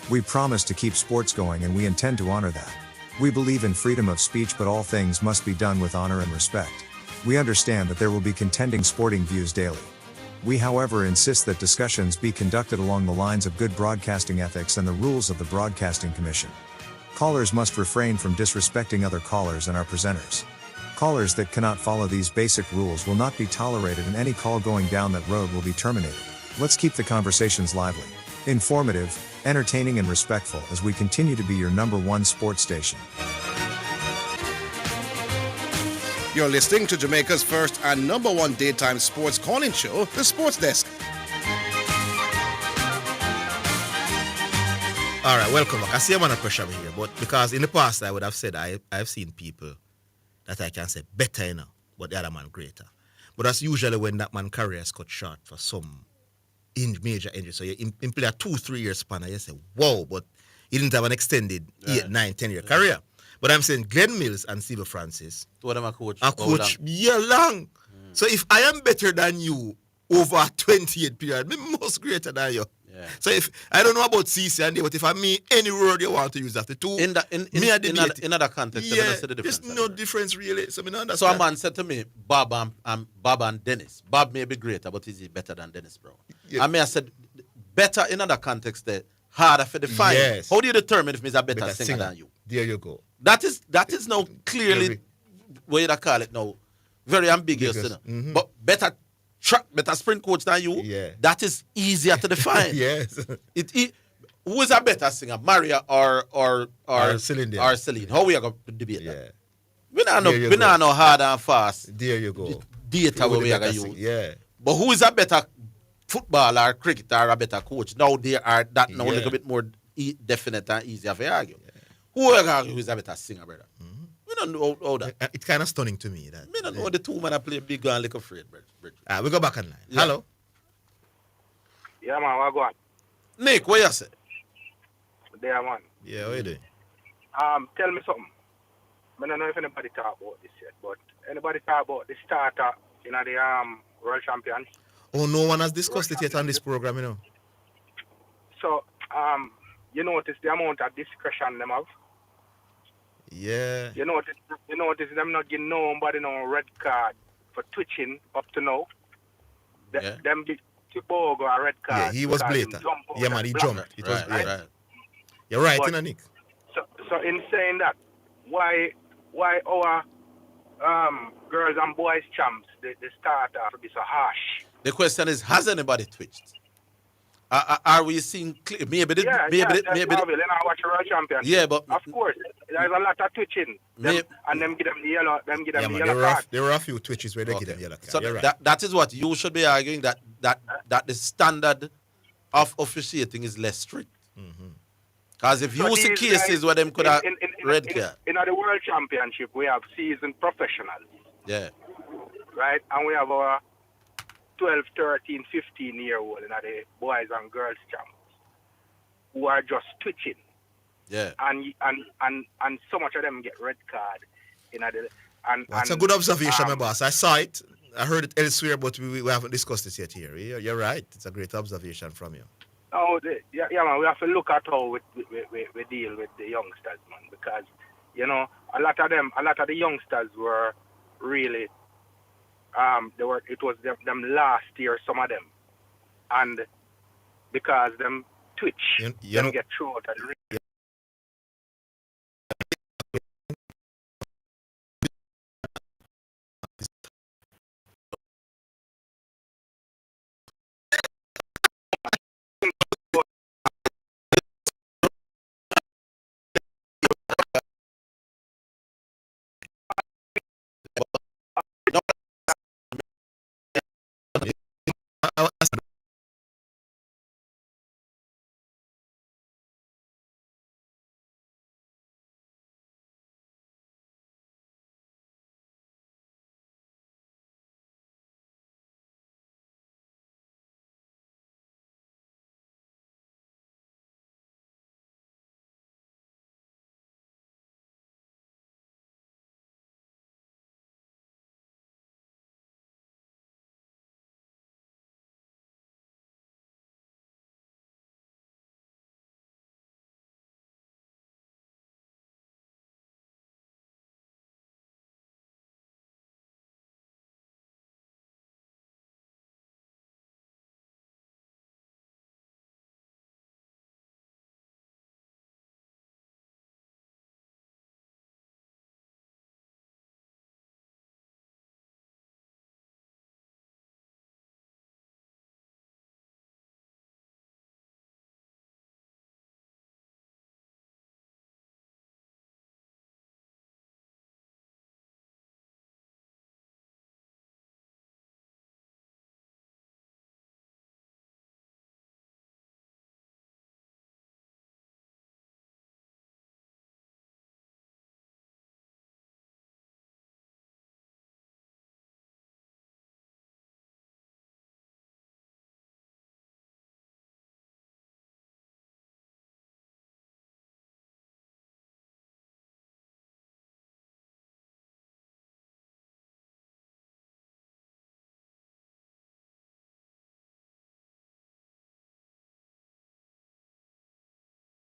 We promise to keep sports going and we intend to honor that. We believe in freedom of speech, but all things must be done with honor and respect. We understand that there will be contending sporting views daily. We, however, insist that discussions be conducted along the lines of good broadcasting ethics and the rules of the Broadcasting Commission. Callers must refrain from disrespecting other callers and our presenters. Callers that cannot follow these basic rules will not be tolerated, and any call going down that road will be terminated. Let's keep the conversations lively, informative, entertaining, and respectful as we continue to be your #1 sports station. You're listening to Jamaica's first and #1 daytime sports calling show, The Sports Desk. All right, welcome back. I see I'm under pressure here, but because in the past I would have said I've seen people that I can say better, but the other man greater. But that's usually when that man career is cut short for some major injury. So you play a 2-3 year span and you say, wow, but he didn't have an extended 8, 9, 10 year career. But I'm saying Glenn Mills and Steve Francis are coach year long. So if I am better than you over a 28 period, I'm most greater than you. Yeah. So if I don't know about CC and but if I mean any word you want to use after two, in other context, there's no difference really. So I mean, understand. So a man said to me, Bob and Dennis. Bob may be greater, but is he better than Dennis, bro? Yeah. I said better in other context there, harder for the fine. Yes. How do you determine if he's a better singer than you? There you go. That is now clearly what you call it now, very ambiguous, you know? Mm-hmm. But better sprint coach than you, that is easier to define. Yes. Who is a better singer, Maria or Celine? Or Celine? How we are going to debate that? We not know hard and fast. There you go. Data where we are going to use. Yeah. But who is a better footballer, cricketer, or a better coach? Now they are that now a little bit more definite and easier to argue. Who are going to is a better singer, brother? Mm-hmm. We don't know all that. It's kind of stunning to me. That we don't know the two men that play big and little afraid, brother. We go back online. Yeah. Hello. Yeah, man, what going? Nick, what you say? There, man. Yeah, what you doing? Tell me something. I don't know if anybody talk about this yet, but anybody talk about the starter in the World Champions? Oh, no one has discussed it yet on this program, you know. So, you notice the amount of discretion them have? Yeah. You notice them not giving nobody no red card for twitching up to now. Them give Tibogo a red card. Yeah, he was blatant. Yeah, man, he jumped. It was right. You're right, but, Nick. So in saying that, why our girls and boys champs, the starter to be so harsh? The question is, has anybody twitched? Are we seeing clear? Maybe Orville, and I watch World Champions. Yeah, but of course, there's a lot of twitching. And them give them the yellow. Them give them the yellow card. There were a few twitches where they give them yellow card. So right. that is what you should be arguing, that the standard of officiating is less strict. Because if you see cases where them could have red card. In the World Championship, we have seasoned professionals. Yeah. Right, and we have our 12, 13, 15-year-old in the boys and girls champs who are just twitching. Yeah. And so much of them get red card in the That's a good observation, my boss. I saw it. I heard it elsewhere, but we haven't discussed it yet here. You're right. It's a great observation from you. Oh, man, we have to look at how we deal with the youngsters, man, because a lot of the youngsters were really it was them last year, some of them, and because them twitch, them get through out and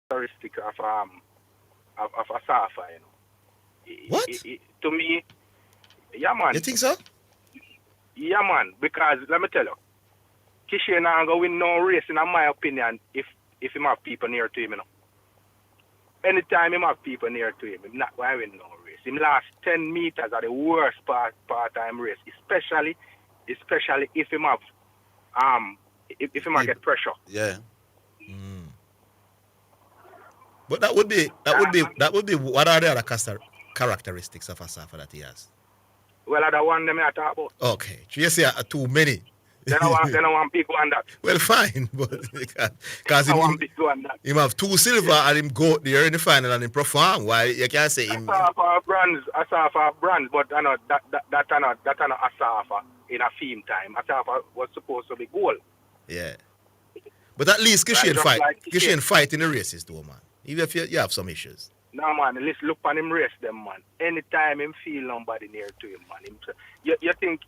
characteristic of Asafa, What? To me, yeah, man. You think so? Yeah, man. Because let me tell you, Kishe not gonna win no race, in my opinion, if he have people near to him, Anytime he have people near to him, he not gonna win no race. Him last 10 meters are the worst part-time race, especially if he have if he might get pressure. Yeah. But that would be what are the other characteristics of Asafa that he has? Well, I don't want them to talk about. Okay. So you say too many. Then I want big one that. Well, fine, but because he have 2 silver and him go there in the final and him perform. Why you can't say him? Asafa brands, but I know that not Asafa in a theme time. Asafa was supposed to be goal. Yeah, but at least Kishen fight. Kishen fight in the races, though, man. Even if you have some issues. No, man. Let's look on him race them, man. Anytime him feel nobody near to him, man. You think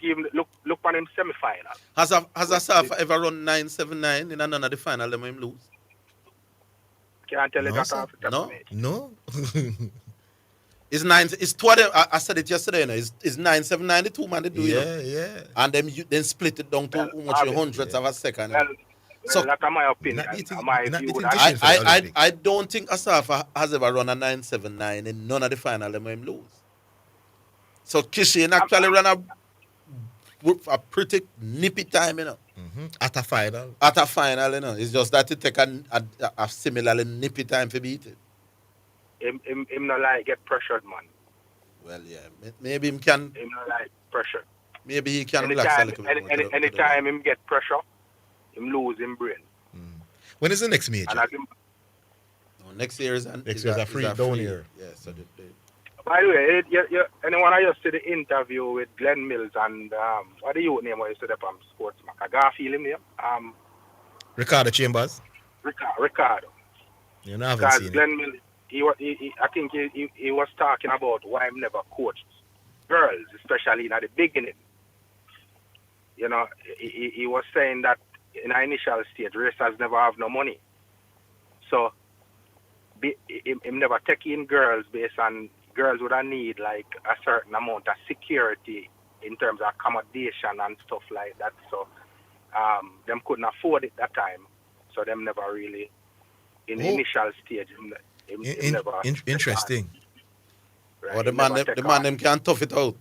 him look on him semi-final. Has Asafa ever run 9.79 in none of the final? Them him lose. Can't tell you that off the top No. of my head. No. It's 9. It's 20. I said it yesterday. You know, it's 9.79. The 2 man they do. Yeah. And then split it down to how much hundredths of a second. So that's my opinion. My view. I don't think Asafa has ever run a 9.79 in none of the final. Them him lose. So Kishen actually ran a pretty nippy time, you know. At a final. At a final, you know. It's just that it take a similarly nippy time to beat it. Him not like get pressured, man. Well, yeah. Maybe him can. Him not like pressure. Maybe he can relax a little bit. Anytime him get pressure, him lose him brain. When is the next major? Next year is a free down here. Yeah, so by the way, anyone I used to the interview with Glenn Mills and what the youth name was to the Sportsman? Garfield him name? Ricardo Chambers. Ricardo. You know, I haven't seen Glenn Mills, I think he was talking about why I'm never coached girls, especially in the beginning. You know, he was saying that in the initial stage, racers never have no money. So, him never take in girls based on girls would need like a certain amount of security in terms of accommodation and stuff like that. So, them couldn't afford it that time. So, them never really, in the initial stage, never. Interesting. Right, or the man them can tough it out.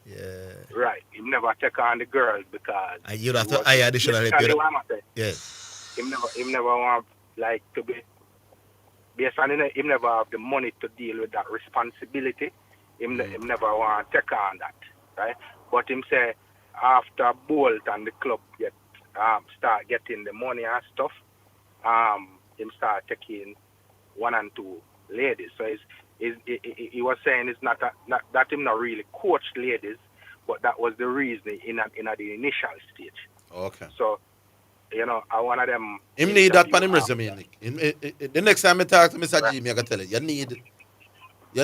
Yeah. Right. He never take on the girls because you'd have to hire additionally. Yes. Him never want like to be based on him never have the money to deal with that responsibility. Him never want to take on that. Right? But him say after Bolt and the club start getting the money and stuff, him start taking 1 and 2 ladies. So he was saying it's not that him not really coached ladies, but that was the reason in the initial stage. Okay. So, you know, I one of them. Him need that on him resume, Nick. The next time I talk to Mr. Jimmy, I can tell you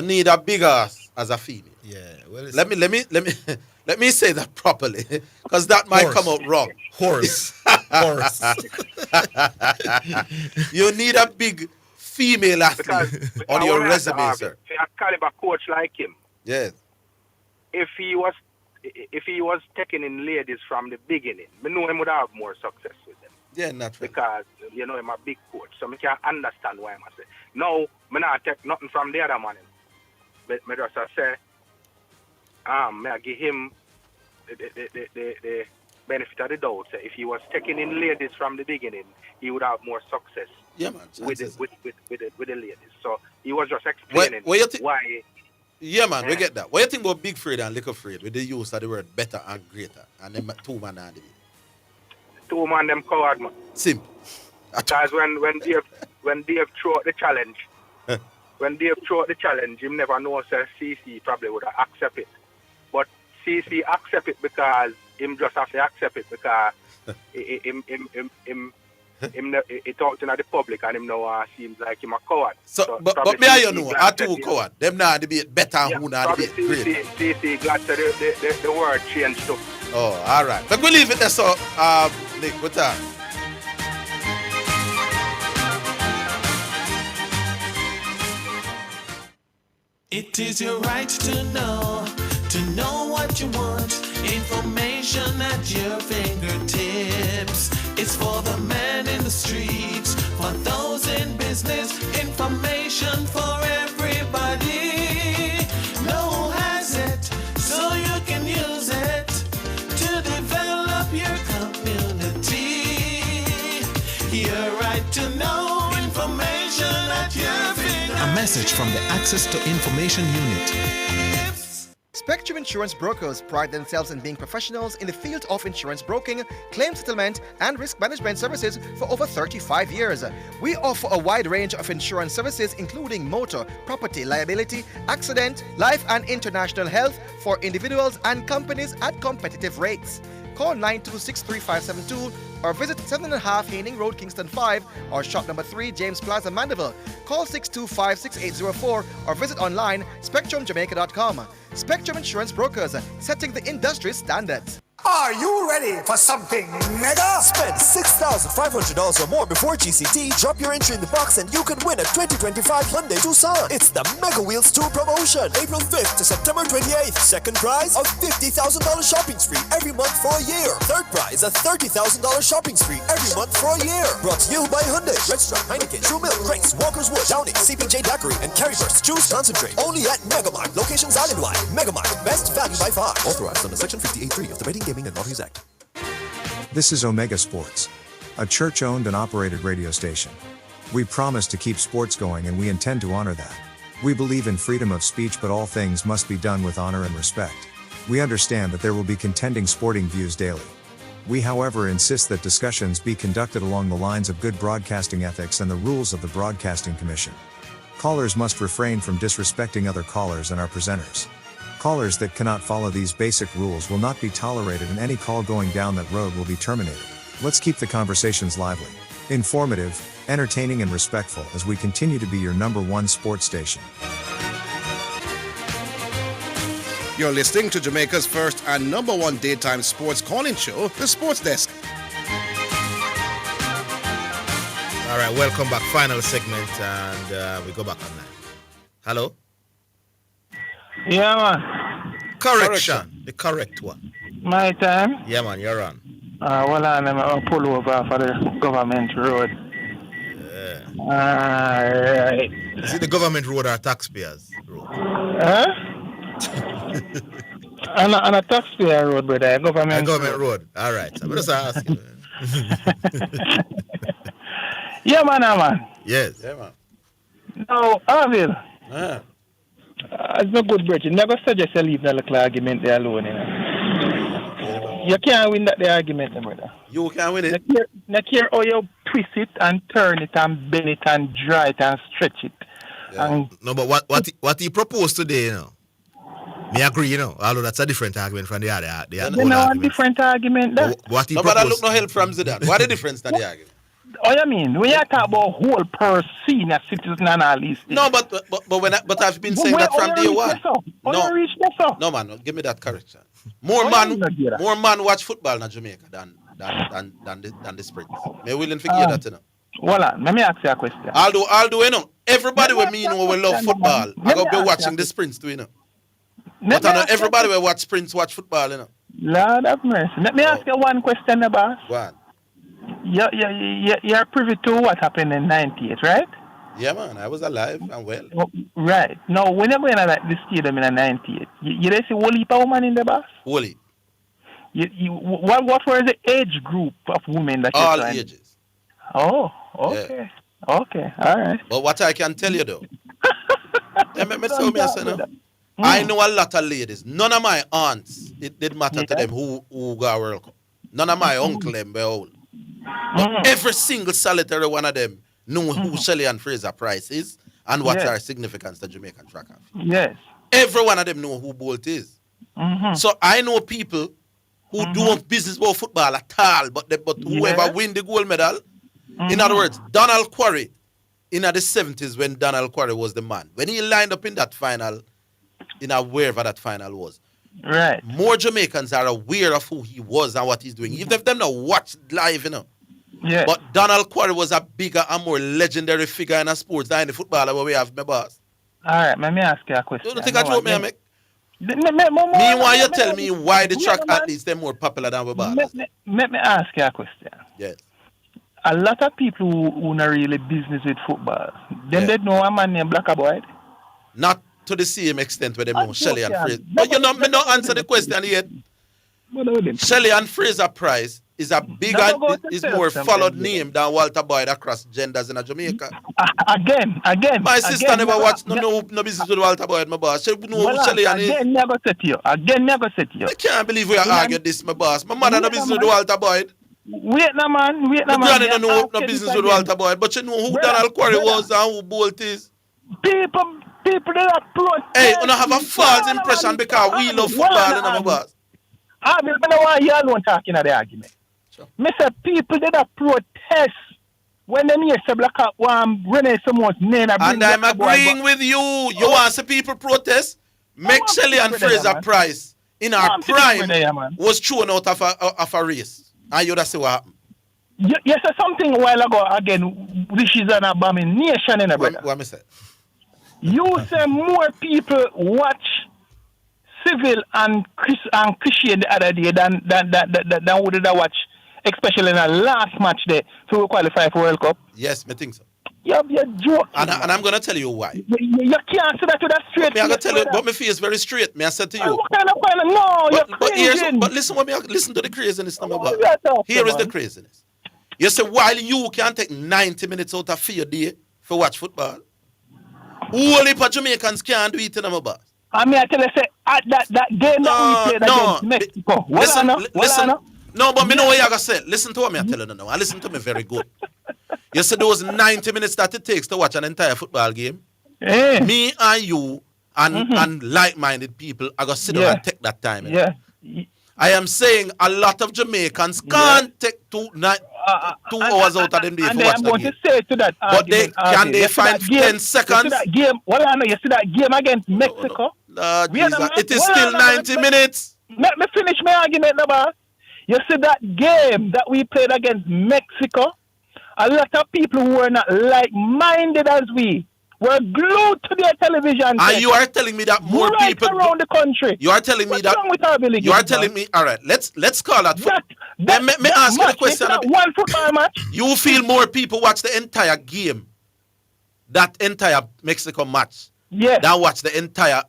need a big ass as a female. Yeah. Well, let me say that properly, because that might come out wrong. Horse. You need a big female athlete on your resume, sir. A caliber coach like him. Yes. If he was taking in ladies from the beginning, I know him would have more success with them. Yeah, naturally. Because you know him a big coach, so I can understand why I say. No, I not take nothing from the other man. But I just say, I give him the benefit of the doubt. If he was taking in ladies from the beginning, he would have more success. Yeah, man. With the ladies. So he was just explaining why. Yeah, man, we get that. What do you think about Big Fred and Little Fred with the use of the word better and greater? And them 2 man and the 2 man them coward, man. Simple. Because when Dave threw out the challenge, him never know sir CC probably would have accept it. But CC accept it because him just have to accept it because he talks in the public and him now seems like him a coward. So but me and you know, are 2 coward. Them now debate better and who now debate great. CC glad to the word change too. Oh, all right. But we leave it there, so Nick, what's that? It is your right to know what you want. Information at your fingertips. It's for the man in the streets, for those in business. Information for everybody. No one has it, so you can use it to develop your community. Your right to know information at your fingertips. A message from the Access to Information Unit. Spectrum Insurance Brokers pride themselves in being professionals in the field of insurance broking, claim settlement, and risk management services for over 35 years. We offer a wide range of insurance services including motor, property, liability, accident, life and international health for individuals and companies at competitive rates. Call 926-3572 or visit 7.5 Haining Road, Kingston 5 or shop number 3, James Plaza, Mandeville. Call 625-6804 or visit online spectrumjamaica.com. Spectrum Insurance Brokers, setting the industry standards. Are you ready for something mega? Spend $6,500 or more before GCT, drop your entry in the box and you can win a 2025 Hyundai Tucson. It's the Mega Wheels 2 promotion, April 5th to September 28th. Second prize, a $50,000 shopping spree every month for a year. Third prize, a $30,000 shopping spree every month for a year. Brought to you by Hyundai, Restaurant, Heineken, True Milk, Grace, Walker's Wood, Downing, CPJ Daiquiri, and Carryburst. Choose Concentrate. Only at Megamart. Locations island-wide. Megamart, best value by far. Authorized under Section 58.3 of the Betting, Gaming and Lotteries Act. This is Omega Sports, a church-owned and operated radio station. We promise to keep sports going and we intend to honor that. We believe in freedom of speech, but all things must be done with honor and respect. We understand that there will be contending sporting views daily. We, however, insist that discussions be conducted along the lines of good broadcasting ethics and the rules of the Broadcasting Commission. Callers must refrain from disrespecting other callers and our presenters. Callers that cannot follow these basic rules will not be tolerated, and any call going down that road will be terminated. Let's keep the conversations lively, informative, entertaining, and respectful as we continue to be your #1 sports station. You're listening to Jamaica's first and #1 daytime sports calling show, The Sports Desk. All right, welcome back. Final segment, and we go back online. Hello? Yeah, man. Correction. The correct one. My time? Yeah, man, you're on. Well, I'm going to pull over for the government road. Yeah. Alright. Is it the government road or taxpayers road? Huh? on a taxpayer road, brother. A government road. All right. I'm just asking. Yeah, man. Yes. Yeah, man. No, Orville. Yeah. It's no good, Bridget. Never suggest you leave that little argument there alone. You can't win that the argument, brother. You can't win it. Not care how you twist it and turn it and bend it and dry it and stretch it. Yeah. No, but what he proposed today, you know, me agree, although that's a different argument from the other. You know, a different argument. What he proposed. But I look no help from Zidane. What the difference in the argument? Oh, you mean when you talk about whole per senior citizen and all these things? No, but I've been saying that from day one. No, man, give me that correction. More man watch football in Jamaica than the Sprints. May willing forget that, Well, let me ask you a question. Although everybody with me will love football. I go be watching the Sprints too, But I know everybody will watch Sprints watch football, Lord have mercy. Let me ask you one question, boss. Go on. You're privy to what happened in 98, right? Yeah, man. I was alive and well. Right. Now, when you're going to the stadium in 98, you see whole heap of women in the bus? Whole heap. What were the age group of women that you all ages. Oh, okay. Yeah. Okay, all right. But what I can tell you, though, I know a lot of ladies. None of my aunts, it didn't matter to them who got World Cup. None of my uncle them were old. But every single solitary one of them knew who Shelley and Fraser Price is and what our significance to Jamaican track have. Yes. Every one of them know who Bolt is. So I know people who don't business about football at all, but whoever win the gold medal. In other words, Donald Quarry in the 70s when Donald Quarry was the man. When he lined up in that final, wherever that final was. Right. More Jamaicans are aware of who he was and what he's doing. Even if them not watch live, Yeah. But Donald Quarry was a bigger and more legendary figure in a sports than the footballer where we have my boss. All right, let me ask you a question. You don't think I joke me, I make? Meanwhile, Meanwhile, you tell me why the track athletes they're more popular than we ballers. Let me ask you a question. Yes. A lot of people who not really business with football, then they know a man named Black Boy. Not to the same extent where they know Shelley and Fraser. But you know, me not answer the question yet. Shelley and Fraser Price is a bigger, is more followed name than Walter Boyd across genders in Jamaica. Again. My sister never watched no business with Walter Boyd, my boss. She know who Shelley and is. Again, never said to you. I can't believe we are arguing this, my boss. My mother no business with Walter Boyd. Wait, no man. My granny don't know no business with Walter Boyd, but you know who Donald Quarry was and who Bolt is. People that are protest. Hey, you don't have a false impression because we love football, and my boss. I don't want you alone talking at the argument. Me say people that protest when them hear say Black Cap running someone's name. And I'm agreeing with you. You want to see people protest? Make Shelley and Fraser Price in our prime was thrown out of a race. And you just see what happened. You said something a while ago again. This is an abomination in a brother. What me say? You say more people watch Civil and Christian the other day than would they watch, especially in the last match there to qualify for World Cup. Yes, I think so. You're joking. And I'm going to tell you why. You can't say that to that straight. I'm going to tell you, but my face is very straight. May I say to you? What kind of no, you're crazy. But listen to the craziness. Here is the craziness. You say, while you can take 90 minutes out of your day for watch football, only Jamaicans can't do it in my boss. I mean, I tell you, say, at that game that we played against Mexico. Listen. No, but me know what you're going to say. Listen to what me I tell you now. And listen to me very good. You said those 90 minutes that it takes to watch an entire football game. Yeah. Me and you and like-minded people are going to sit down and take that time. Yeah. I am saying a lot of Jamaicans can't take 2 hours out of them day for watch the game. To say to that but they find 10 seconds? That game, you see that game against Mexico? It is still 90 minutes. Let me finish my argument, boss. You see that game that we played against Mexico? A lot of people who were not like-minded as we were glued to their television. And you are telling me that more people around the country. You are telling me that. You are telling me. All right, let's call that. Let me ask you the question. One football match. You feel more people watch the entire game, that entire Mexico match, than watch the entire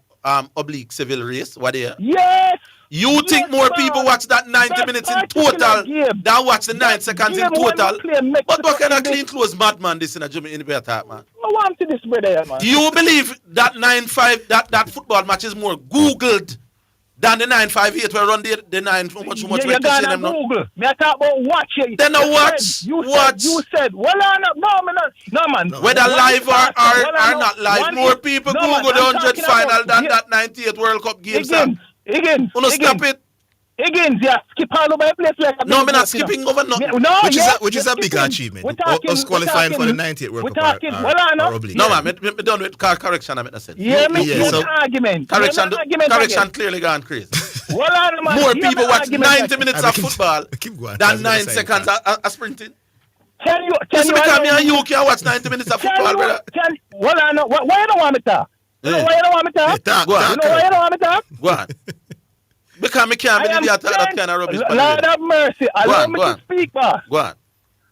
oblique civil race? What do you? Yes. You think more people watch that 90 minutes in total than watch the 9 seconds in total? But what kind of clean clothes madman this in a Jamaican attack, man? I want to this brother, man. Do you believe that 9-5 that football match is more Googled than the 9-5-8 where run the 9 so much you gotta Google. Me I talk about watch it. Then I watch. You said, well, no, man. Whether live or not live, more people Google the 100 final than that 98 World Cup game, sir. Higgins. Stop it. Higgins, skip all over the place like a no, I'm not skipping over nothing. Which is a big achievement. Us qualifying for the 98 World Cup. No, man, me done with correction. I said. Argument. Correction clearly gone crazy. More people watch 90 minutes of football than 9 seconds of sprinting. Can you can watch 90 minutes of football, brother. Why you don't want me to talk? You know why you don't want me to talk? Go on. You know why you don't want me to talk? Go on. Because I can't believe you talk that kind of rubbish. Lord have mercy. Allow me to speak, boss. Go on.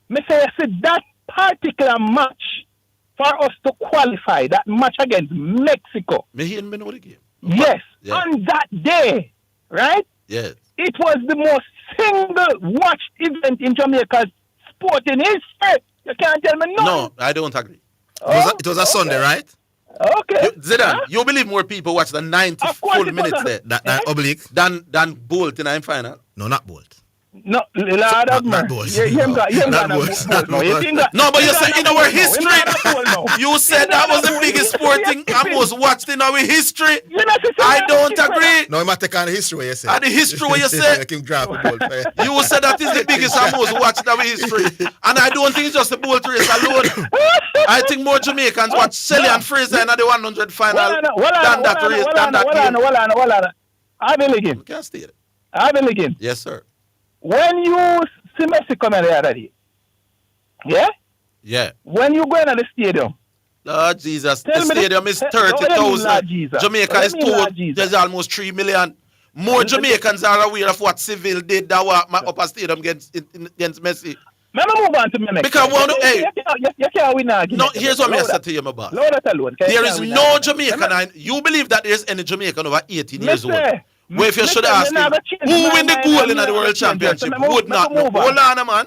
Me say, I said that particular match for us to qualify, that match against Mexico. Me hear me know the game. Yes. On that day, right? Yes. It was the most single watched event in Jamaica's sporting history. You can't tell me nothing. No, I don't agree. It was a Sunday, right? Okay. Zidane, you believe more people watch the 90 full minutes there that oblique than Bolt in the final? No, not Bolt. No, Lord of mercy. No, but you said in our history, you said that was the biggest sporting and most watched in our history. I don't agree. No, you might take on the history what you said. The history what you said. You said that is the biggest and most watched in our history. And I don't think it's just the Bolt race alone. I think more Jamaicans watch Shelley and Fraser in the 100 final than that race, than that game. I believe him. You can't stay there. I believe him. Yes, sir. When you see Messi come in the other day, yeah? Yeah. When you go into the stadium, Lord Jesus, Tell the me stadium is what do you mean, 30,000. Lord Jesus? Jamaica What is do you mean, told Lord Jesus? there's almost 3 million. More Jamaicans are aware of what Seville did that walk my upper stadium against Messi. Let me move on to my next. Because you can't win argument. no, here's what I say to you, my boss. Load that alone. There is no Jamaican. You believe that there's any Jamaican over 18 years old? Well, if you should ask him, who win the goal in the World Championship would not know. Hold on, man.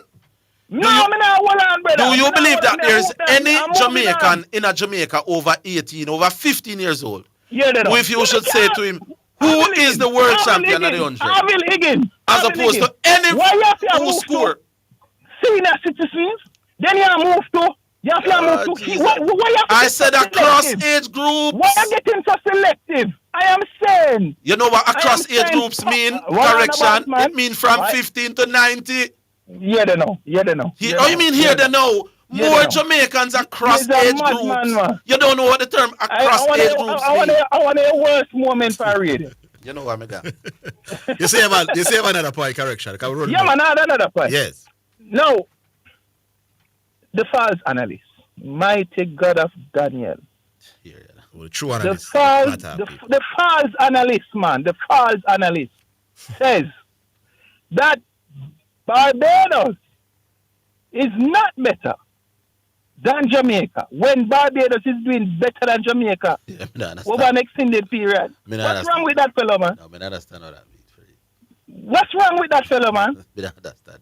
No, hold on, brother. Do you believe that there's any Jamaican in a Jamaica over 18, over 15 years old? Yeah, who if you should say to him, who is the world champion of the 100? Orville Higgins. As opposed to any who score. Senior citizens, then you move to. You have to move to. I said across age groups. Why are you getting so selective? I am saying. You know what across age groups mean? Correction. It means from 15 to 90. Yeah, they know. Oh, you mean here they know? More Jamaicans across age groups. You don't know what the term across age groups mean. I want a worst moment for radio. You know what I mean? You say another point, correction. Yeah, man, another point. Yes. No. The false analyst, mighty God of Daniel. Well, the true analyst. The false analyst, man, the false analyst says that Barbados is not better than Jamaica when Barbados is doing better than Jamaica over an extended period. What's wrong with that fellow, man? No, I understand how that means for you. What's wrong with that fellow, man? I understand.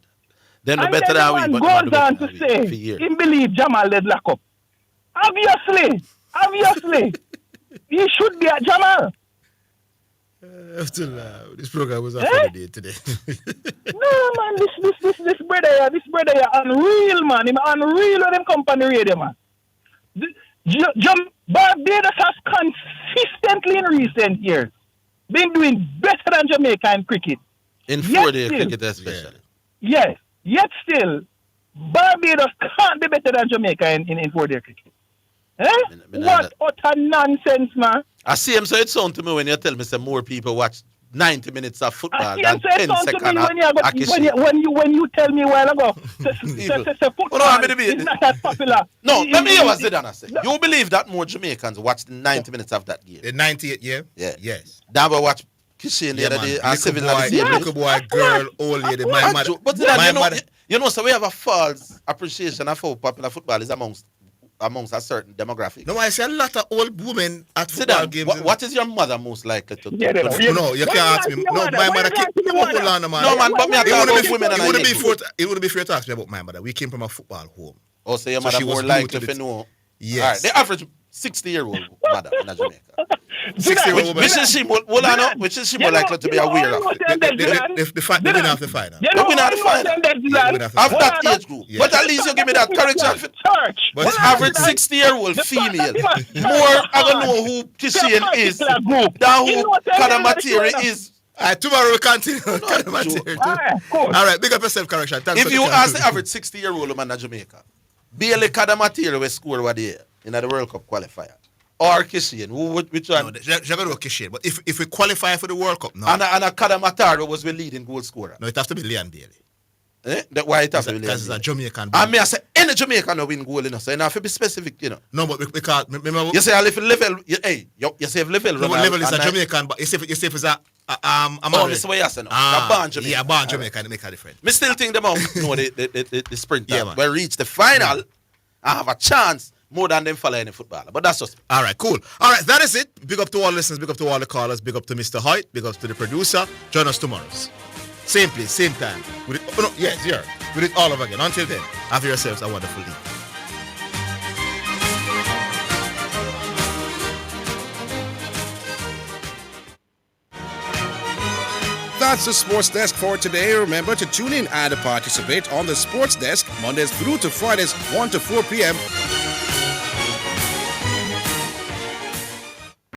They're no better than we, but goes on to say he believe Jamal led lock up. Obviously, he should be at Jamal. This program was a funny day today. No, man, this brother, unreal, man. Him unreal with them company radio, man. Barbados has consistently in recent years been doing better than Jamaica in cricket. In 4-day cricket especially. Yes. Yet still, Barbados can't be better than Jamaica in 4-day cricket. What utter nonsense, man. I see him, so it sounds to me when you tell me some more people watch 90 minutes of football than 10 seconds. When you tell me a while ago, football is not as popular. No, let me hear what Zidane say. You believe that more Jamaicans watch the 90 minutes of that game? The 98, yeah? Yeah. Yes. That we watch Kishin the other day and Seville the same. Little boy, girl, old lady, my mother. But you know, so we have a false appreciation of how popular football is amongst a certain demographic. No, I see a lot of old women at football games. What is your mother most likely to do? No, you can't ask me. No, my mother came from Hold man. No, man, but me about women and it wouldn't be fair to ask me about my mother. We came from a football home. Oh, so your mother more likely to know. Yes. All right, the average 60-year-old mother in Jamaica. 60-year-old woman. Which is she more likely to be aware of? The winner of the final. The winner of the final. Of that age group. But at least you give me that correction. But average 60-year-old female, more I don't know who Kishian is than who Kadamatiri is. Tomorrow we continue. All right, big up yourself, correction. If you ask the average 60-year-old woman in Jamaica, Bailey Kadamatiri will score what they in the World Cup qualifier. Or Kishian, which one? No, never Kishian. But if we qualify for the World Cup, no. And Kadamatari was the leading goal scorer. No, it has to be Leon Bailey. Why it has to be Leon Bailey? Because it's a Jamaican. I mean, I say any Jamaican no win goal, you know. So you have to be specific, you know. No, but because remember, you say if level, you say if level. No, level is a Jamaican, but you say if it's a oh, this way you say no. Born Jamaican. Yeah, born Jamaican, it make a difference. Me still think them out. No, the sprinter will reach the final. I have a chance. More than them follow any footballer. But that's just me. All right, cool. All right, that is it. Big up to all listeners. Big up to all the callers. Big up to Mr. Hoyt. Big up to the producer. Join us tomorrow. Same place, same time. With it all over again. Until then, have yourselves a wonderful day. That's the Sports Desk for today. Remember to tune in and participate on the Sports Desk Mondays through to Fridays 1 to 4 p.m.